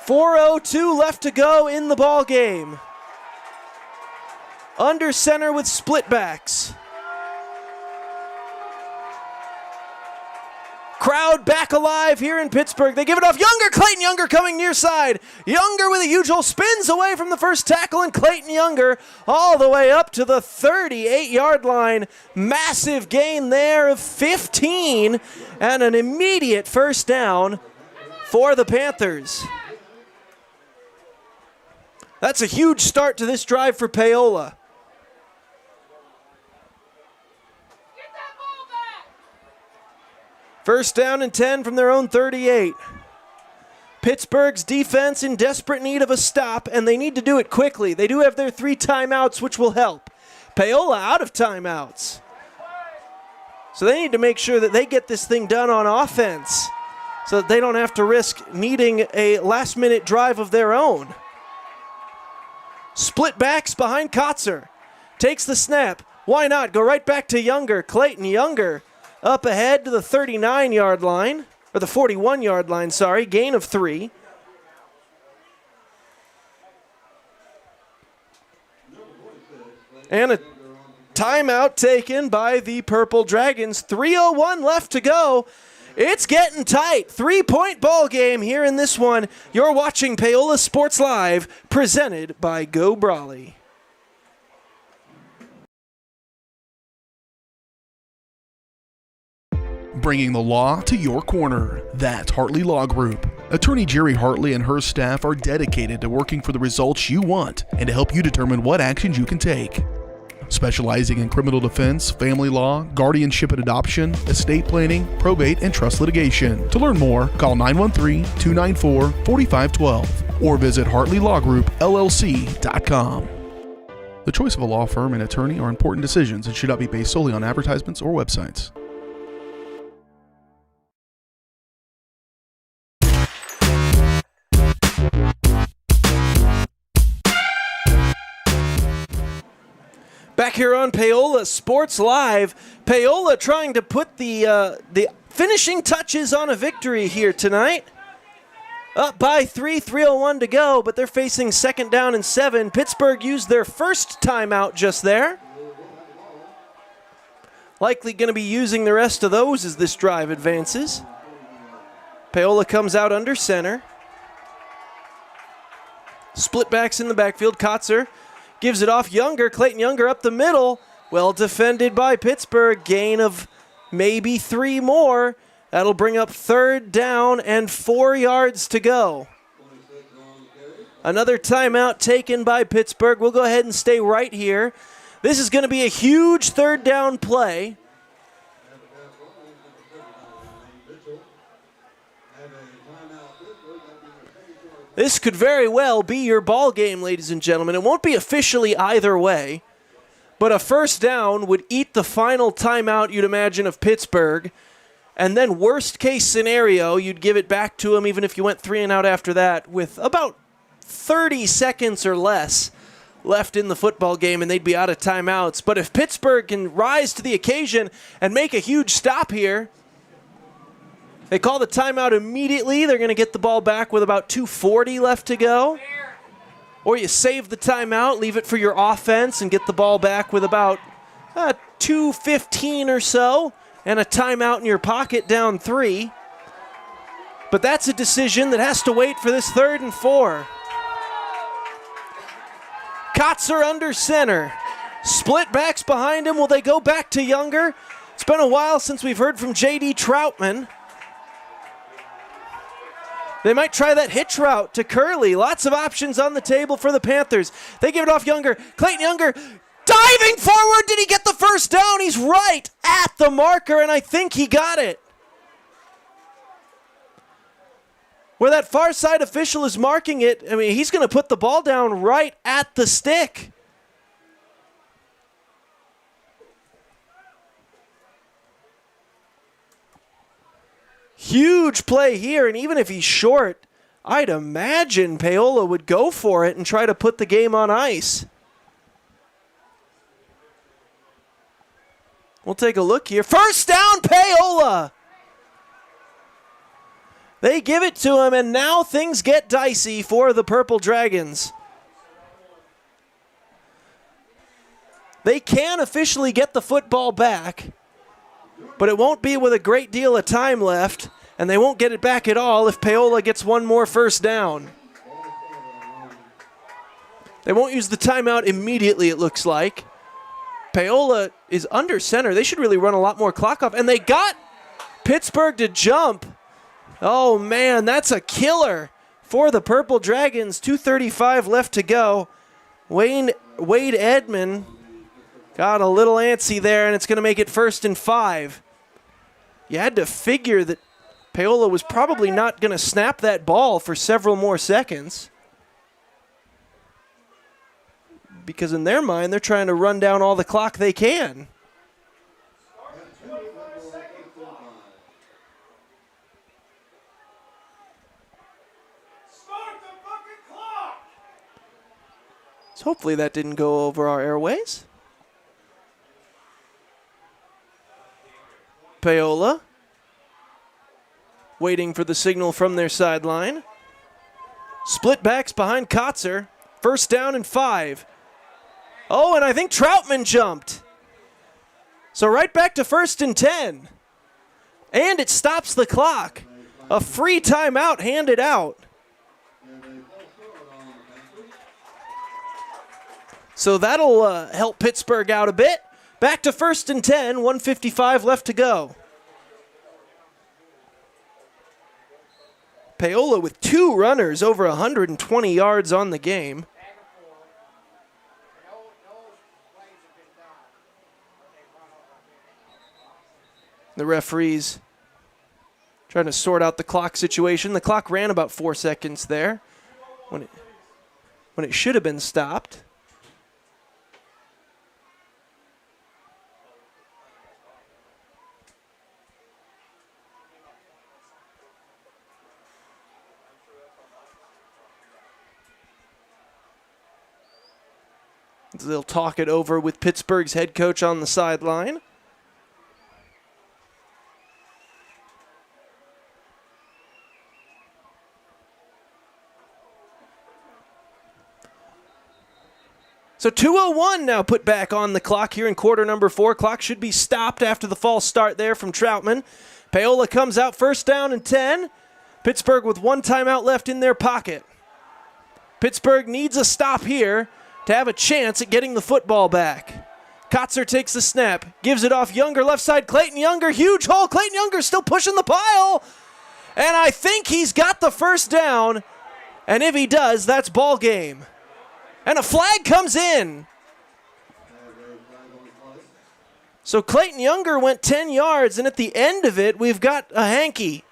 .402 left to go in the ball game. Under center with split backs. Crowd back alive here in Pittsburgh. They give it off. Younger, Clayton Younger coming near side. Younger with a huge hole, spins away from the first tackle, and Clayton Younger all the way up to the 38-yard line. Massive gain there of 15 and an immediate first down for the Panthers. That's a huge start to this drive for Paola. First down and 10 from their own 38. Pittsburgh's defense in desperate need of a stop, and they need to do it quickly. They do have their 3 timeouts, which will help. Paola out of timeouts. So they need to make sure that they get this thing done on offense so that they don't have to risk needing a last-minute drive of their own. Split backs behind Kotzer. Takes the snap. Why not? Go right back to Younger. Clayton Younger up ahead to the 39-yard line, or the 41-yard line, sorry. Gain of 3. And a timeout taken by the Purple Dragons. 3:01 left to go. It's getting tight. 3-point ball game here in this one. You're watching Paola Sports Live, presented by Go Brawley. Bringing the law to your corner. That's Hartley Law Group. Attorney Jerry Hartley and her staff are dedicated to working for the results you want and to help you determine what actions you can take. Specializing in criminal defense, family law, guardianship and adoption, estate planning, probate, and trust litigation. To learn more, call 913-294-4512 or visit HartleyLawGroupLLC.com. The choice of a law firm and attorney are important decisions and should not be based solely on advertisements or websites. Back here on Paola Sports Live, Paola trying to put the finishing touches on a victory here tonight. Up by 3, 3:01 to go, but they're facing second down and 7. Pittsburgh used their first timeout just there. Likely going to be using the rest of those as this drive advances. Paola comes out under center. Split backs in the backfield. Kotzer gives it off. Younger, Clayton Younger up the middle. Well defended by Pittsburgh. Gain of maybe 3 more. That'll bring up third down and 4 yards to go. Another timeout taken by Pittsburgh. We'll go ahead and stay right here. This is going to be a huge third down play. This could very well be your ball game, ladies and gentlemen. It won't be officially either way, but a first down would eat the final timeout, you'd imagine, of Pittsburgh. And then worst case scenario, you'd give it back to them even if you went 3 and out after that with about 30 seconds or less left in the football game, and they'd be out of timeouts. But if Pittsburgh can rise to the occasion and make a huge stop here, they call the timeout immediately. They're going to get the ball back with about 2:40 left to go. Or you save the timeout, leave it for your offense, and get the ball back with about 2:15 or so, and a timeout in your pocket down 3. But that's a decision that has to wait for this 3rd and 4. Kotzer under center. Split backs behind him. Will they go back to Younger? It's been a while since we've heard from J.D. Troutman. They might try that hitch route to Curley. Lots of options on the table for the Panthers. They give it off Younger. Clayton Younger diving forward. Did he get the first down? He's right at the marker, and I think he got it. Where that far side official is marking it, I mean, he's going to put the ball down right at the stick. Huge play here, and even if he's short, I'd imagine Paola would go for it and try to put the game on ice. We'll take a look here. First down, Paola! They give it to him, and now things get dicey for the Purple Dragons. They can officially get the football back, but it won't be with a great deal of time left, and they won't get it back at all if Paola gets one more first down. They won't use the timeout immediately, it looks like. Paola is under center. They should really run a lot more clock off, and they got Pittsburgh to jump. Oh, man, that's a killer for the Purple Dragons. 2:35 left to go. Wade Edmond got a little antsy there, and it's going to make it 1st and 5. You had to figure that Paola was probably not going to snap that ball for several more seconds, because in their mind, they're trying to run down all the clock they can. So hopefully that didn't go over our airways. Paola waiting for the signal from their sideline. Split backs behind Kotzer. 1st down and 5. Oh, and I think Troutman jumped. So right back to 1st and 10. And it stops the clock. A free timeout handed out. So that'll help Pittsburgh out a bit. Back to 1st and 10, 1:55 left to go. Paola with 2 runners over 120 yards on the game. The referees trying to sort out the clock situation. The clock ran about 4 seconds there when it should have been stopped. They'll talk it over with Pittsburgh's head coach on the sideline. So 2:01 now put back on the clock here in quarter number 4. Clock should be stopped after the false start there from Troutman. Paola comes out 1st down and 10. Pittsburgh with 1 timeout left in their pocket. Pittsburgh needs a stop here to have a chance at getting the football back. Kotzer takes the snap, gives it off Younger, left side, Clayton Younger, huge hole. Clayton Younger still pushing the pile. And I think he's got the first down. And if he does, that's ball game. And a flag comes in. So Clayton Younger went 10 yards, and at the end of it, we've got a hanky.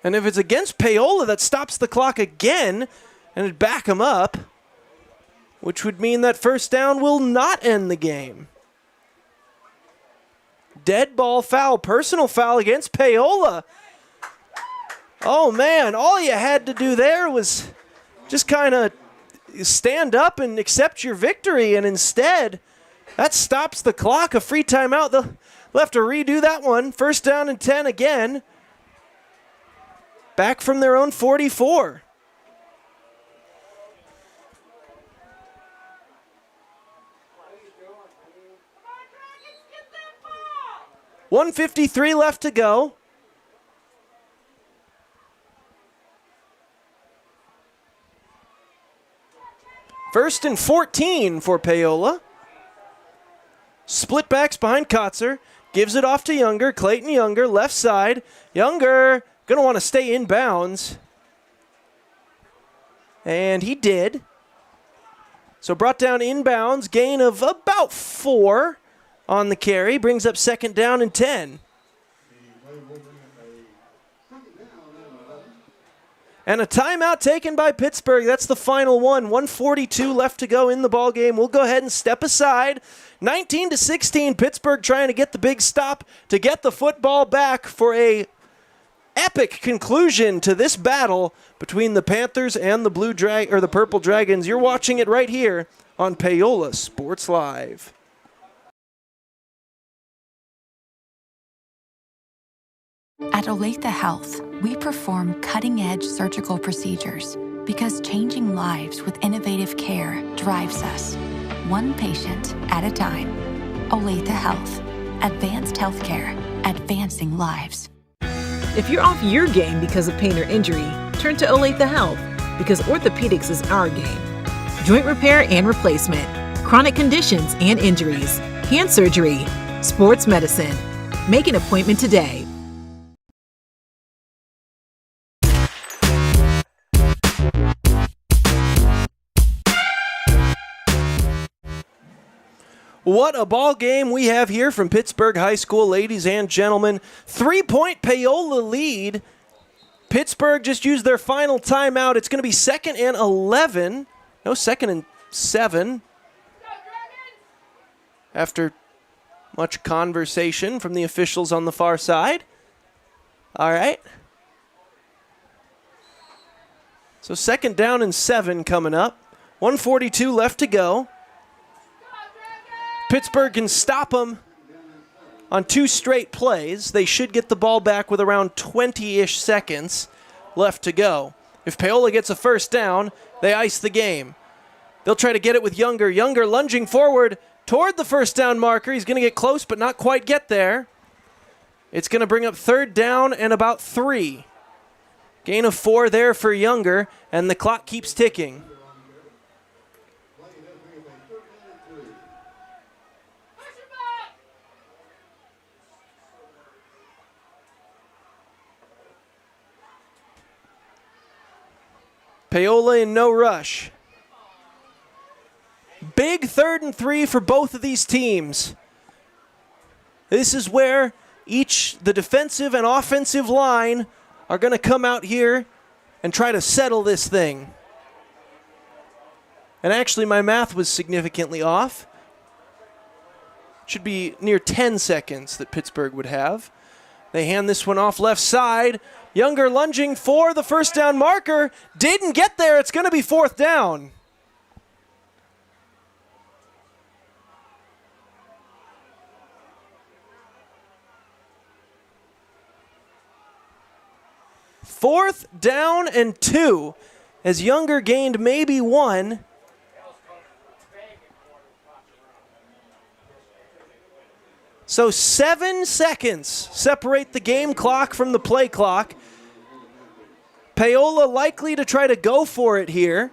And if it's against Paola, that stops the clock again, and it'd back him up, which would mean that first down will not end the game. Dead ball foul, personal foul against Paola. Oh, man, all you had to do there was just kind of stand up and accept your victory, and instead, that stops the clock. A free timeout. They'll have to redo that one. 1st down and 10 again. Back from their own 44. $1:53 left to go. First and 14 for Paola. Split backs behind Kotzer. Gives it off to Younger. Clayton Younger, left side. Younger going to want to stay in bounds. And he did. So brought down inbounds, gain of about 4 on the carry. Brings up second down and 10. And a timeout taken by Pittsburgh. That's the final one. 1:42 left to go in the ball game. We'll go ahead and step aside. 19-16, Pittsburgh trying to get the big stop to get the football back for a epic conclusion to this battle between the Panthers and the the Purple Dragons. You're watching it right here on Paola Sports Live. At Olathe Health, we perform cutting-edge surgical procedures because changing lives with innovative care drives us, one patient at a time. Olathe Health, advanced healthcare, advancing lives. If you're off your game because of pain or injury, turn to Olathe Health because orthopedics is our game. Joint repair and replacement, chronic conditions and injuries, hand surgery, sports medicine. Make an appointment today. What a ball game we have here from Pittsburg High School, ladies and gentlemen. 3-point Paola lead. Pittsburgh just used their final timeout. It's going to be 2nd and 11. No, 2nd and 7. After much conversation from the officials on the far side. All right. So 2nd down and 7 coming up. 1:42 left to go. Pittsburgh can stop them on 2 straight plays. They should get the ball back with around 20-ish seconds left to go. If Paola gets a first down, they ice the game. They'll try to get it with Younger. Younger lunging forward toward the first down marker. He's going to get close but not quite get there. It's going to bring up 3rd down and about 3. Gain of 4 there for Younger, and the clock keeps ticking. Paola in no rush. Big 3rd and 3 for both of these teams. This is where the defensive and offensive line are going to come out here and try to settle this thing. And actually, my math was significantly off. Should be near 10 seconds that Pittsburgh would have. They hand this one off left side. Younger lunging for the first down marker. Didn't get there. It's going to be 4th down. Fourth down and 2 as Younger gained maybe 1. So 7 seconds separate the game clock from the play clock. Paola likely to try to go for it here.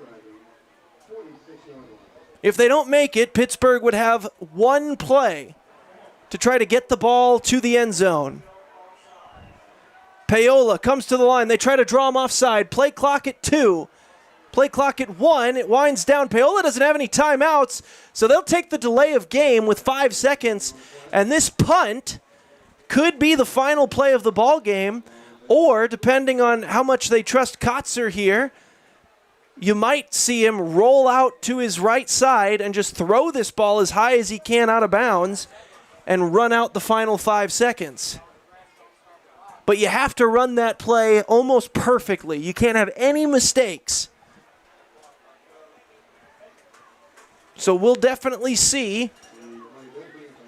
If they don't make it, Pittsburgh would have 1 play to try to get the ball to the end zone. Paola comes to the line. They try to draw him offside. Play clock at 2. Play clock at 1. It winds down. Paola doesn't have any timeouts, so they'll take the delay of game with 5 seconds. And this punt could be the final play of the ball game, or depending on how much they trust Kotzer here, you might see him roll out to his right side and just throw this ball as high as he can out of bounds and run out the final 5 seconds. But you have to run that play almost perfectly. You can't have any mistakes. So we'll definitely see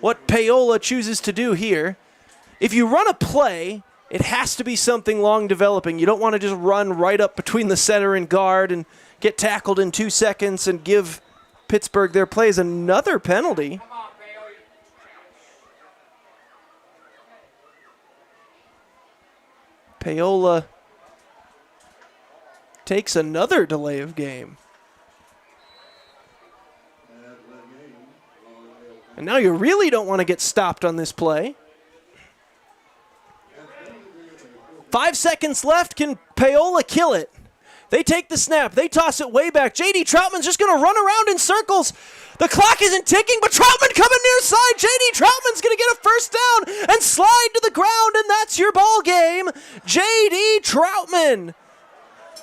what Paola chooses to do here. If you run a play, it has to be something long developing. You don't want to just run right up between the center and guard and get tackled in 2 seconds and give Pittsburgh their plays. Another penalty. Paola takes another delay of game. And now you really don't want to get stopped on this play. 5 seconds left. Can Paola kill it? They take the snap. They toss it way back. J.D. Troutman's just going to run around in circles. The clock isn't ticking, but Troutman coming near side. J.D. Troutman's going to get a first down and slide to the ground, and that's your ball game. J.D. Troutman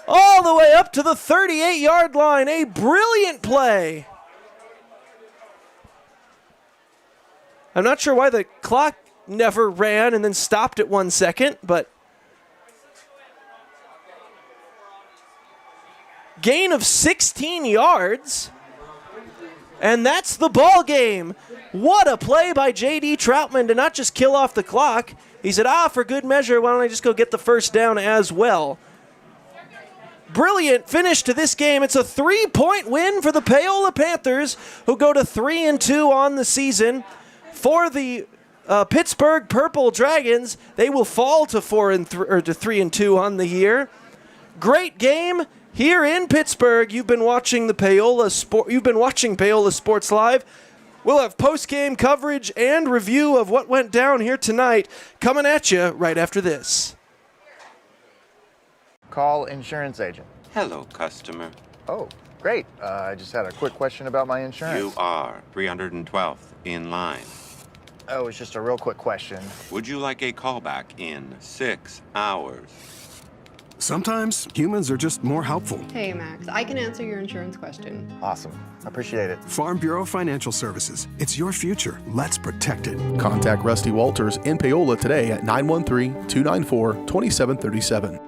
all the way up to the 38-yard line. A brilliant play. I'm not sure why the clock never ran and then stopped at 1 second, but gain of 16 yards, and that's the ball game. What a play by J.D. Troutman to not just kill off the clock. He said, for good measure, why don't I just go get the first down as well? Brilliant finish to this game. It's a 3-point win for the Paola Panthers, who go to 3-2 on the season. For the Pittsburg Purple Dragons, they will fall to 3-2 on the year. Great game here in Pittsburgh. You've been watching Paola Sports Live. We'll have post-game coverage and review of what went down here tonight coming at you right after this. Call insurance agent. Hello, customer. Oh, great. I just had a quick question about my insurance. You are 312th in line. Oh, it's just a real quick question. Would you like a callback in 6 hours? Sometimes humans are just more helpful. Hey, Max, I can answer your insurance question. Awesome. Appreciate it. Farm Bureau Financial Services. It's your future. Let's protect it. Contact Rusty Walters in Paola today at 913-294-2737.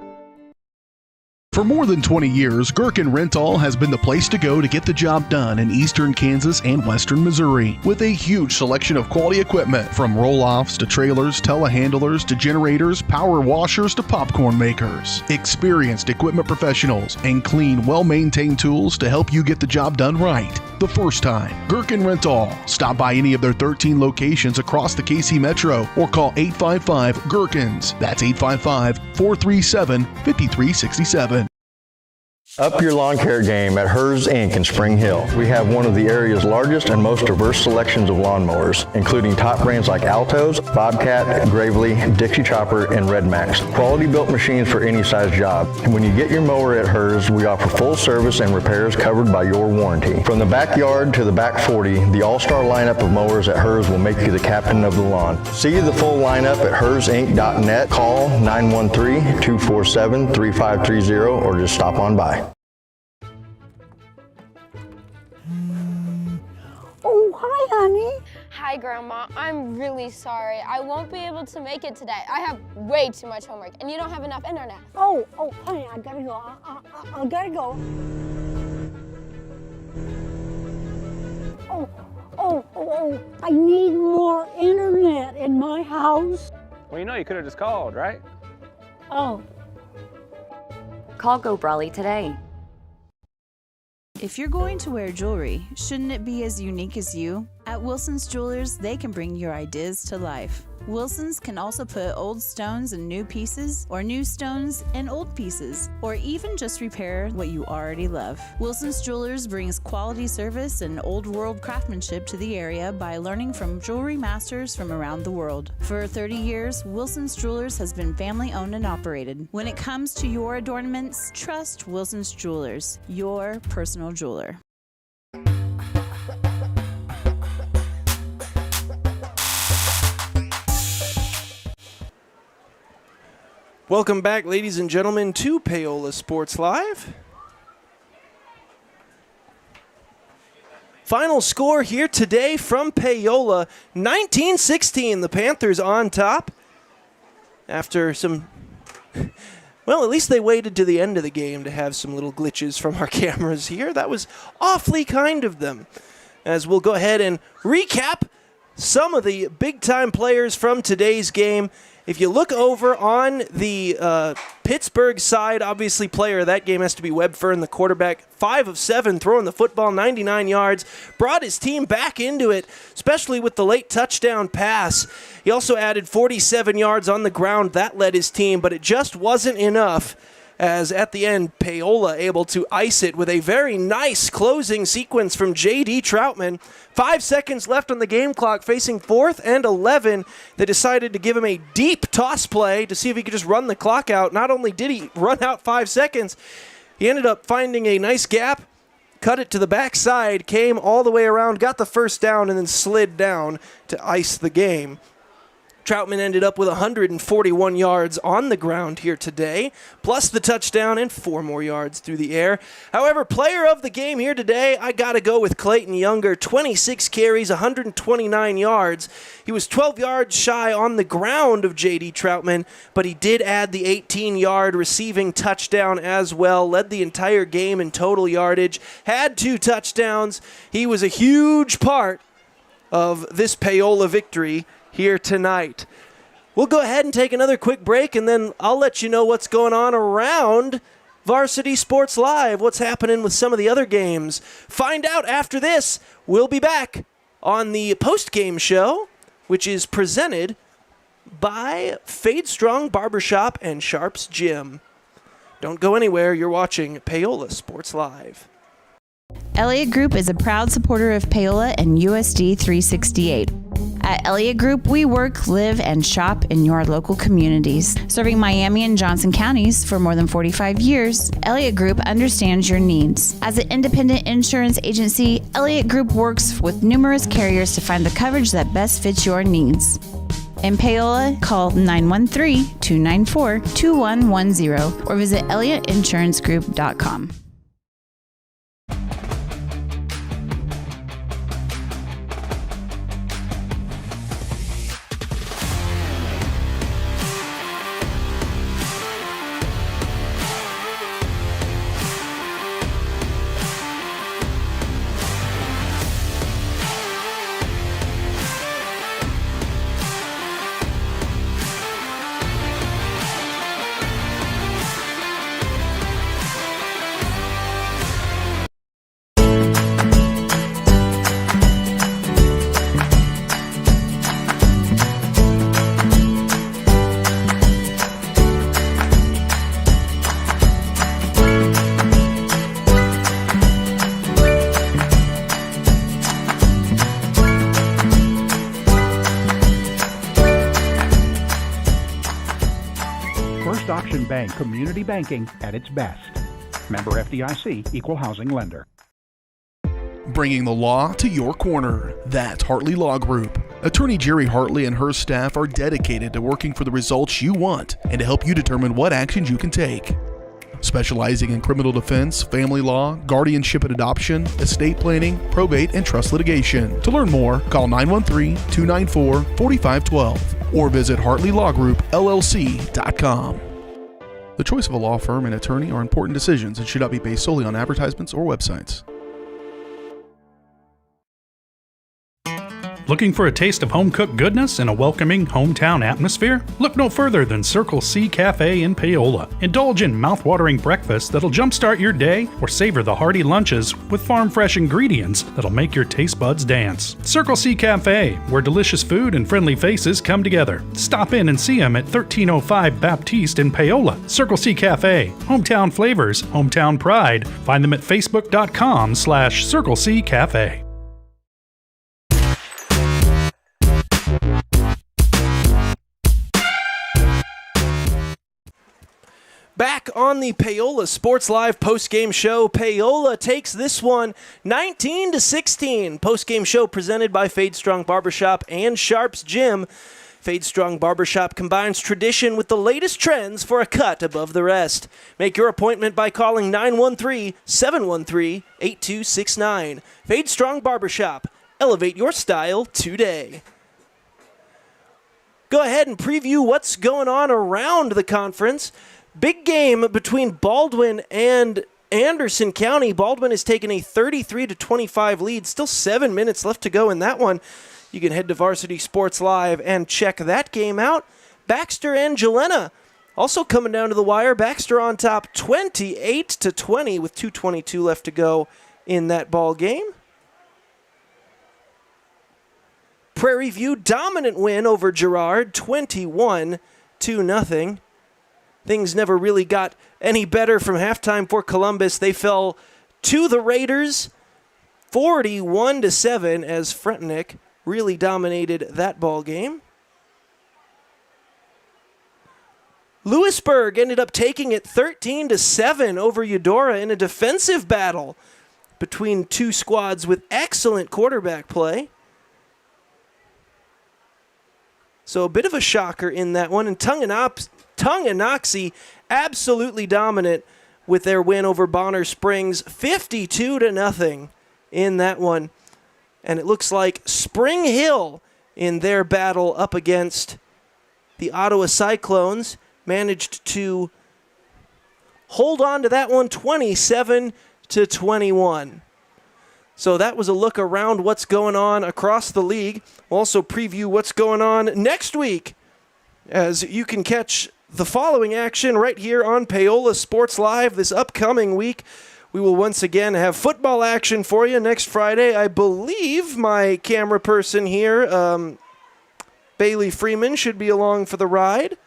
For more than 20 years, Gherkin Rental has been the place to go to get the job done in eastern Kansas and western Missouri. With a huge selection of quality equipment, from roll-offs to trailers, telehandlers to generators, power washers to popcorn makers. Experienced equipment professionals and clean, well-maintained tools to help you get the job done right the first time. Gherkin Rental. Stop by any of their 13 locations across the KC Metro or call 855-GHERKINS. That's 855-437-5367. Up your lawn care game at Hers Inc. in Spring Hill. We have one of the area's largest and most diverse selections of lawnmowers, including top brands like Altos, Bobcat, Gravely, Dixie Chopper, and Red Max. Quality built machines for any size job. And when you get your mower at Hers, we offer full service and repairs covered by your warranty. From the backyard to the back 40, the all-star lineup of mowers at Hers will make you the captain of the lawn. See the full lineup at hersinc.net. Call 913-247-3530 or just stop on by. Oh, hi, honey. Hi, Grandma. I'm really sorry. I won't be able to make it today. I have way too much homework, and you don't have enough internet. Oh, honey, I gotta go. I gotta go. Oh, I need more internet in my house. Well, you could have just called, right? Oh. Call Go Brawley today. If you're going to wear jewelry, shouldn't it be as unique as you? At Wilson's Jewelers, they can bring your ideas to life. Wilson's can also put old stones in new pieces, or new stones in old pieces, or even just repair what you already love. Wilson's Jewelers brings quality service and old world craftsmanship to the area by learning from jewelry masters from around the world. For 30 years, Wilson's Jewelers has been family owned and operated. When it comes to your adornments, trust Wilson's Jewelers, your personal jeweler. Welcome back, ladies and gentlemen, to Paola Sports Live. Final score here today from Paola, 19-16. The Panthers on top after some... Well, at least they waited to the end of the game to have some little glitches from our cameras here. That was awfully kind of them. As we'll go ahead and recap some of the big-time players from today's game. If you look over on the Pittsburgh side, obviously player of that game has to be Webb Fern, the quarterback. 5 of 7, throwing the football, 99 yards. Brought his team back into it, especially with the late touchdown pass. He also added 47 yards on the ground. That led his team, but it just wasn't enough as at the end, Paola able to ice it with a very nice closing sequence from J.D. Troutman. 5 seconds left on the game clock, facing 4th and 11. They decided to give him a deep toss play to see if he could just run the clock out. Not only did he run out 5 seconds, he ended up finding a nice gap, cut it to the backside, came all the way around, got the first down, and then slid down to ice the game. Troutman ended up with 141 yards on the ground here today, plus the touchdown and 4 more yards through the air. However, player of the game here today, I got to go with Clayton Younger. 26 carries, 129 yards. He was 12 yards shy on the ground of J.D. Troutman, but he did add the 18-yard receiving touchdown as well. Led the entire game in total yardage, had 2 touchdowns. He was a huge part of this Paola victory here tonight. We'll go ahead and take another quick break, and then I'll let you know what's going on around Varsity Sports Live, what's happening with some of the other games. Find out after this. We'll be back on the post-game show, which is presented by Fade Strong Barbershop and Sharps Gym. Don't go anywhere. You're watching Paola Sports Live. Elliott Group is a proud supporter of Paola and USD 368. At Elliott Group, we work, live, and shop in your local communities. Serving Miami and Johnson counties for more than 45 years, Elliott Group understands your needs. As an independent insurance agency, Elliott Group works with numerous carriers to find the coverage that best fits your needs. In Paola, call 913-294-2110 or visit ElliottInsuranceGroup.com. Bank community banking at its best. Member FDIC, equal housing lender. Bringing the law to your corner. That's Hartley Law Group. Attorney Jerry Hartley and her staff are dedicated to working for the results you want and to help you determine what actions you can take. Specializing in criminal defense, family law, guardianship and adoption, estate planning, probate, and trust litigation. To learn more, call 913-294-4512 or visit HartleyLawGroupLLC.com. The choice of a law firm and attorney are important decisions and should not be based solely on advertisements or websites. Looking for a taste of home-cooked goodness and a welcoming hometown atmosphere? Look no further than Circle C Cafe in Paola. Indulge in mouth-watering breakfast that'll jumpstart your day or savor the hearty lunches with farm-fresh ingredients that'll make your taste buds dance. Circle C Cafe, where delicious food and friendly faces come together. Stop in and see them at 1305 Baptiste in Paola. Circle C Cafe, hometown flavors, hometown pride. Find them at facebook.com/Circle C Cafe. Back on the Paola Sports Live postgame show, Paola takes this one 19-16. Postgame show presented by Fade Strong Barbershop and Sharps Gym. Fade Strong Barbershop combines tradition with the latest trends for a cut above the rest. Make your appointment by calling 913-713-8269. Fade Strong Barbershop. Elevate your style today. Go ahead and preview what's going on around the conference. Big game between Baldwin and Anderson County. Baldwin has taken a 33-25 lead. Still 7 minutes left to go in that one. You can head to Varsity Sports Live and check that game out. Baxter and Galena also coming down to the wire. Baxter on top 28-20 with 2:22 left to go in that ball game. Prairie View dominant win over Girard, 21-0. things never really got any better from halftime for Columbus. They fell to the Raiders 41-7 as Fretenick really dominated that ball game. Lewisburg ended up taking it 13-7 over Eudora in a defensive battle between two squads with excellent quarterback play. So a bit of a shocker in that one. And Tonganoxie absolutely dominant with their win over Bonner Springs, 52-0 in that one. And it looks like Spring Hill in their battle up against the Ottawa Cyclones managed to hold on to that one 27-21. So that was a look around what's going on across the league. We'll also preview what's going on next week, as you can catch the following action right here on Paola Sports Live this upcoming week. We will once again have football action for you next Friday. I believe my camera person here, Bailey Freeman, should be along for the ride.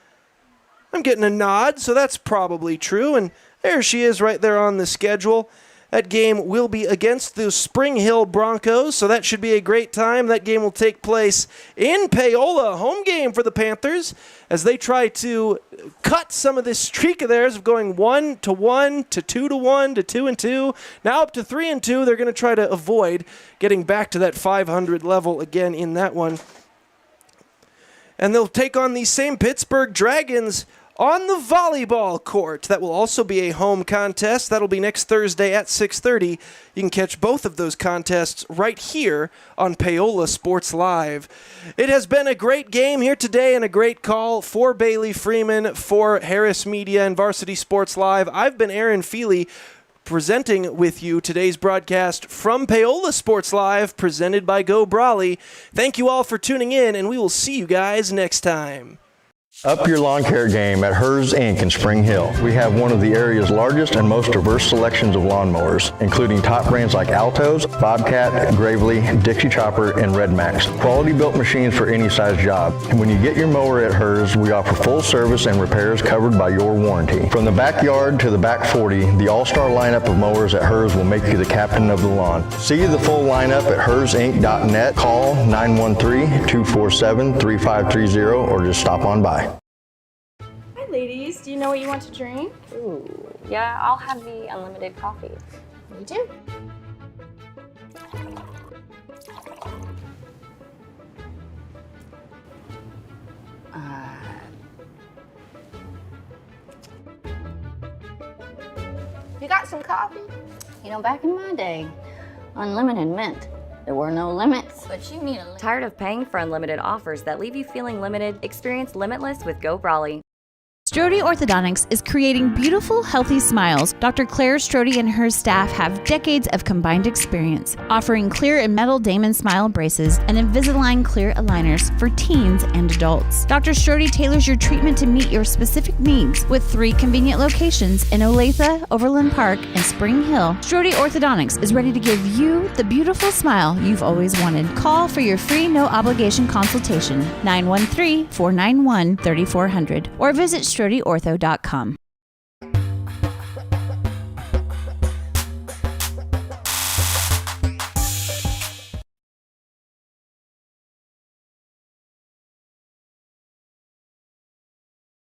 I'm getting a nod, so that's probably true. And there she is right there on the schedule. That game will be against the Spring Hill Broncos, so that should be a great time. That game will take place in Paola, home game for the Panthers, as they try to cut some of this streak of theirs of going 1-1 to 2-1 to 2-2, now up to 3-2. They're going to try to avoid getting back to that 500 level again in that one. And they'll take on these same Pittsburg Dragons on the volleyball court. That will also be a home contest. That'll be next Thursday at 6:30. You can catch both of those contests right here on Paola Sports Live. It has been a great game here today and a great call for Bailey Freeman, for Harris Media and Varsity Sports Live. I've been Aaron Feely, presenting with you today's broadcast from Paola Sports Live, presented by Go Brawley. Thank you all for tuning in, and we will see you guys next time. Up your lawn care game at Hers Inc. in Spring Hill. We have one of the area's largest and most diverse selections of lawnmowers, including top brands like Altos, Bobcat, Gravely, Dixie Chopper, and Red Max. Quality built machines for any size job. And when you get your mower at Hers, we offer full service and repairs covered by your warranty. From the backyard to the back 40, the all-star lineup of mowers at Hers will make you the captain of the lawn. See the full lineup at hersinc.net. Call 913-247-3530 or just stop on by. Ladies, do you know what you want to drink? Ooh, yeah, I'll have the unlimited coffee. Me too. You got some coffee? You know, back in my day, unlimited meant there were no limits. But you need a limit. Tired of paying for unlimited offers that leave you feeling limited? Experience Limitless with Go Brawley. Strode Orthodontics is creating beautiful, healthy smiles. Dr. Claire Strode and her staff have decades of combined experience, offering clear and metal Damon Smile braces and Invisalign clear aligners for teens and adults. Dr. Strode tailors your treatment to meet your specific needs with 3 convenient locations in Olathe, Overland Park, and Spring Hill. Strode Orthodontics is ready to give you the beautiful smile you've always wanted. Call for your free no-obligation consultation, 913-491-3400, or visit StrodeOrtho.com.